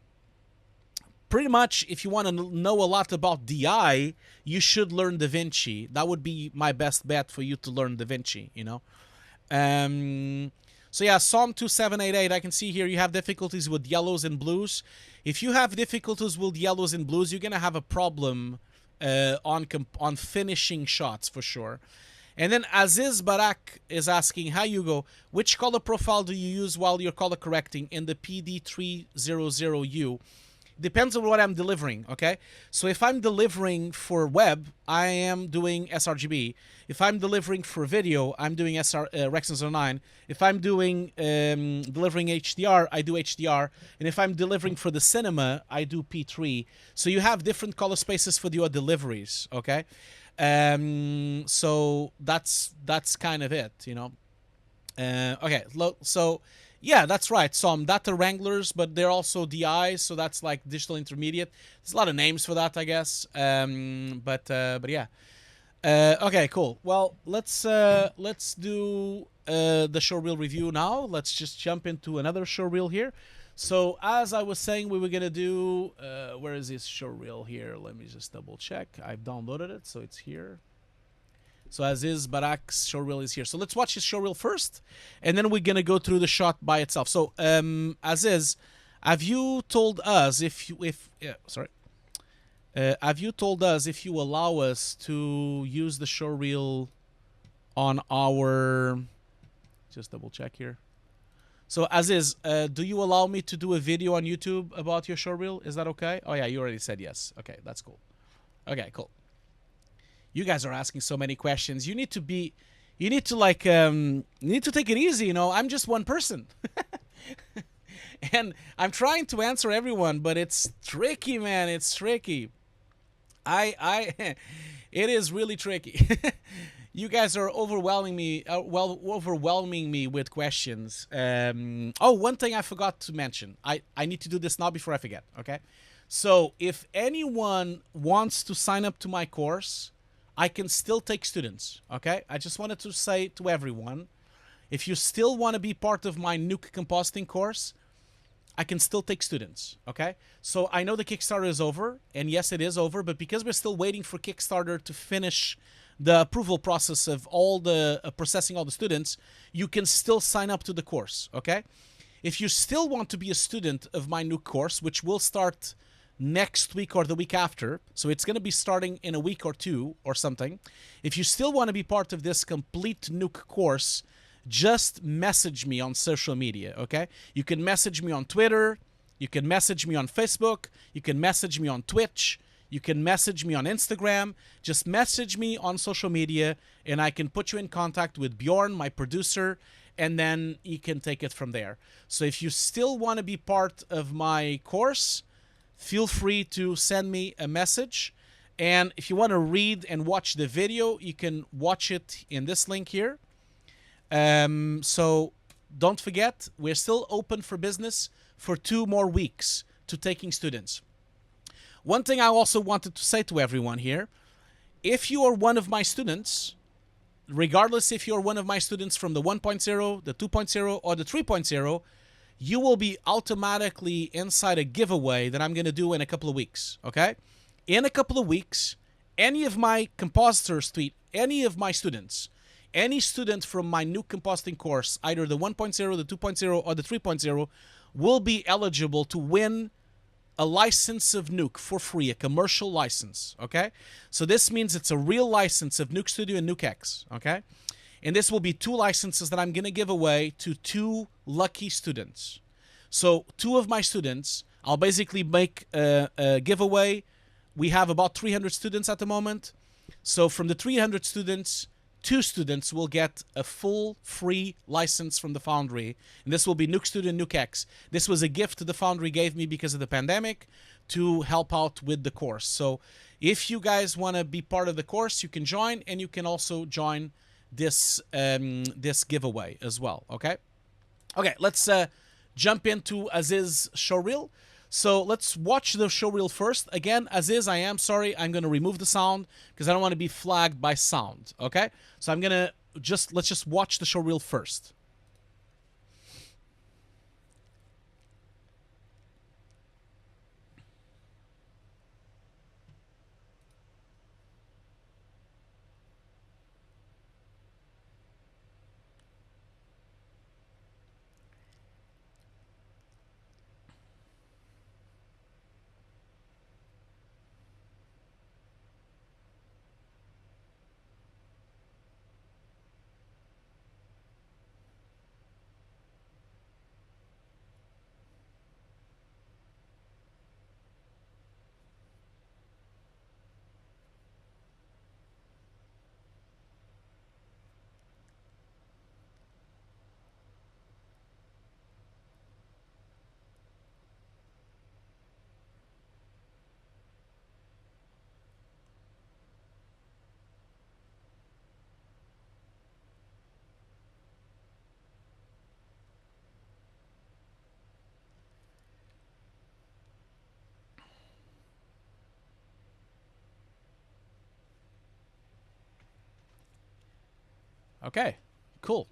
pretty much, if you want to know a lot about DI, you should learn DaVinci. That would be my best bet for you to learn DaVinci, you know. So yeah, Psalm 2788, I can see here you have difficulties with yellows and blues. If you have difficulties with yellows and blues, you're going to have a problem on finishing shots for sure. And then Aziz Burak is asking, hi Hugo, which color profile do you use while you're color correcting in the PD300U? Depends on what I'm delivering, okay? So if I'm delivering for web, I am doing sRGB. If I'm delivering for video, I'm doing Rexon 09. If I'm doing delivering HDR, I do HDR. And if I'm delivering for the cinema, I do P3. So you have different color spaces for your deliveries, okay? So that's kind of it, you know? Okay, so yeah, that's right. Some data wranglers, but they're also DIs, so that's like digital intermediate. There's a lot of names for that, I guess. But yeah. Okay, cool. Well, let's do the showreel review now. Let's just jump into another showreel here. So as I was saying, we were gonna do where is this showreel here? Let me just double check. I've downloaded it, so it's here. So Aziz Burak's showreel is here. So let's watch his showreel first, and then we're gonna go through the shot by itself. So Aziz, have you told us have you told us if you allow us to use the showreel on our? Just double check here. So Aziz, do you allow me to do a video on YouTube about your showreel? Is that okay? Oh yeah, you already said yes. Okay, that's cool. Okay, cool. You guys are asking so many questions. You need to take it easy, you know. I'm just one person. And I'm trying to answer everyone, but it's tricky, man. It's tricky. It is really tricky. You guys are overwhelming me with questions. Oh, one thing I forgot to mention. I need to do this now before I forget, okay? So if anyone wants to sign up to my course, I can still take students, okay? I just wanted to say to everyone, if you still want to be part of my Nuke compositing course, I can still take students, okay? So I know the Kickstarter is over, and yes, it is over, but because we're still waiting for Kickstarter to finish the approval process of all the processing all the students, you can still sign up to the course, okay? If you still want to be a student of my Nuke course, which will start next week or the week after, so it's going to be starting in a week or two or something. If you still want to be part of this complete Nuke course, just message me on social media, okay? You can message me on Twitter, you can message me on Facebook, you can message me on Twitch, you can message me on Instagram. Just message me on social media and I can put you in contact with Bjorn, my producer, and then you can take it from there. So if you still want to be part of my course, feel free to send me a message. And if you want to read and watch the video, you can watch it in this link here. So don't forget, we're still open for business for 2 more weeks to taking students. One thing I also wanted to say to everyone here, if you are one of my students, regardless if you're one of my students from the 1.0, the 2.0, or the 3.0, you will be automatically inside a giveaway that I'm going to do in a couple of weeks, okay? In a couple of weeks, any of my compositors tweet, any of my students, any student from my Nuke compositing course, either the 1.0, the 2.0, or the 3.0, will be eligible to win a license of Nuke for free, a commercial license, okay? So this means it's a real license of Nuke Studio and Nuke X, okay? And this will be 2 licenses that I'm going to give away to 2 lucky students. So 2 of my students, I'll basically make a giveaway. We have about 300 students at the moment. So from the 300 students, 2 students will get a full free license from the Foundry. And this will be Nuke Studio and Nuke X. This was a gift the Foundry gave me because of the pandemic to help out with the course. So if you guys want to be part of the course, you can join, and you can also join this this giveaway as well, okay? Okay, let's jump into Aziz showreel. So let's watch the showreel first. Again, Aziz, I am sorry. I'm going to remove the sound because I don't want to be flagged by sound, okay? So I'm going to let's just watch the showreel first. Okay, cool.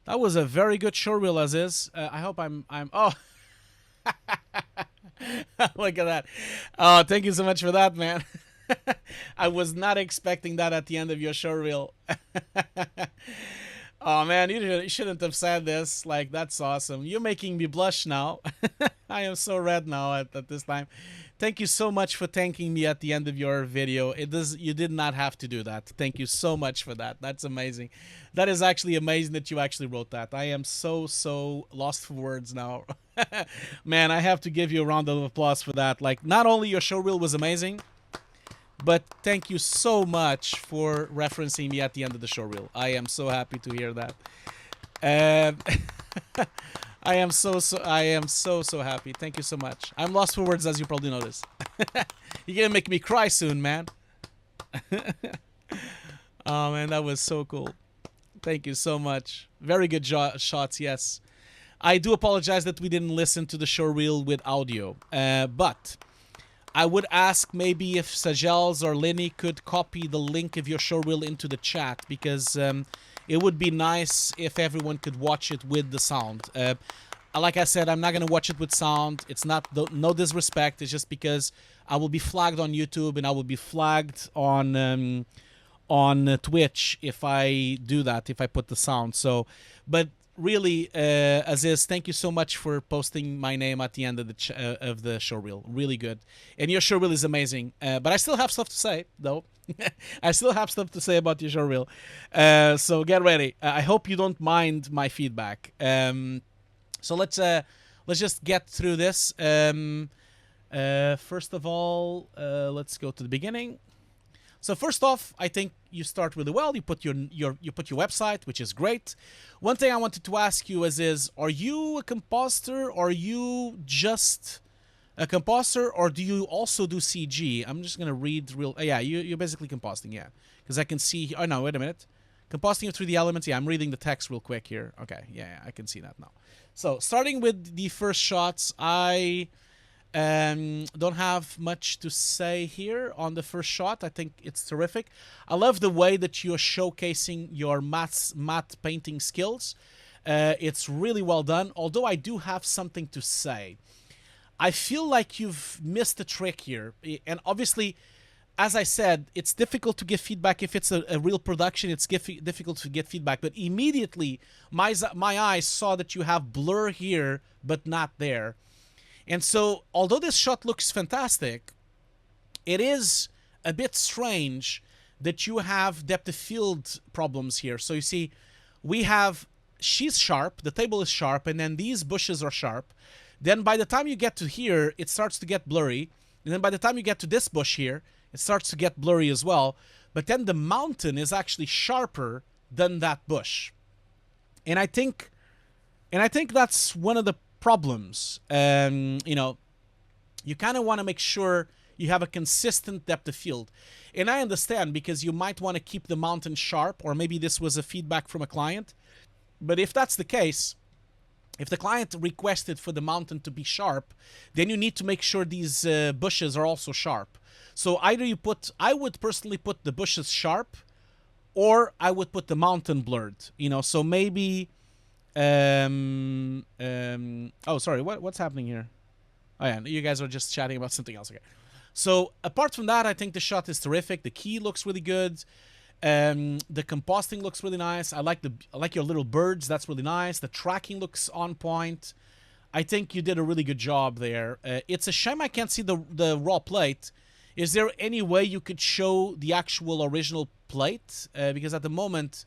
That was a very good showreel, Aziz. I hope I'm oh. Look at that. Oh, thank you so much for that, man. I was not expecting that at the end of your showreel. Oh, man, you shouldn't have said this. Like, that's awesome. You're making me blush now. I am so red now at this time. Thank you so much for thanking me at the end of your video. You did not have to do that. Thank you so much for that. That's amazing. That is actually amazing that you actually wrote that. I am so lost for words now. Man, I have to give you a round of applause for that. Like, not only your showreel was amazing, but thank you so much for referencing me at the end of the showreel. I am so happy to hear that. I am so happy. Thank you so much. I'm lost for words, as you probably noticed. You're gonna make me cry soon, man. Oh man, that was so cool. Thank you so much. Very good shots, yes. I do apologize that we didn't listen to the showreel with audio, but I would ask maybe if Sajels or Lenny could copy the link of your showreel into the chat, because it would be nice if everyone could watch it with the sound. Like I said, I'm not going to watch it with sound. It's not no disrespect. It's just because I will be flagged on YouTube and I will be flagged on Twitch if I do that, if I put the sound. So, but really, Aziz, thank you so much for posting my name at the end of the showreel. Really good. And your showreel is amazing. But I still have stuff to say, though. I still have stuff to say about your showreel. So get ready. I hope you don't mind my feedback. So let's just get through this. First of all, let's go to the beginning. So first off, I think you start really well. You put your website, which is great. One thing I wanted to ask you is are you a compositor, or are you just a compositor, or do you also do CG? I'm just gonna read real. Yeah, you're basically compositing, yeah, because I can see. Oh no, wait a minute. Compositing of 3D elements. Yeah, I'm reading the text real quick here. Okay, yeah, I can see that now. So starting with the first shots, I don't have much to say here on the first shot. I think it's terrific. I love the way that you're showcasing your matte painting skills. It's really well done. Although I do have something to say. I feel like you've missed a trick here. And obviously, as I said, it's difficult to give feedback. If it's a real production, it's difficult to get feedback. But immediately, my eyes saw that you have blur here, but not there. And so, although this shot looks fantastic, it is a bit strange that you have depth of field problems here. So you see, she's sharp, the table is sharp, and then these bushes are sharp. Then by the time you get to here, it starts to get blurry. And then by the time you get to this bush here, it starts to get blurry as well. But then the mountain is actually sharper than that bush. And I think that's one of the problems. You know, you kind of want to make sure you have a consistent depth of field. And I understand, because you might want to keep the mountain sharp, or maybe this was a feedback from a client. But if that's the case, if the client requested for the mountain to be sharp, then you need to make sure these bushes are also sharp. So either I would personally put the bushes sharp, or I would put the mountain blurred. You know, so maybe, oh, sorry, what's happening here? Oh yeah, you guys are just chatting about something else. Okay. So apart from that, I think the shot is terrific. The key looks really good. The compositing looks really nice. I like your little birds. That's really nice. The tracking looks on point. I think you did a really good job there. It's a shame I can't see the raw plate. Is there any way you could show the actual original plate? Because at the moment,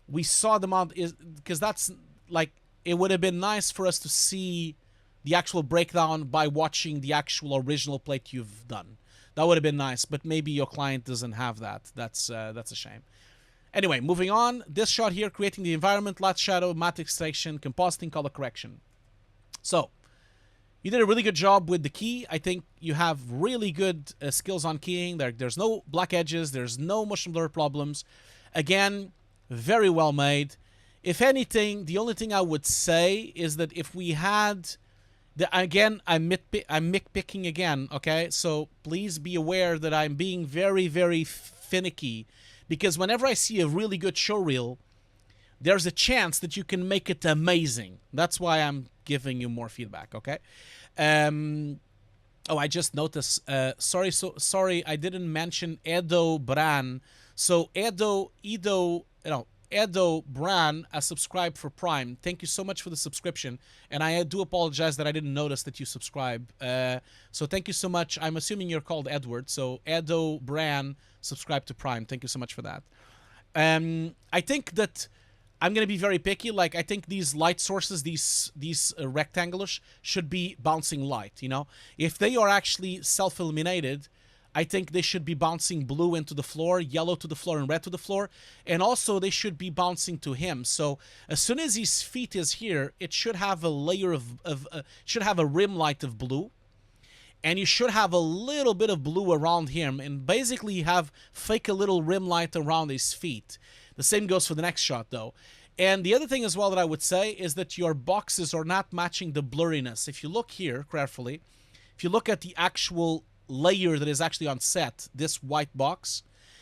we saw the mount, because that's like, it would have been nice for us to see the actual breakdown by watching the actual original plate you've done. That would have been nice, but maybe your client doesn't have that. That's a shame. Anyway, moving on. This shot here, creating the environment, light shadow, matte extraction, compositing, color correction. So, you did a really good job with the key. I think you have really good skills on keying. There's no black edges. There's no motion blur problems. Again, very well made. If anything, the only thing I would say is that if we had... Again, I'm nitpicking again, okay? So please be aware that I'm being very, very finicky, because whenever I see a really good showreel, there's a chance that you can make it amazing. That's why I'm giving you more feedback, okay? Oh, I just noticed. Sorry, I didn't mention Edo Bran. So Edo Bran has subscribed for Prime. Thank you so much for the subscription. And I do apologize that I didn't notice that you subscribe. So thank you so much. I'm assuming you're called Edward. So Edo Bran subscribe to Prime. Thank you so much for that. I think that I'm going to be very picky. Like, I think these light sources, these rectangulars, should be bouncing light, you know? If they are actually self-illuminated, I think they should be bouncing blue into the floor, yellow to the floor, and red to the floor. And also, they should be bouncing to him. So as soon as his feet is here, it should have a layer should have a rim light of blue. And you should have a little bit of blue around him. And basically fake a little rim light around his feet. The same goes for the next shot, though. And the other thing as well that I would say is that your boxes are not matching the blurriness. If you look here carefully, if you look at the actual layer that is actually on set, this white box,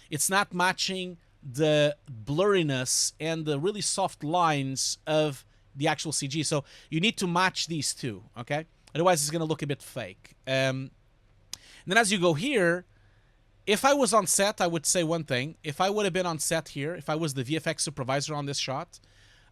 it's not matching the blurriness and the really soft lines of the actual CG. So you need to match these two, okay? Otherwise, it's going to look a bit fake. And then as you go here, if I was on set, I would say one thing. If I would have been on set here, if I was the VFX supervisor on this shot,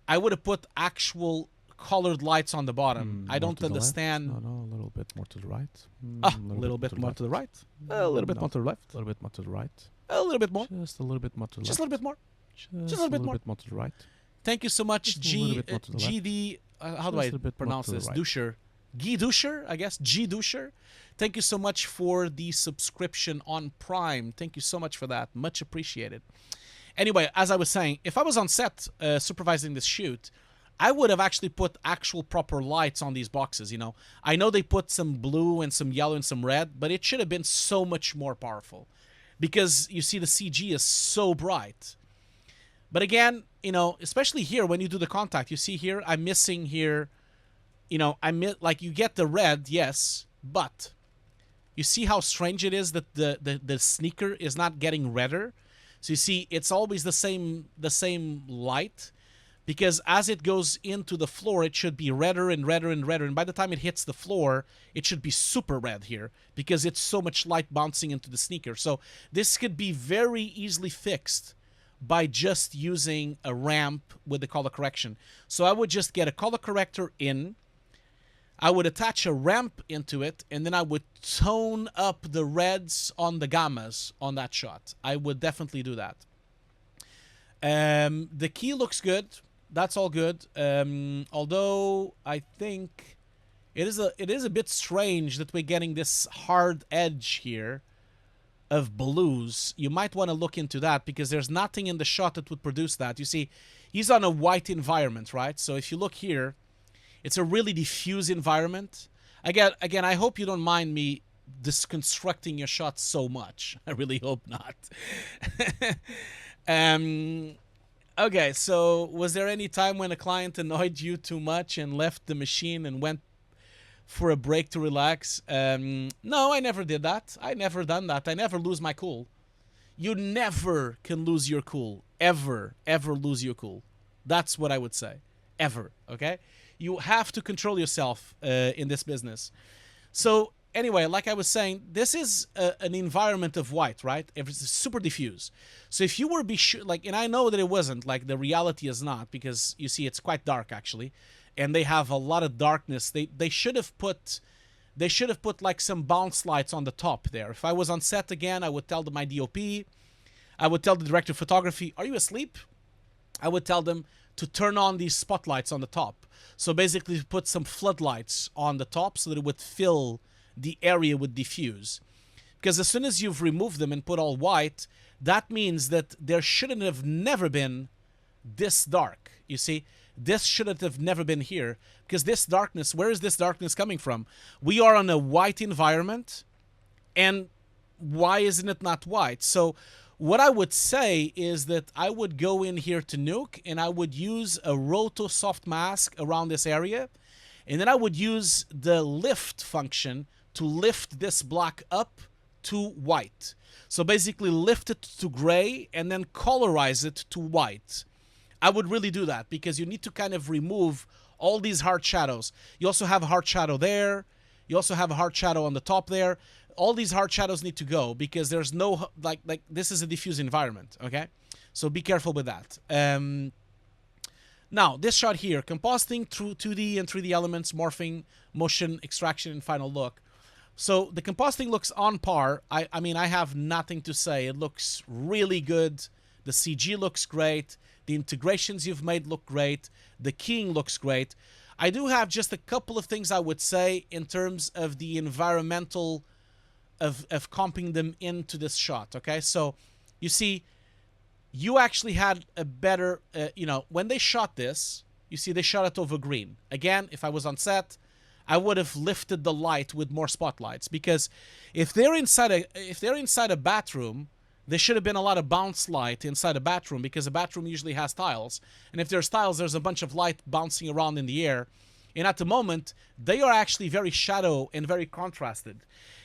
I would have put actual colored lights on the bottom. I don't understand. No, a little bit more to the right. A little bit more to the right. A little bit more to the left. A little bit more to the right. A little bit more. Just a little bit more to the left. Just a little bit more. Just a little bit more to the right. Thank you so much, GD. How do I pronounce this? Dusher. Guy Dusher, I guess. G Dusher. Thank you so much for the subscription on Prime. Thank you so much for that. Much appreciated. Anyway, as I was saying, if I was on set supervising this shoot, I would have actually put actual proper lights on these boxes, you know. I know they put some blue and some yellow and some red, but it should have been so much more powerful. Because, you see, the CG is so bright. But again, you know, especially here when you do the contact, you see here, I'm missing here, you know, like you get the red, yes, but you see how strange it is that the sneaker is not getting redder? So you see, it's always the same light, because as it goes into the floor, it should be redder and redder and redder. And by the time it hits the floor, it should be super red here because it's so much light bouncing into the sneaker. So this could be very easily fixed by just using a ramp with the color correction. So I would just get a color corrector in. I would attach a ramp into it, and then I would tone up the reds on the gammas on that shot. I would definitely do that. The key looks good. That's all good. Although I think it is a bit strange that we're getting this hard edge here of blues. You might want to look into that because there's nothing in the shot that would produce that. You see, he's on a white environment, right? So if you look here, it's a really diffuse environment. Again, I hope you don't mind me deconstructing your shot so much. I really hope not. Okay, so was there any time when a client annoyed you too much and left the machine and went for a break to relax? No, I never did that. I never done that. I never lose my cool. You never can lose your cool. Ever lose your cool. That's what I would say. Ever, okay? You have to control yourself in this business. So anyway, like I was saying, this is an environment of white, right? It's super diffuse. So if you were and I know that it wasn't, like the reality is not, because you see it's quite dark actually, and they have a lot of darkness. They should have put like some bounce lights on the top there. If I was on set again, I would tell my DOP, I would tell the director of photography, are you asleep? I would tell them to turn on these spotlights on the top. So basically put some floodlights on the top so that it would fill the area with diffuse. Because as soon as you've removed them and put all white, that means that there shouldn't have never been this dark. You see, this shouldn't have never been here, because this darkness, where is this darkness coming from? We are on a white environment, and why isn't it not white? So what I would say is that I would go in here to Nuke and I would use a roto soft mask around this area, and then I would use the lift function to lift this black up to white. So basically lift it to gray and then colorize it to white. I would really do that because you need to kind of remove all these hard shadows. You also have a hard shadow there. You also have a hard shadow on the top there. All these hard shadows need to go because there's no, like this is a diffuse environment, okay? So be careful with that. Now, this shot here, compositing through 2D and 3D elements, morphing, motion, extraction, and final look. So the compositing looks on par. I mean, I have nothing to say. It looks really good. The CG looks great. The integrations you've made look great. The keying looks great. I do have just a couple of things I would say in terms of the environmental of comping them into this shot, okay? So, you see, you actually had a better, you know, when they shot this, you see they shot it over green. Again, if I was on set, I would have lifted the light with more spotlights, because if they're inside a bathroom, there should have been a lot of bounce light inside a bathroom, because a bathroom usually has tiles. And if there's tiles, there's a bunch of light bouncing around in the air. And at the moment, they are actually very shadow and very contrasted.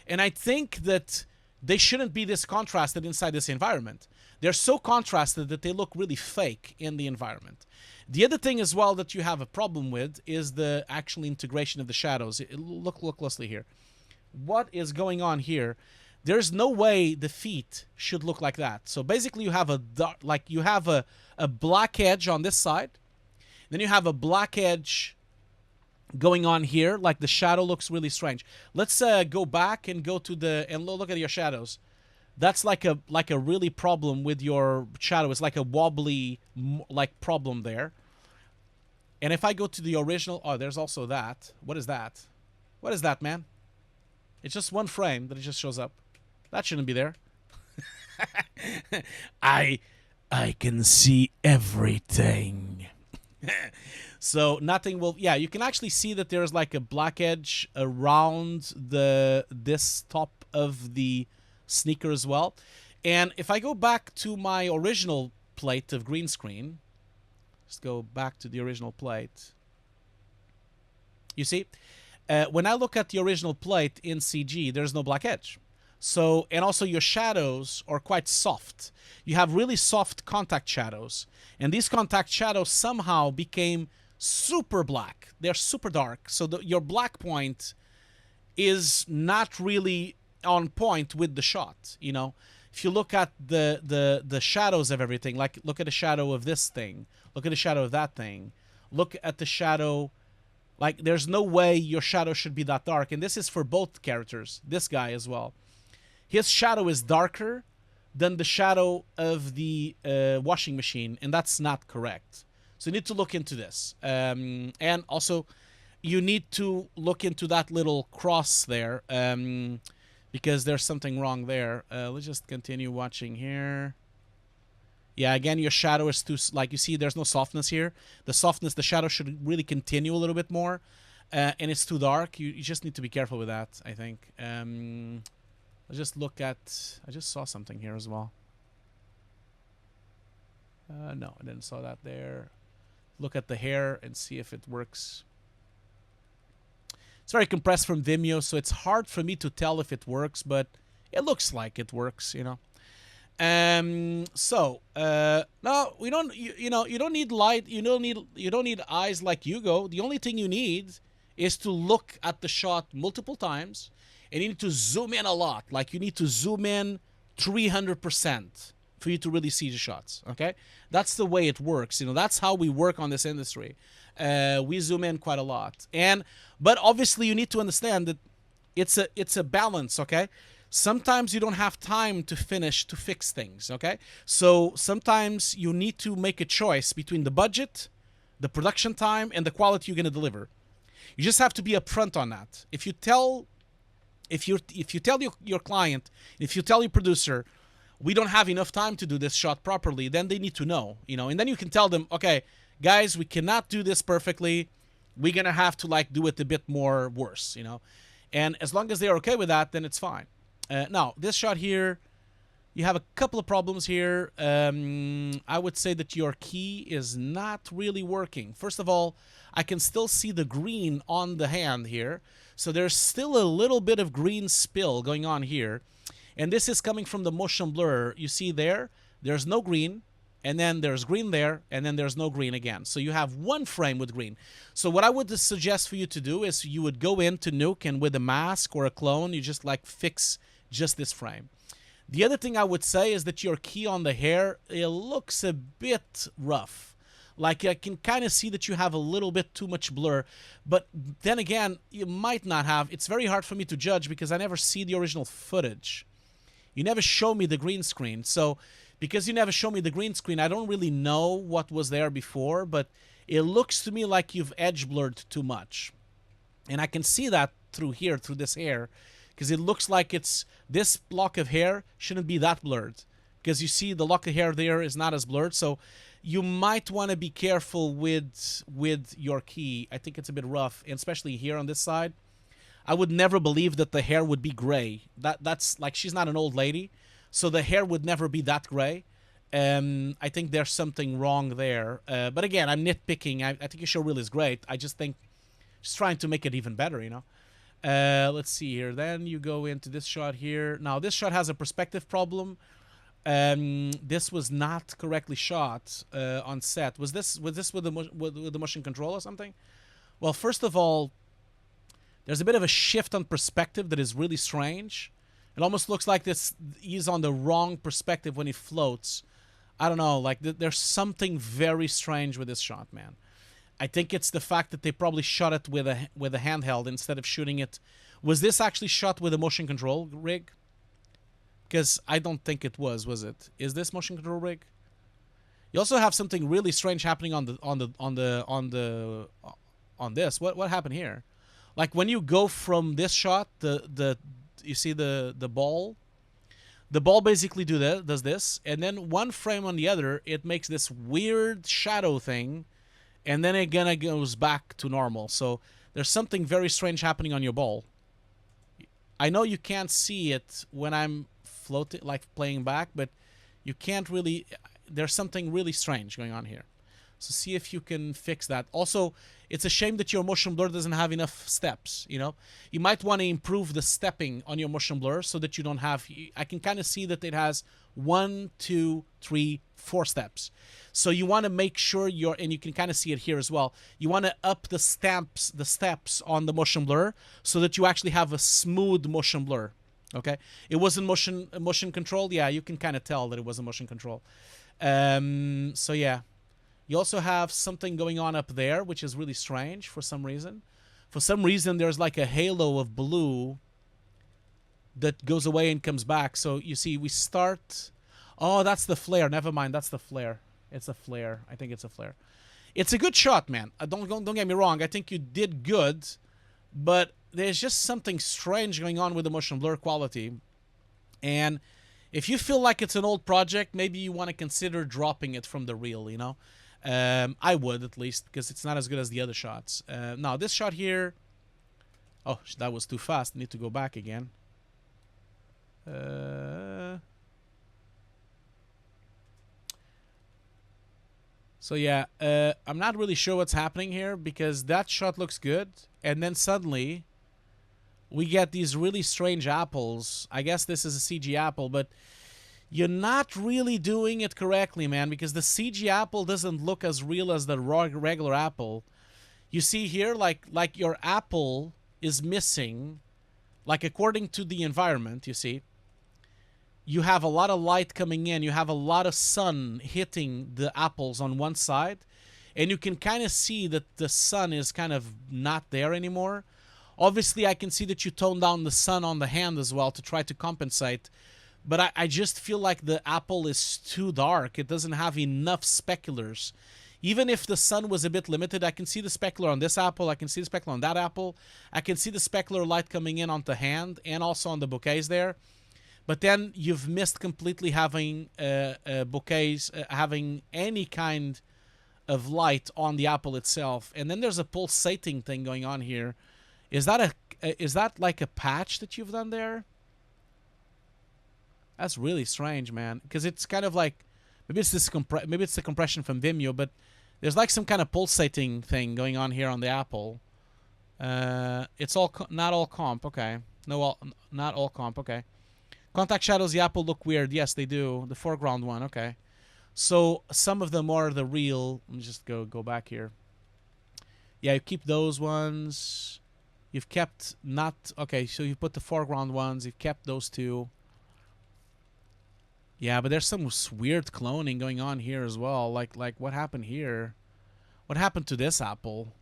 And I think that they shouldn't be this contrasted inside this environment. They're so contrasted that they look really fake in the environment. The other thing as well that you have a problem with is the actual integration of the shadows. Look closely here. What is going on here? There's no way the feet should look like that. So basically you have a dark, like you have a black edge on this side. Then you have a black edge going on here. Like the shadow looks really strange. Let's go back and go to the, and look at your shadows. That's like a really problem with your shadow. It's like a wobbly like problem there. And if I go to the original, oh, there's also that. What is that? What is that, man? It's just one frame that it just shows up. That shouldn't be there. I can see everything. So nothing will, yeah, you can actually see that there's like a black edge around this top of the sneaker as well. And if I go back to my original plate of green screen, let's go back to the original plate. You see, when I look at the original plate in CG, there's no black edge. So, and also your shadows are quite soft. You have really soft contact shadows. And these contact shadows somehow became super black. They're super dark. So your black point is not really on point with the shot, you know. If you look at the shadows of everything, like look at the shadow of this thing, look at the shadow of that thing, look at the shadow, like there's no way your shadow should be that dark. And this is for both characters, this guy as well. His shadow is darker than the shadow of the washing machine, and that's not correct. So you need to look into this. And also, you need to look into that little cross there, because there's something wrong there. Let's just continue watching here. Yeah, again, your shadow is too, like you see, there's no softness here. The softness, the shadow should really continue a little bit more, and it's too dark. You just need to be careful with that, I think. Let's just look at, I just saw something here as well. No, I didn't saw that there. Look at the hair and see if it works. It's very compressed from Vimeo, so it's hard for me to tell if it works, but it looks like it works, you know. No, we don't. You know, you don't need light. You don't need eyes like Hugo. The only thing you need is to look at the shot multiple times, and you need to zoom in a lot. Like you need to zoom in 300% for you to really see the shots. Okay, that's the way it works. You know, that's how we work on this industry. We zoom in quite a lot, but obviously you need to understand that it's a balance. Okay. Sometimes you don't have time to fix things, okay? So sometimes you need to make a choice between the budget, the production time, and the quality you're going to deliver. You just have to be upfront on that. If you tell your client, if you tell your producer, we don't have enough time to do this shot properly, then they need to know, you know, and then you can tell them, okay, guys, we cannot do this perfectly. We're going to have to like do it a bit more worse, you know? And as long as they're okay with that, then it's fine. Now, this shot here, you have a couple of problems here. I would say that your key is not really working. First of all, I can still see the green on the hand here. So there's still a little bit of green spill going on here. And this is coming from the motion blur. You see there, there's no green. And then there's green there, and then there's no green again. So you have one frame with green. So what I would suggest for you to do is you would go into Nuke, and with a mask or a clone, you just like fix just this frame. The other thing I would say is that your key on the hair, it looks a bit rough. Like I can kind of see that you have a little bit too much blur, but then again, you might not have. It's very hard for me to judge because I never see the original footage. You never show me the green screen. So because you never show me the green screen, I don't really know what was there before, but it looks to me like you've edge blurred too much. And I can see that through here, through this hair, because it looks like it's this lock of hair shouldn't be that blurred, because you see the lock of hair there is not as blurred. So you might want to be careful with your key. I think it's a bit rough, and especially here on this side. I would never believe that the hair would be gray. That's like, she's not an old lady, so the hair would never be that gray. I think there's something wrong there. But again, I'm nitpicking. I think your showreel is great. I just think just trying to make it even better, you know. Let's see here. Then you go into this shot here. Now this shot has a perspective problem. This was not correctly shot on set. Was this with the motion control or something? Well, first of all, there's a bit of a shift on perspective that is really strange. It almost looks like he's on the wrong perspective when he floats. I don't know. Like there's something very strange with this shot, man. I think it's the fact that they probably shot it with a handheld instead of shooting it. Was this actually shot with a motion control rig? Because I don't think it was it? Is this motion control rig? You also have something really strange happening on this. What happened here? Like when you go from this shot, you see the ball. The ball basically does this, and then one frame on the other, it makes this weird shadow thing. And then it gonna goes back to normal. So there's something very strange happening on your ball. I know you can't see it when I'm floating, like playing back, but you can't really. There's something really strange going on here. So see if you can fix that. Also, it's a shame that your motion blur doesn't have enough steps, you know? You might want to improve the stepping on your motion blur so that you don't have... I can kind of see that it has 1, 2, 3, 4 steps. So you want to make sure you're... And you can kind of see it here as well. You want to up the steps on the motion blur so that you actually have a smooth motion blur, okay? It wasn't motion control. Yeah, you can kind of tell that it wasn't motion control. So yeah. You also have something going on up there, which is really strange for some reason. For some reason, there's like a halo of blue that goes away and comes back. So you see, we start... Oh, that's the flare. Never mind, that's the flare. It's a flare. I think it's a flare. It's a good shot, man. Don't get me wrong. I think you did good, but there's just something strange going on with the motion blur quality. And if you feel like it's an old project, maybe you want to consider dropping it from the reel, you know? I would, at least, because it's not as good as the other shots. Now, this shot here... Oh, that was too fast. I need to go back again. So, yeah, I'm not really sure what's happening here, because that shot looks good, and then suddenly we get these really strange apples. I guess this is a CG apple, but... You're not really doing it correctly, man, because the CG apple doesn't look as real as the regular apple. You see here, like your apple is missing, like according to the environment, you see. You have a lot of light coming in. You have a lot of sun hitting the apples on one side. And you can kind of see that the sun is kind of not there anymore. Obviously, I can see that you toned down the sun on the hand as well to try to compensate. But I just feel like the apple is too dark. It doesn't have enough speculars. Even if the sun was a bit limited, I can see the specular on this apple. I can see the specular on that apple. I can see the specular light coming in on the hand and also on the bouquets there. But then you've missed completely having bouquets, having any kind of light on the apple itself. And then there's a pulsating thing going on here. Is that like a patch that you've done there? That's really strange, man. Because it's kind of like, maybe it's the compression from Vimeo, but there's like some kind of pulsating thing going on here on the apple. It's all not all comp, okay. No, not all comp, okay. Contact shadows, the apple look weird. Yes, they do. The foreground one, okay. So some of them are the real. Let me just go back here. Yeah, you keep those ones. You've kept not okay. So you put the foreground ones. You've kept those two. Yeah, but there's some weird cloning going on here as well. Like what happened here? What happened to this apple?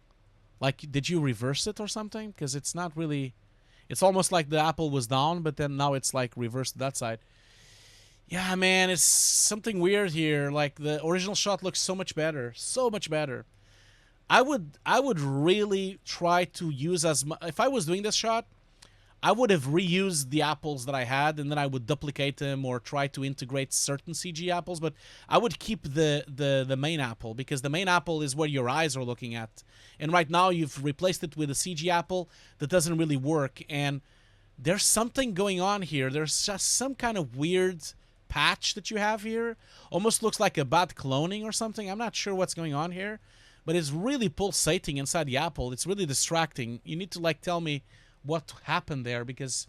Like, did you reverse it or something? Because it's not really... It's almost like the apple was down, but then now it's like reversed to that side. Yeah, man, it's something weird here. Like, the original shot looks so much better. So much better. I would really try to use as much... If I was doing this shot, I would have reused the apples that I had, and then I would duplicate them or try to integrate certain CG apples, but I would keep the main apple, because the main apple is where your eyes are looking at. And right now you've replaced it with a CG apple that doesn't really work, and there's something going on here. There's just some kind of weird patch that you have here. Almost looks like a bad cloning or something. I'm not sure what's going on here, but it's really pulsating inside the apple. It's really distracting. You need to like tell me what happened there, because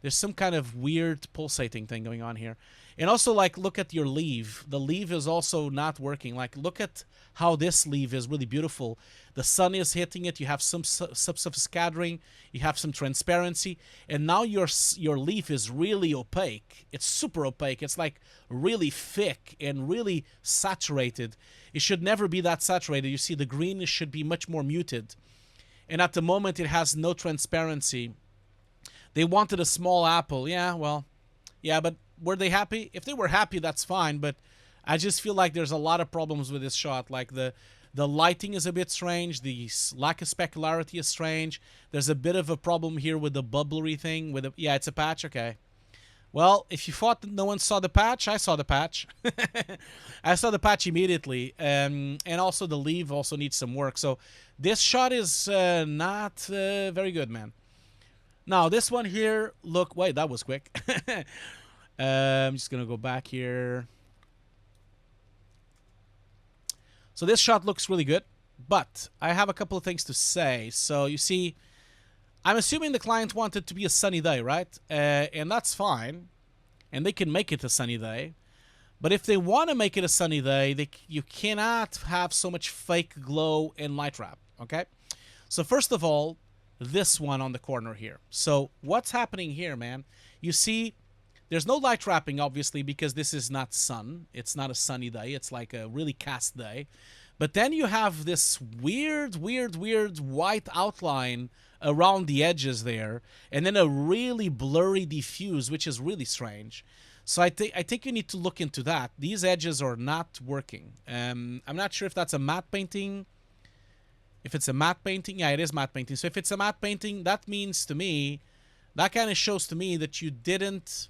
there's some kind of weird pulsating thing going on here. And also, like, look at your leaf. The leaf is also not working. Like, look at how this leaf is really beautiful. The sun is hitting it. You have some subsurface scattering. You have some transparency. And now your leaf is really opaque. It's super opaque. It's like really thick and really saturated. It should never be that saturated. You see, the green should be much more muted. And at the moment, it has no transparency. They wanted a small apple. Yeah, well, yeah, but were they happy? If they were happy, that's fine. But I just feel like there's a lot of problems with this shot. Like the lighting is a bit strange. The lack of specularity is strange. There's a bit of a problem here with the bubblery thing. Yeah, it's a patch. Okay. Well, if you thought that no one saw the patch, I saw the patch. I saw the patch immediately. And also the leaf also needs some work. So this shot is not very good, man. Now, this one here, look, wait, that was quick. I'm just going to go back here. So this shot looks really good, but I have a couple of things to say. So you see, I'm assuming the client wanted to be a sunny day, right? And that's fine. And they can make it a sunny day. But if they want to make it a sunny day, you cannot have so much fake glow and light wrap, okay? So first of all, this one on the corner here. So what's happening here, man? You see, there's no light wrapping, obviously, because this is not sun. It's not a sunny day. It's like a really cast day. But then you have this weird white outline around the edges there, and then a really blurry diffuse, which is really strange. So I think you need to look into that. These edges are not working. I'm not sure if that's a matte painting. If it's a matte painting, yeah, it is matte painting. So if it's a matte painting, that means to me, that kind of shows to me that you didn't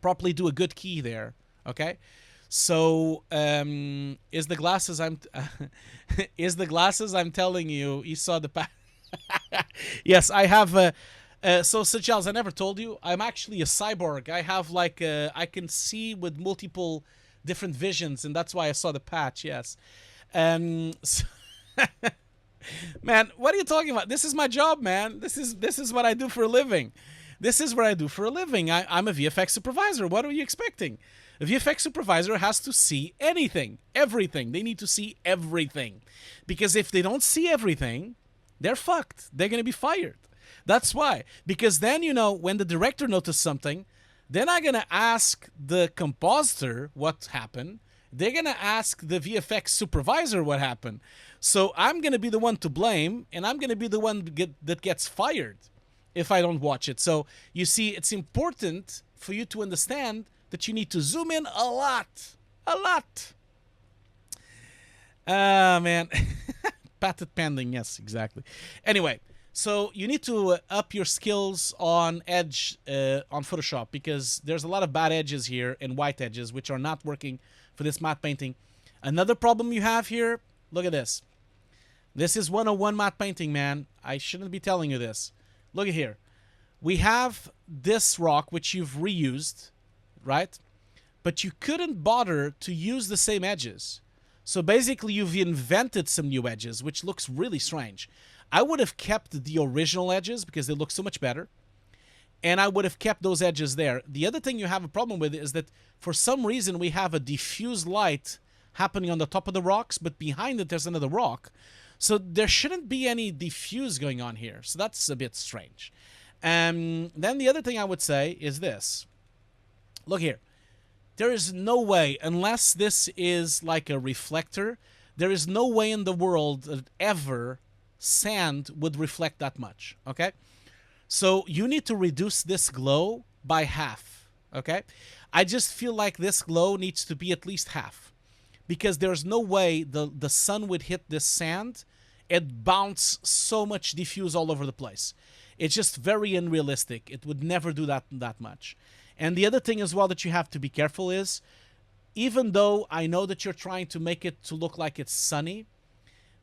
properly do a good key there, okay? So is the glasses I'm telling you saw the yes, I have so Charles, I never told you, I'm actually a cyborg. I have like I can see with multiple different visions, and that's why I saw the patch. Yes. So man, what are you talking about? This is my job, man. This is what I do for a living. This is what I do for a living. I'm a VFX supervisor. What are you expecting? A VFX supervisor has to see anything, everything. They need to see everything. Because if they don't see everything, they're fucked. They're going to be fired. That's why. Because then, you know, when the director notices something, they're not going to ask the compositor what happened. They're going to ask the VFX supervisor what happened. So I'm going to be the one to blame, and I'm going to be the one that gets fired if I don't watch it. So you see, it's important for you to understand that you need to zoom in a lot. A lot. Man. Patent pending. Yes, exactly. Anyway, so you need to up your skills on edge on Photoshop, because there's a lot of bad edges here and white edges which are not working for this matte painting. Another problem you have here, look at this. This is 101 matte painting, man. I shouldn't be telling you this. Look at here. We have this rock which you've reused, right? But you couldn't bother to use the same edges. So basically you've invented some new edges, which looks really strange. I would have kept the original edges because they look so much better. And I would have kept those edges there. The other thing you have a problem with is that for some reason we have a diffuse light happening on the top of the rocks, but behind it there's another rock. So there shouldn't be any diffuse going on here. So that's a bit strange. Then the other thing I would say is this. Look here. There is no way, unless this is like a reflector, there is no way in the world that ever sand would reflect that much, okay? So you need to reduce this glow by half, okay? I just feel like this glow needs to be at least half, because there's no way the sun would hit this sand and bounce so much diffuse all over the place. It's just very unrealistic. It would never do that much. And the other thing as well that you have to be careful is, even though I know that you're trying to make it to look like it's sunny,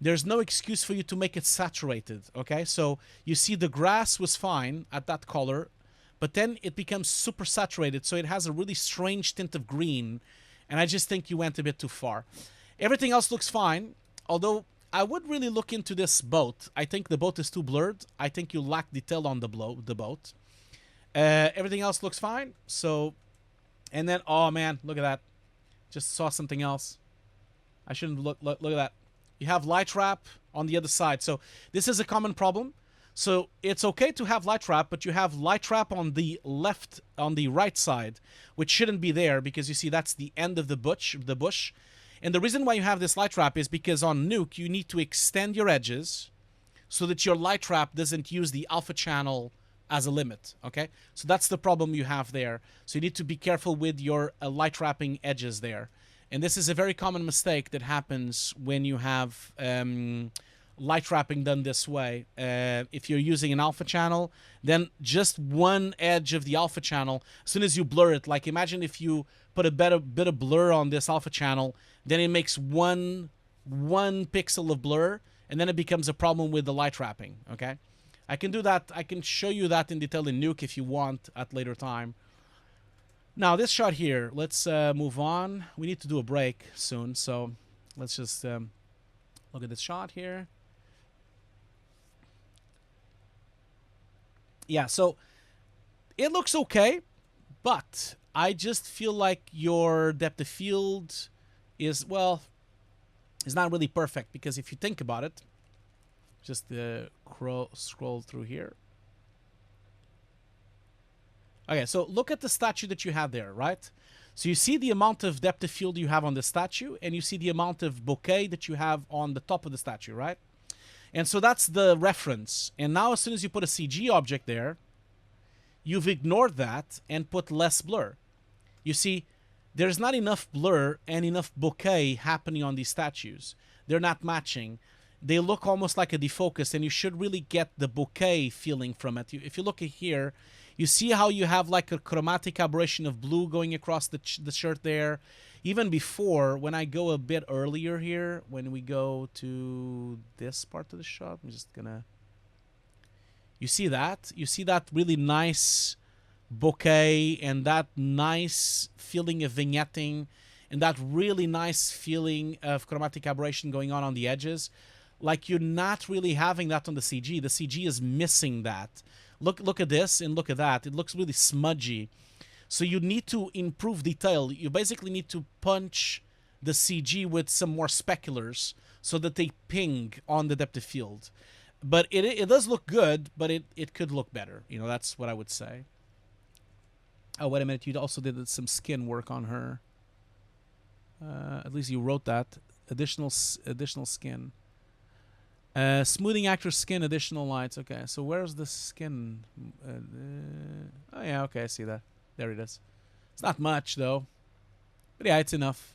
there's no excuse for you to make it saturated, okay? So you see the grass was fine at that color, but then it becomes super saturated, so it has a really strange tint of green, and I just think you went a bit too far. Everything else looks fine, although I would really look into this boat. I think the boat is too blurred. I think you lack detail on the boat. Everything else looks fine. So, and then, oh man, look at that. Just saw something else. I shouldn't look at that. You have light wrap on the other side. So this is a common problem. So it's okay to have light wrap, but you have light wrap on the right side, which shouldn't be there, because you see that's the end of the bush. And the reason why you have this light wrap is because on Nuke you need to extend your edges so that your light wrap doesn't use the alpha channel as a limit, okay? So that's the problem you have there. So you need to be careful with your light wrapping edges there. And this is a very common mistake that happens when you have light wrapping done this way. If you're using an alpha channel, then just one edge of the alpha channel, as soon as you blur it, like imagine if you put a bit of blur on this alpha channel, then it makes one pixel of blur, and then it becomes a problem with the light wrapping, okay? I can do that. I can show you that in detail in Nuke if you want at later time. Now, this shot here, let's move on. We need to do a break soon, so let's just look at this shot here. Yeah, so it looks okay, but I just feel like your depth of field is, well, is not really perfect, because if you think about it, just scroll through here. Okay, so look at the statue that you have there, right? So you see the amount of depth of field you have on the statue, and you see the amount of bokeh that you have on the top of the statue, right? And so that's the reference. And now as soon as you put a CG object there, you've ignored that and put less blur. You see, there's not enough blur and enough bokeh happening on these statues. They're not matching. They look almost like a defocus, and you should really get the bokeh feeling from it. If you look at here, you see how you have like a chromatic aberration of blue going across the shirt there. Even before, when I go a bit earlier here, when we go to this part of the shot, I'm just gonna... You see that? You see that really nice bokeh and that nice feeling of vignetting and that really nice feeling of chromatic aberration going on the edges. Like, you're not really having that on the CG. The CG is missing that. Look at this and look at that. It looks really smudgy. So you need to improve detail. You basically need to punch the CG with some more speculars so that they ping on the depth of field. But it does look good, but it could look better. You know, that's what I would say. Oh, wait a minute. You also did some skin work on her. At least you wrote that. Additional skin. Smoothing actor skin, additional lights. Okay, so where's the skin? Oh, yeah, okay, I see that. There it is. It's not much, though. But yeah, it's enough.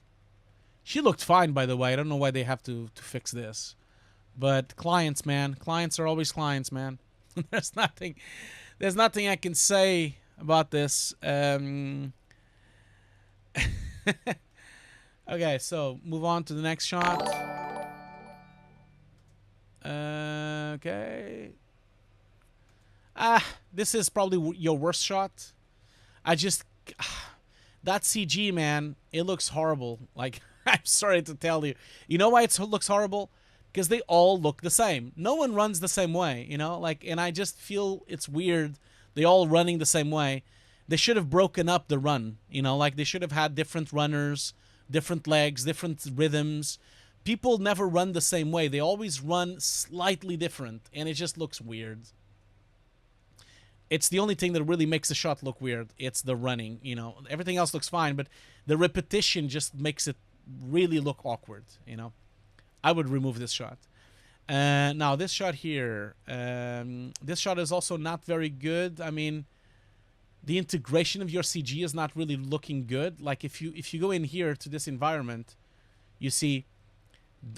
She looked fine, by the way. I don't know why they have to fix this. But clients, man. Clients are always clients, man. There's nothing I can say about this. Okay, so move on to the next shot. Okay. This is probably your worst shot. That CG, man, it looks horrible. Like, I'm sorry to tell you. You know why it looks horrible? Because they all look the same. No one runs the same way, you know? Like, and I just feel it's weird. They all running the same way. They should have broken up the run, you know? Like, they should have had different runners, different legs, different rhythms. People never run the same way. They always run slightly different, and it just looks weird. It's the only thing that really makes the shot look weird. It's the running, you know. Everything else looks fine, but the repetition just makes it really look awkward, you know. I would remove this shot. Now, this shot here. This shot is also not very good. I mean, the integration of your CG is not really looking good. Like, if you go in here to this environment, you see...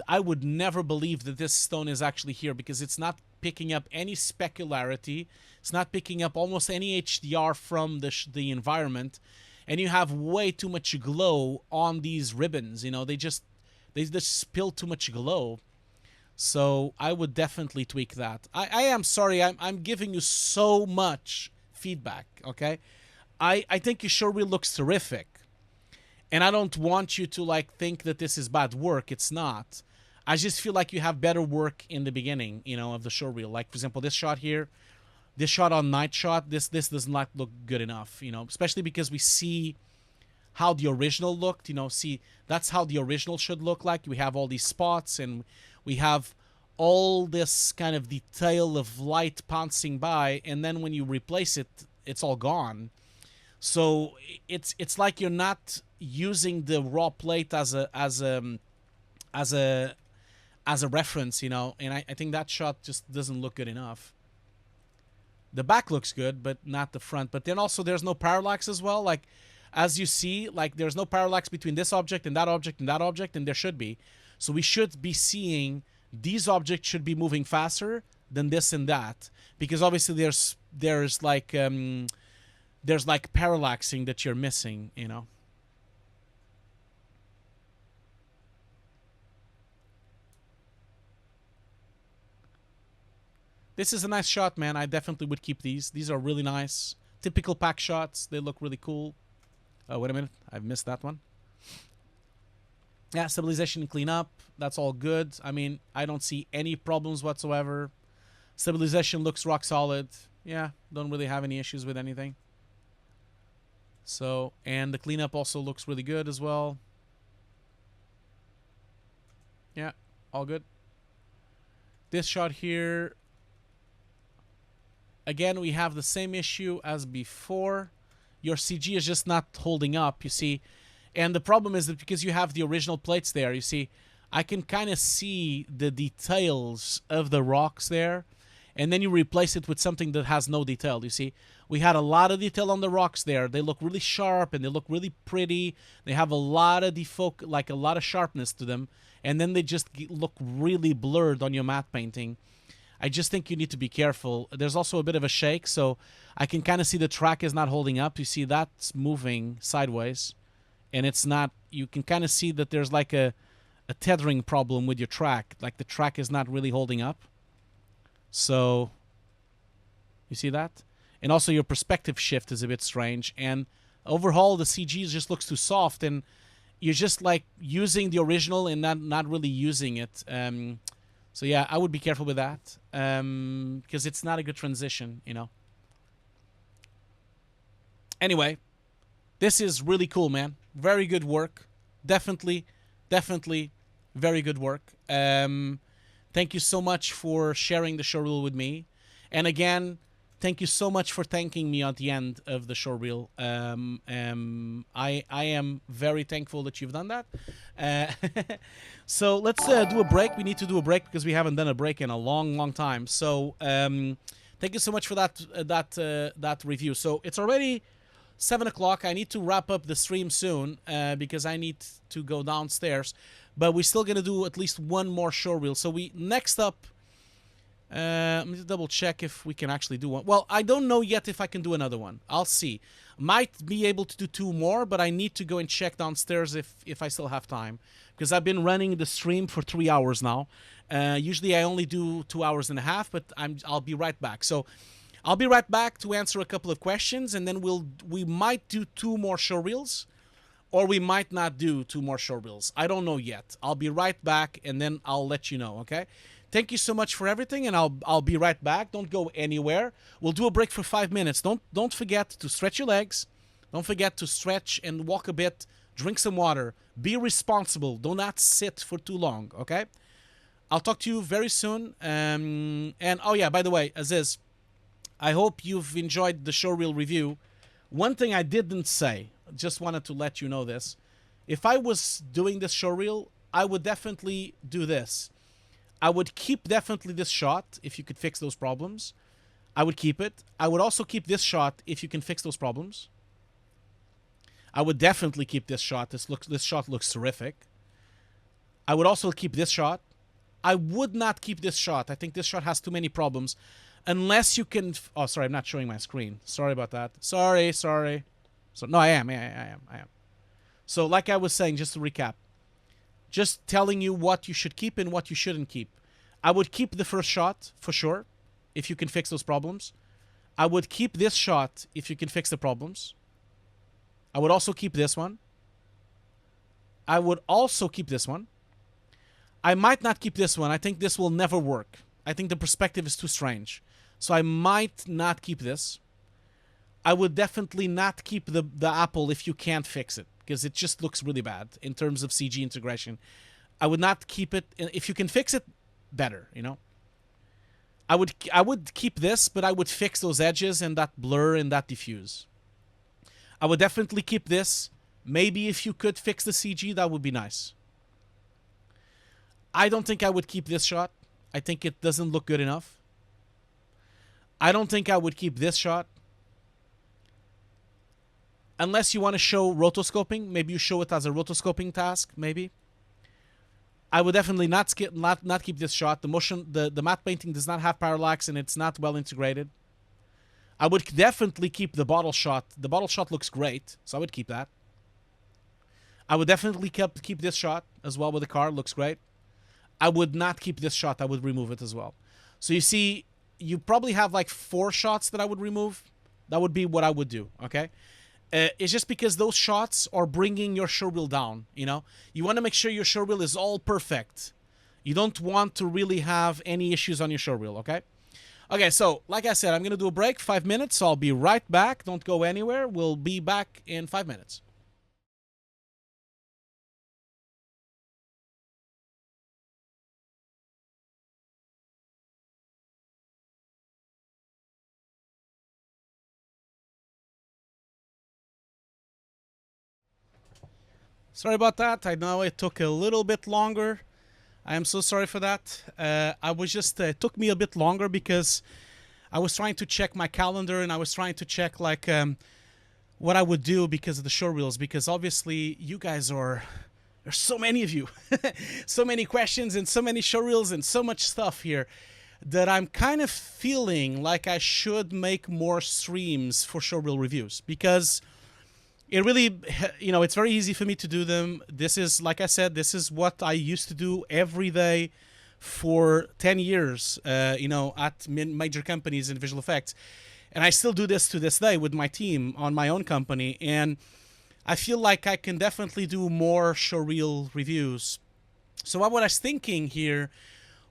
I would never believe that this stone is actually here because it's not picking up any specularity. It's not picking up almost any HDR from the environment. And you have way too much glow on these ribbons. You know, they just spill too much glow. So I would definitely tweak that. I am sorry. I'm giving you so much feedback, okay? I think your showreel looks terrific. And I don't want you to, like, think that this is bad work. It's not. I just feel like you have better work in the beginning, you know, of the showreel. Like, for example, this shot here, this shot on night shot, this does not look good enough, you know, especially because we see how the original looked, you know, see, that's how the original should look like. We have all these spots, and we have all this kind of detail of light pouncing by, and then when you replace it, it's all gone. So it's like you're not using the raw plate as a reference, you know, and I think that shot just doesn't look good enough. The back looks good, but not the front. But then also there's no parallax as well. Like, as you see, like, there's no parallax between this object and that object and that object, and there should be. So we should be seeing these objects should be moving faster than this and that, because obviously there's like parallaxing that you're missing, you know. This is a nice shot, man. I definitely would keep these. These are really nice. Typical pack shots. They look really cool. Oh, wait a minute. I've missed that one. Yeah, stabilization and cleanup, that's all good. I mean, I don't see any problems whatsoever. Stabilization looks rock solid. Yeah, don't really have any issues with anything. So, and the cleanup also looks really good as well. Yeah, all good. This shot here, again, we have the same issue as before. Your CG is just not holding up, you see. And the problem is that because you have the original plates there, you see, I can kind of see the details of the rocks there. And then you replace it with something that has no detail, you see. We had a lot of detail on the rocks there. They look really sharp and they look really pretty. They have a lot of like a lot of sharpness to them. And then they just look really blurred on your matte painting. I just think you need to be careful. There's also a bit of a shake, so I can kind of see the track is not holding up. You see that's moving sideways. And it's not, you can kind of see that there's like a tethering problem with your track. Like the track is not really holding up. So, you see that? And also your perspective shift is a bit strange. And overall, the CG just looks too soft. And you're just like using the original and not really using it. So yeah, I would be careful with that. Because it's not a good transition, you know. Anyway, this is really cool, man. Very good work. Definitely very good work. Thank you so much for sharing the showreel with me. And again, thank you so much for thanking me at the end of the showreel. I am very thankful that you've done that. So let's do a break. We need to do a break because we haven't done a break in a long time. So thank you so much for that review. So it's already 7 o'clock. I need to wrap up the stream soon because I need to go downstairs. But we're still going to do at least one more showreel. So next up, let me double check if we can actually do one. Well, I don't know yet if I can do another one. I'll see. Might be able to do 2 more, but I need to go and check downstairs if I still have time. Because I've been running the stream for 3 hours now. Usually I only do 2 hours and a half, but I'll be right back. So I'll be right back to answer a couple of questions, and then we might do 2 more showreels, or we might not do 2 more showreels. I don't know yet. I'll be right back, and then I'll let you know, okay? Thank you so much for everything, and I'll be right back. Don't go anywhere. We'll do a break for 5 minutes. Don't forget to stretch your legs. Don't forget to stretch and walk a bit. Drink some water. Be responsible. Do not sit for too long, okay? I'll talk to you very soon. And oh yeah, by the way, Aziz, I hope you've enjoyed the showreel review. One thing I didn't say, just wanted to let you know this. If I was doing this showreel, I would definitely do this. I would keep definitely this shot if you could fix those problems. I would keep it. I would also keep this shot if you can fix those problems. I would definitely keep this shot. This shot looks terrific. I would also keep this shot. I would not keep this shot. I think this shot has too many problems. Unless you can... Oh, sorry, I'm not showing my screen. Sorry about that. Sorry. So, no, I am. I am. So, like I was saying, just to recap. Just telling you what you should keep and what you shouldn't keep. I would keep the first shot, for sure, if you can fix those problems. I would keep this shot if you can fix the problems. I would also keep this one. I would also keep this one. I might not keep this one. I think this will never work. I think the perspective is too strange. So I might not keep this. I would definitely not keep the apple if you can't fix it, because it just looks really bad in terms of CG integration. I would not keep it. If you can fix it, better, you know. I would keep this, but I would fix those edges and that blur and that diffuse. I would definitely keep this. Maybe if you could fix the CG, that would be nice. I don't think I would keep this shot. I think it doesn't look good enough. I don't think I would keep this shot. Unless you want to show rotoscoping. Maybe you show it as a rotoscoping task, maybe. I would definitely not keep this shot. The matte painting does not have parallax and it's not well integrated. I would definitely keep the bottle shot. The bottle shot looks great, so I would keep that. I would definitely keep this shot as well with the car. Looks great. I would not keep this shot. I would remove it as well. So you see, you probably have like 4 shots that I would remove. That would be what I would do, okay? It's just because those shots are bringing your showreel down. You want to make sure your showreel is all perfect. You don't want to really have any issues on your showreel. Okay, so like I said, I'm gonna do a break, 5 minutes. So I'll be right back. Don't go anywhere. We'll be back in 5 minutes. Sorry about that. I know it took a little bit longer. I am so sorry for that. I was just, it took me a bit longer because I was trying to check my calendar, and I was trying to check like what I would do because of the showreels, because obviously you guys there's so many of you, so many questions and so many showreels and so much stuff here that I'm kind of feeling like I should make more streams for showreel reviews, because it really, it's very easy for me to do them. This is, like I said, this is what I used to do every day for 10 years, at major companies in visual effects. And I still do this to this day with my team on my own company. And I feel like I can definitely do more showreel reviews. So what I was thinking here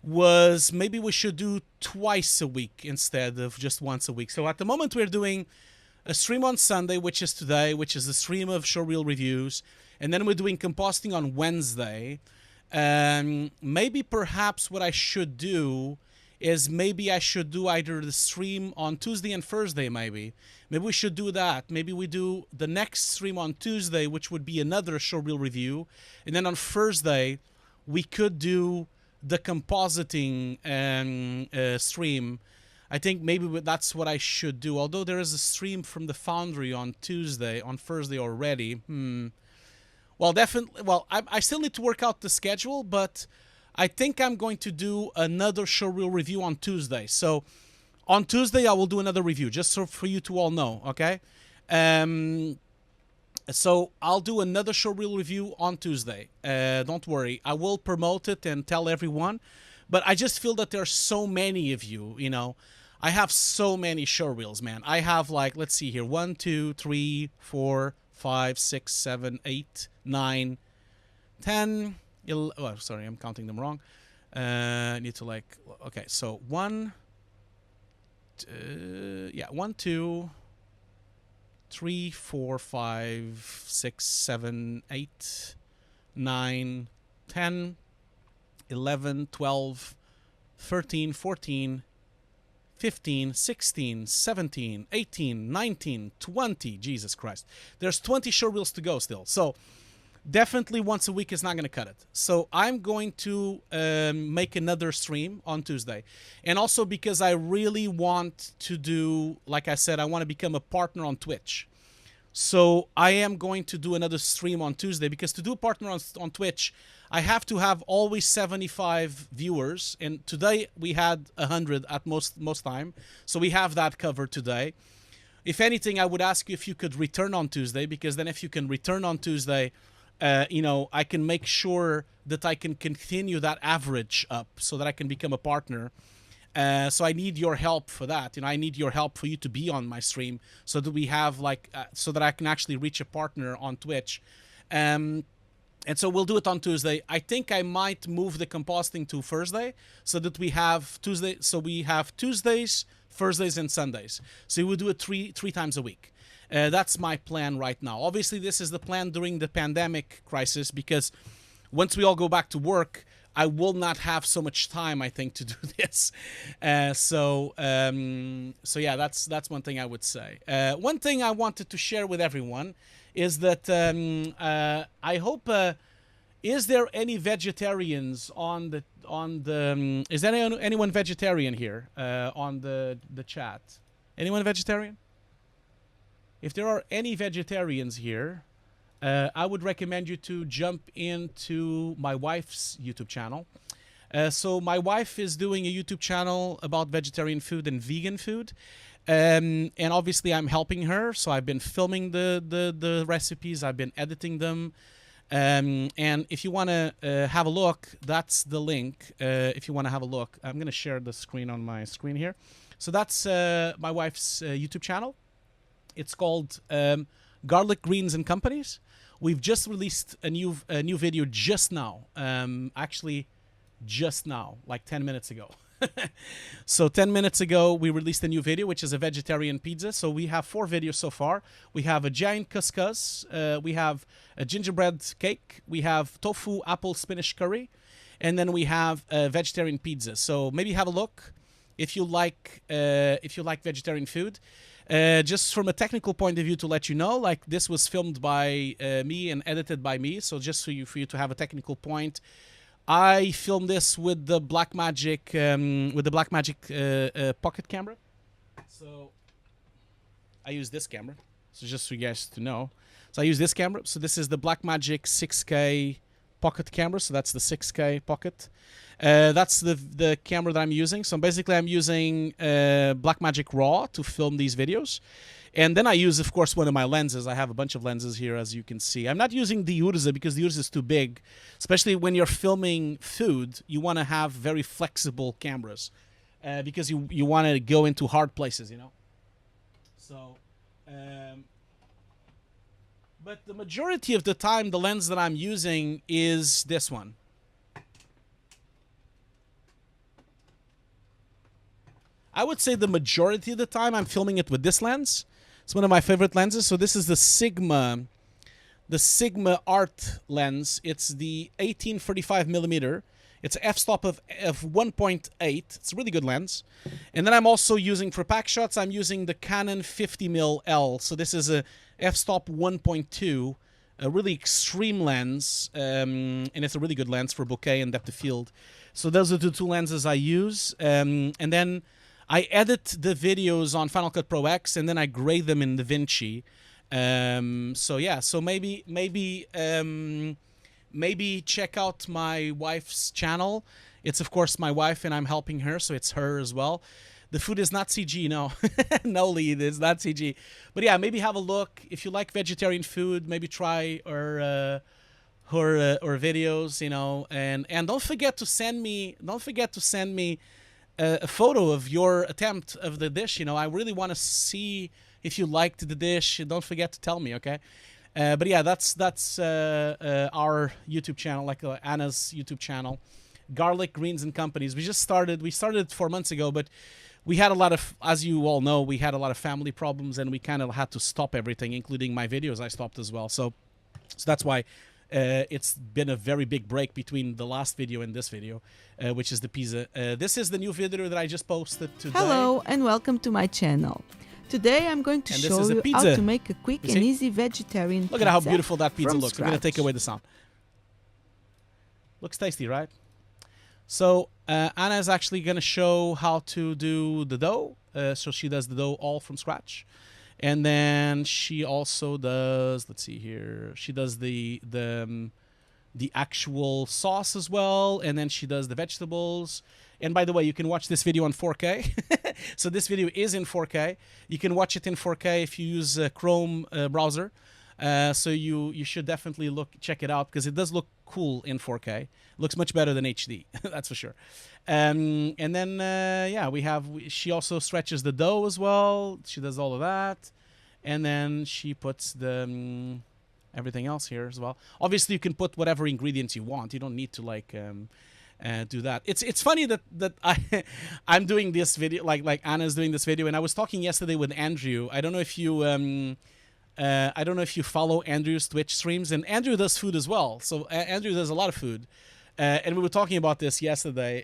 was maybe we should do twice a week instead of just once a week. So at the moment we're doing a stream on Sunday, which is today, which is the stream of showreel reviews, and then we're doing compositing on Wednesday. Maybe perhaps what I should do is maybe I should do either the stream on Tuesday and Thursday. Maybe we should do that. Maybe we do the next stream on Tuesday, which would be another showreel review, and then on Thursday we could do the compositing stream. I think maybe that's what I should do. Although there is a stream from the Foundry on Thursday already. Well, definitely. Well, I still need to work out the schedule, but I think I'm going to do another showreel review on Tuesday. So on Tuesday I will do another review, just so for you to all know. Okay. So I'll do another showreel review on Tuesday. Don't worry, I will promote it and tell everyone. But I just feel that there's so many of you, I have so many showreels, man. I have like, let's see here, 1, 2, 3, 4, 5, 6, 7, 8, 9, 10, 11, oh, sorry, I'm counting them wrong. I need to like, okay, so 1, 2, 3, 4, 5, 6, 7, 8, 9, 10, 11, 12, 13, 14, 15, 16, 17, 18, 19, 20. Jesus Christ. There's 20 showreels to go still. So definitely once a week is not going to cut it. So I'm going to make another stream on Tuesday. And also because I really want to do, like I said, I want to become a partner on Twitch. So I am going to do another stream on Tuesday, because to do a partner on Twitch, I have to have always 75 viewers, and today we had 100 at most time. So we have that covered today. If anything, I would ask you if you could return on Tuesday, because then if you can return on Tuesday, I can make sure that I can continue that average up so that I can become a partner. So I need your help for that. I need your help for you to be on my stream so that we have like, so that I can actually reach a partner on Twitch. And so we'll do it on Tuesday. I think I might move the compositing to Thursday so that we have Tuesday. So we have Tuesdays, Thursdays, and Sundays. So we will do it three times a week. That's my plan right now. Obviously, this is the plan during the pandemic crisis, because once we all go back to work, I will not have so much time, I think, to do this. So yeah, that's one thing I would say. One thing I wanted to share with everyone is that I hope. Is there any vegetarians on the? Is there anyone vegetarian here on the chat? Anyone vegetarian? If there are any vegetarians here, I would recommend you to jump into my wife's YouTube channel. So my wife is doing a YouTube channel about vegetarian food and vegan food. And obviously I'm helping her. So I've been filming the recipes. I've been editing them. And if you want to have a look, that's the link. If you want to have a look, I'm going to share the screen on my screen here. So that's my wife's YouTube channel. It's called Garlic Greens and Companies. We've just released a new video just now. Actually, just now, like 10 minutes ago. So 10 minutes ago, we released a new video, which is a vegetarian pizza. So we have 4 videos so far. We have a giant couscous. We have a gingerbread cake. We have tofu apple spinach curry. And then we have a vegetarian pizza. So maybe have a look if you like vegetarian food. Just from a technical point of view, to let you know, like this was filmed by me and edited by me. So just for you to have a technical point, I filmed this with the Blackmagic pocket camera. So I use this camera. So just for you guys to know, so I use this camera. So this is the Blackmagic 6K pocket camera. So that's the 6K pocket. That's the camera that I'm using. So basically I'm using Blackmagic RAW to film these videos. And then I use, of course, one of my lenses. I have a bunch of lenses here, as you can see. I'm not using the Urza because the Urza is too big. Especially when you're filming food, you want to have very flexible cameras. Because you want to go into hard places, you know. So, but the majority of the time, the lens that I'm using is this one. I would say the majority of the time I'm filming it with this lens. It's one of my favorite lenses. So this is the Sigma Art lens. It's the 18-35 millimeter. It's an f-stop of 1.8. It's a really good lens. And then I'm also using, for pack shots, I'm using the Canon 50mm L. So this is a f-stop 1.2, a really extreme lens. And it's a really good lens for bokeh and depth of field. So those are the 2 lenses I use. And then I edit the videos on Final Cut Pro X, and then I grade them in DaVinci. So yeah, so maybe check out my wife's channel. It's of course my wife, and I'm helping her, so it's her as well. The food is not CG, no, no lead, it's not CG. But yeah, maybe have a look if you like vegetarian food. Maybe try her videos, you know, and don't forget to send me. A photo of your attempt of the dish. You know, I really want to see if you liked the dish. Don't forget to tell me, okay? But yeah, that's our YouTube channel, like Anna's YouTube channel, Garlic Greens and Companies. We started 4 months ago, but we had a lot of, as you all know, we had a lot of family problems, and we kind of had to stop everything, including my videos. I stopped as well, so that's why. It's been a very big break between the last video and this video, which is the pizza. This is the new video that I just posted today. Hello and welcome to my channel. Today I'm going to show you how to make a quick and easy vegetarian pizza. Look at how beautiful that pizza looks. Scratch. I'm going to take away the sound. Looks tasty, right? So Anna is actually going to show how to do the dough. So she does the dough all from scratch. And then she also does, let's see here, she does the actual sauce as well, and then she does the vegetables. And by the way, you can watch this video on 4K. So this video is in 4K. You can watch it in 4K if you use a Chrome browser. So you should definitely check it out, because it does look cool in 4K. It looks much better than HD, that's for sure. And then yeah, she also stretches the dough as well. She does all of that, and then she puts the everything else here as well. Obviously, you can put whatever ingredients you want. You don't need to like do that. It's funny that I'm doing this video, like Anna's doing this video, and I was talking yesterday with Andrew. I don't know if you follow Andrew's Twitch streams, and Andrew does food as well. So Andrew does a lot of food. And we were talking about this yesterday.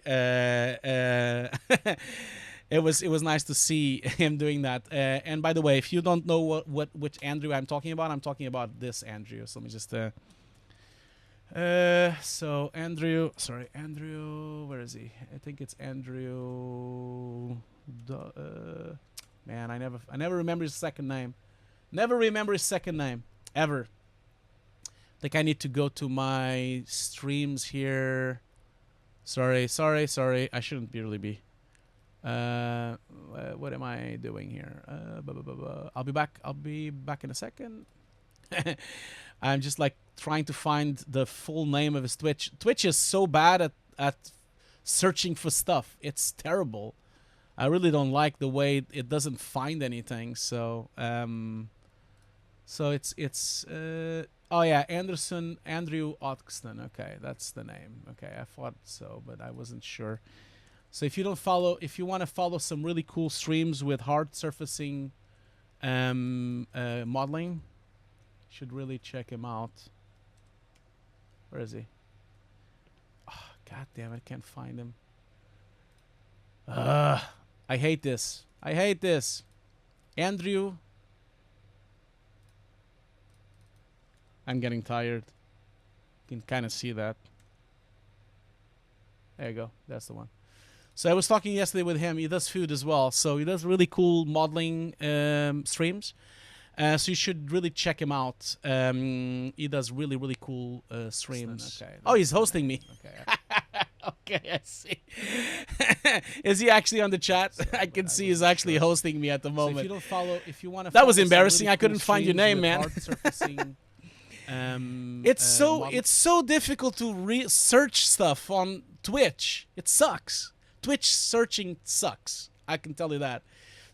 It was nice to see him doing that. And by the way, if you don't know which Andrew I'm talking about this Andrew. So let me just. So Andrew, where is he? I think it's Andrew. Man, I never remember his second name. Never remember his second name ever. I think I need to go to my streams here. Sorry. I shouldn't really be. What am I doing here? I'll be back in a second. I'm just like trying to find the full name of his Twitch. Twitch is so bad at searching for stuff. It's terrible. I really don't like the way it doesn't find anything. So So it's oh yeah, Andrew Oxton. Okay, that's the name. Okay, I thought so, but I wasn't sure. So if you want to follow some really cool streams with hard surfacing modeling, you should really check him out. Where is he? Oh, God damn it, I can't find him. I hate this. Andrew. I'm getting tired. You can kind of see that. There you go. That's the one. So I was talking yesterday with him. He does food as well. So he does really cool modeling streams. So you should really check him out. He does really, really cool streams. Okay, oh, he's hosting me. Okay. Okay, I see. Is he actually on the chat? I can see he's actually hosting me at the moment. So if you want to that was embarrassing. Really I couldn't find your name, man. It's so difficult to search stuff on Twitch. It sucks. Twitch searching sucks. I can tell you that.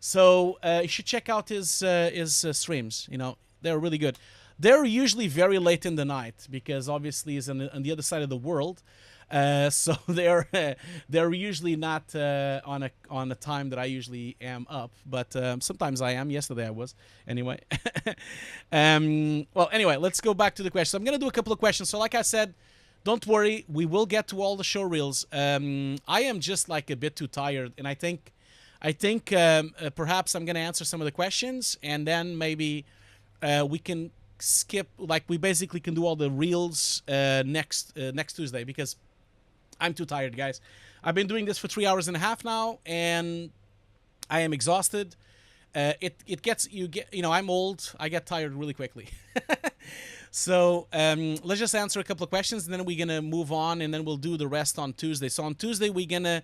So you should check out his streams. You know, they're really good. They're usually very late in the night because obviously he's on the other side of the world. So they're usually not on a time that I usually am up, but sometimes I am. Yesterday I was. Anyway, well, anyway, let's go back to the questions. I'm gonna do a couple of questions. So, like I said, don't worry, we will get to all the show reels. I am just like a bit too tired, and I think perhaps I'm gonna answer some of the questions, and then maybe we can skip. Like we basically can do all the reels next Tuesday because I'm too tired, guys. I've been doing this for 3 hours and a half now, and I am exhausted. I'm old. I get tired really quickly. So let's just answer a couple of questions, and then we're gonna move on, and then we'll do the rest on Tuesday. So on Tuesday we're gonna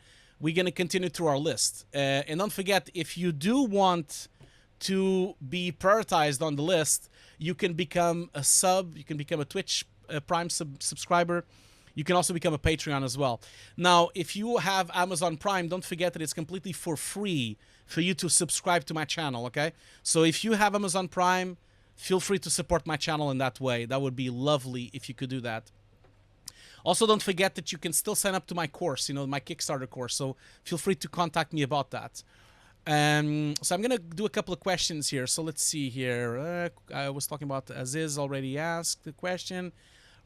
continue through our list, and don't forget, if you do want to be prioritized on the list, you can become a sub. You can become a Twitch Prime subscriber. You can also become a Patreon as well. Now, if you have Amazon Prime, don't forget that it's completely for free for you to subscribe to my channel, okay? So if you have Amazon Prime, feel free to support my channel in that way. That would be lovely if you could do that. Also, don't forget that you can still sign up to my course, my Kickstarter course. So feel free to contact me about that. So I'm going to do a couple of questions here. So let's see here. I was talking about Aziz already asked the question.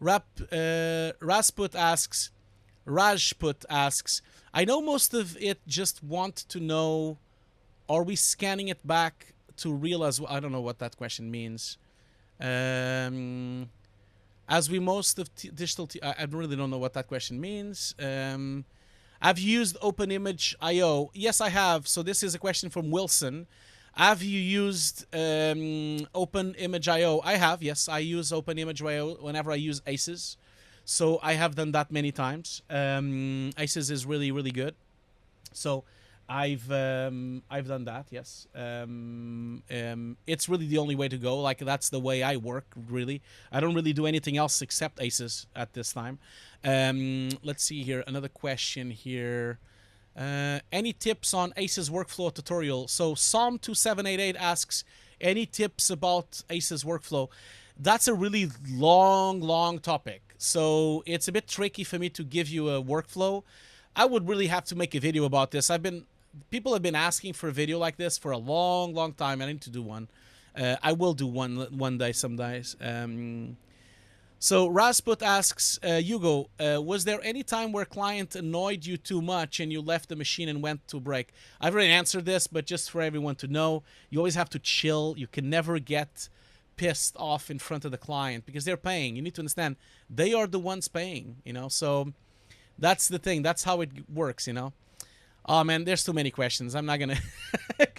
Rajput asks, I know most of it just want to know, are we scanning it back to real as well? I don't know what that question means. As we most of digital, I really don't know what that question means. Have you used OpenImage.io? Yes, I have. So this is a question from Wilson. Have you used OpenImage.io? I have, yes. I use OpenImage.io whenever I use Aces. So I have done that many times. Aces is really, really good. So I've done that, yes. It's really the only way to go. Like, that's the way I work, really. I don't really do anything else except Aces at this time. Let's see here. Another question here. Any tips on Aces workflow tutorial? So Psalm 2788 asks, any tips about Aces workflow? That's a really long topic. So it's a bit tricky for me to give you a workflow. I would really have to make a video about this. People have been asking for a video like this for a long time. I need to do one. I will do one day, some days. So Rasput asks, Hugo, was there any time where client annoyed you too much and you left the machine and went to break? I've already answered this, but just for everyone to know, you always have to chill. You can never get pissed off in front of the client because they're paying. You need to understand, they are the ones paying, So that's the thing. That's how it works, Oh, man, there's too many questions. I'm not going to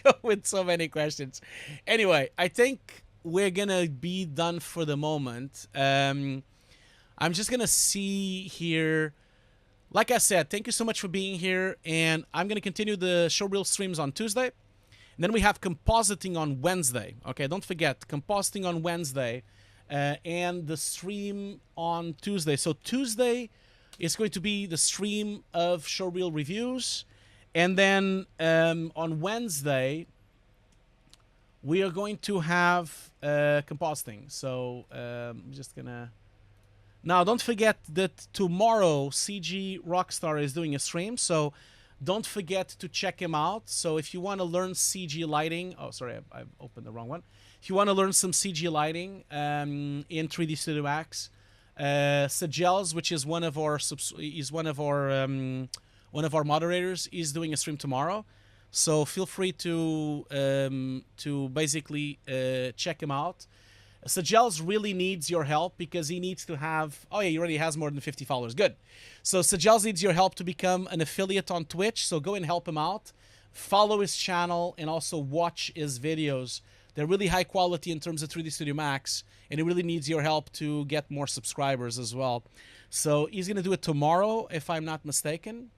go with so many questions. Anyway, I think we're gonna be done for the moment. I'm just gonna see here. Like I said, thank you so much for being here, and I'm gonna continue the showreel streams on Tuesday, and then we have compositing on Wednesday. Okay, don't forget compositing on Wednesday, and the stream on Tuesday. So Tuesday is going to be the stream of Showreel Reviews, and then on Wednesday we are going to have compositing. So I'm just gonna. Now, don't forget that tomorrow CG Rockstar is doing a stream, so don't forget to check him out. So if you want to learn CG lighting, oh sorry, I've opened the wrong one. If you want to learn some CG lighting in 3D Studio Max, Sajels, which is one of our moderators, is doing a stream tomorrow. So feel free to basically check him out. Sajels really needs your help because he needs to have... Oh, yeah, he already has more than 50 followers. Good. So Sajels needs your help to become an affiliate on Twitch. So go and help him out. Follow his channel and also watch his videos. They're really high quality in terms of 3D Studio Max. And he really needs your help to get more subscribers as well. So he's going to do it tomorrow, if I'm not mistaken.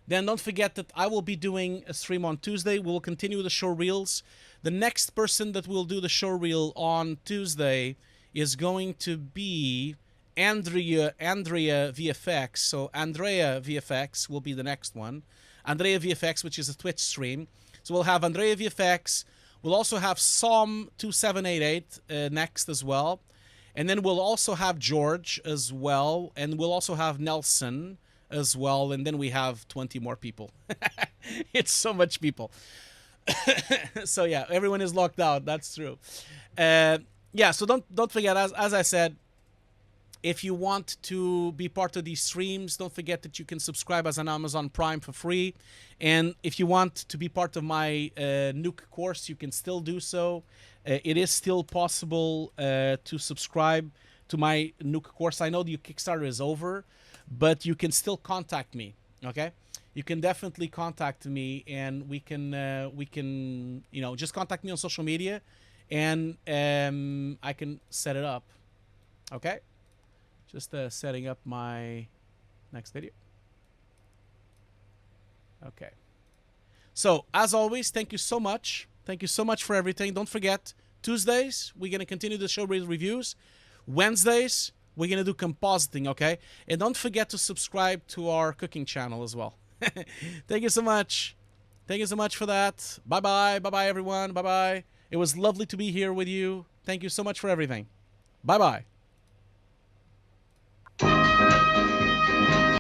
Then don't forget that I will be doing a stream on Tuesday. We'll continue the show reels. The next person that will do the show reel on Tuesday is going to be Andrea VFX. So Andrea VFX will be the next one. Andrea VFX, which is a Twitch stream. So we'll have Andrea VFX. We'll also have Som2788 next as well. And then we'll also have George as well. And we'll also have Nelson as well. And then we have 20 more people. It's so much people. So yeah, everyone is locked out. That's true. Yeah, so don't forget, as I said, if you want to be part of these streams, don't forget that you can subscribe as an Amazon Prime for free. And if you want to be part of my Nuke course, you can still do so. It is still possible to subscribe to my Nuke course. I know your Kickstarter is over, but you can still contact me, okay? You can definitely contact me, and we can just contact me on social media, and I can set it up. Okay, just setting up my next video. Okay. So as always, thank you so much. Thank you so much for everything. Don't forget, Tuesdays we're gonna continue the Showreel Reviews. Wednesdays we're gonna do compositing. Okay, and don't forget to subscribe to our cooking channel as well. Thank you so much. Thank you so much for that. Bye-bye. Bye-bye, everyone. Bye-bye. It was lovely to be here with you. Thank you so much for everything. Bye-bye.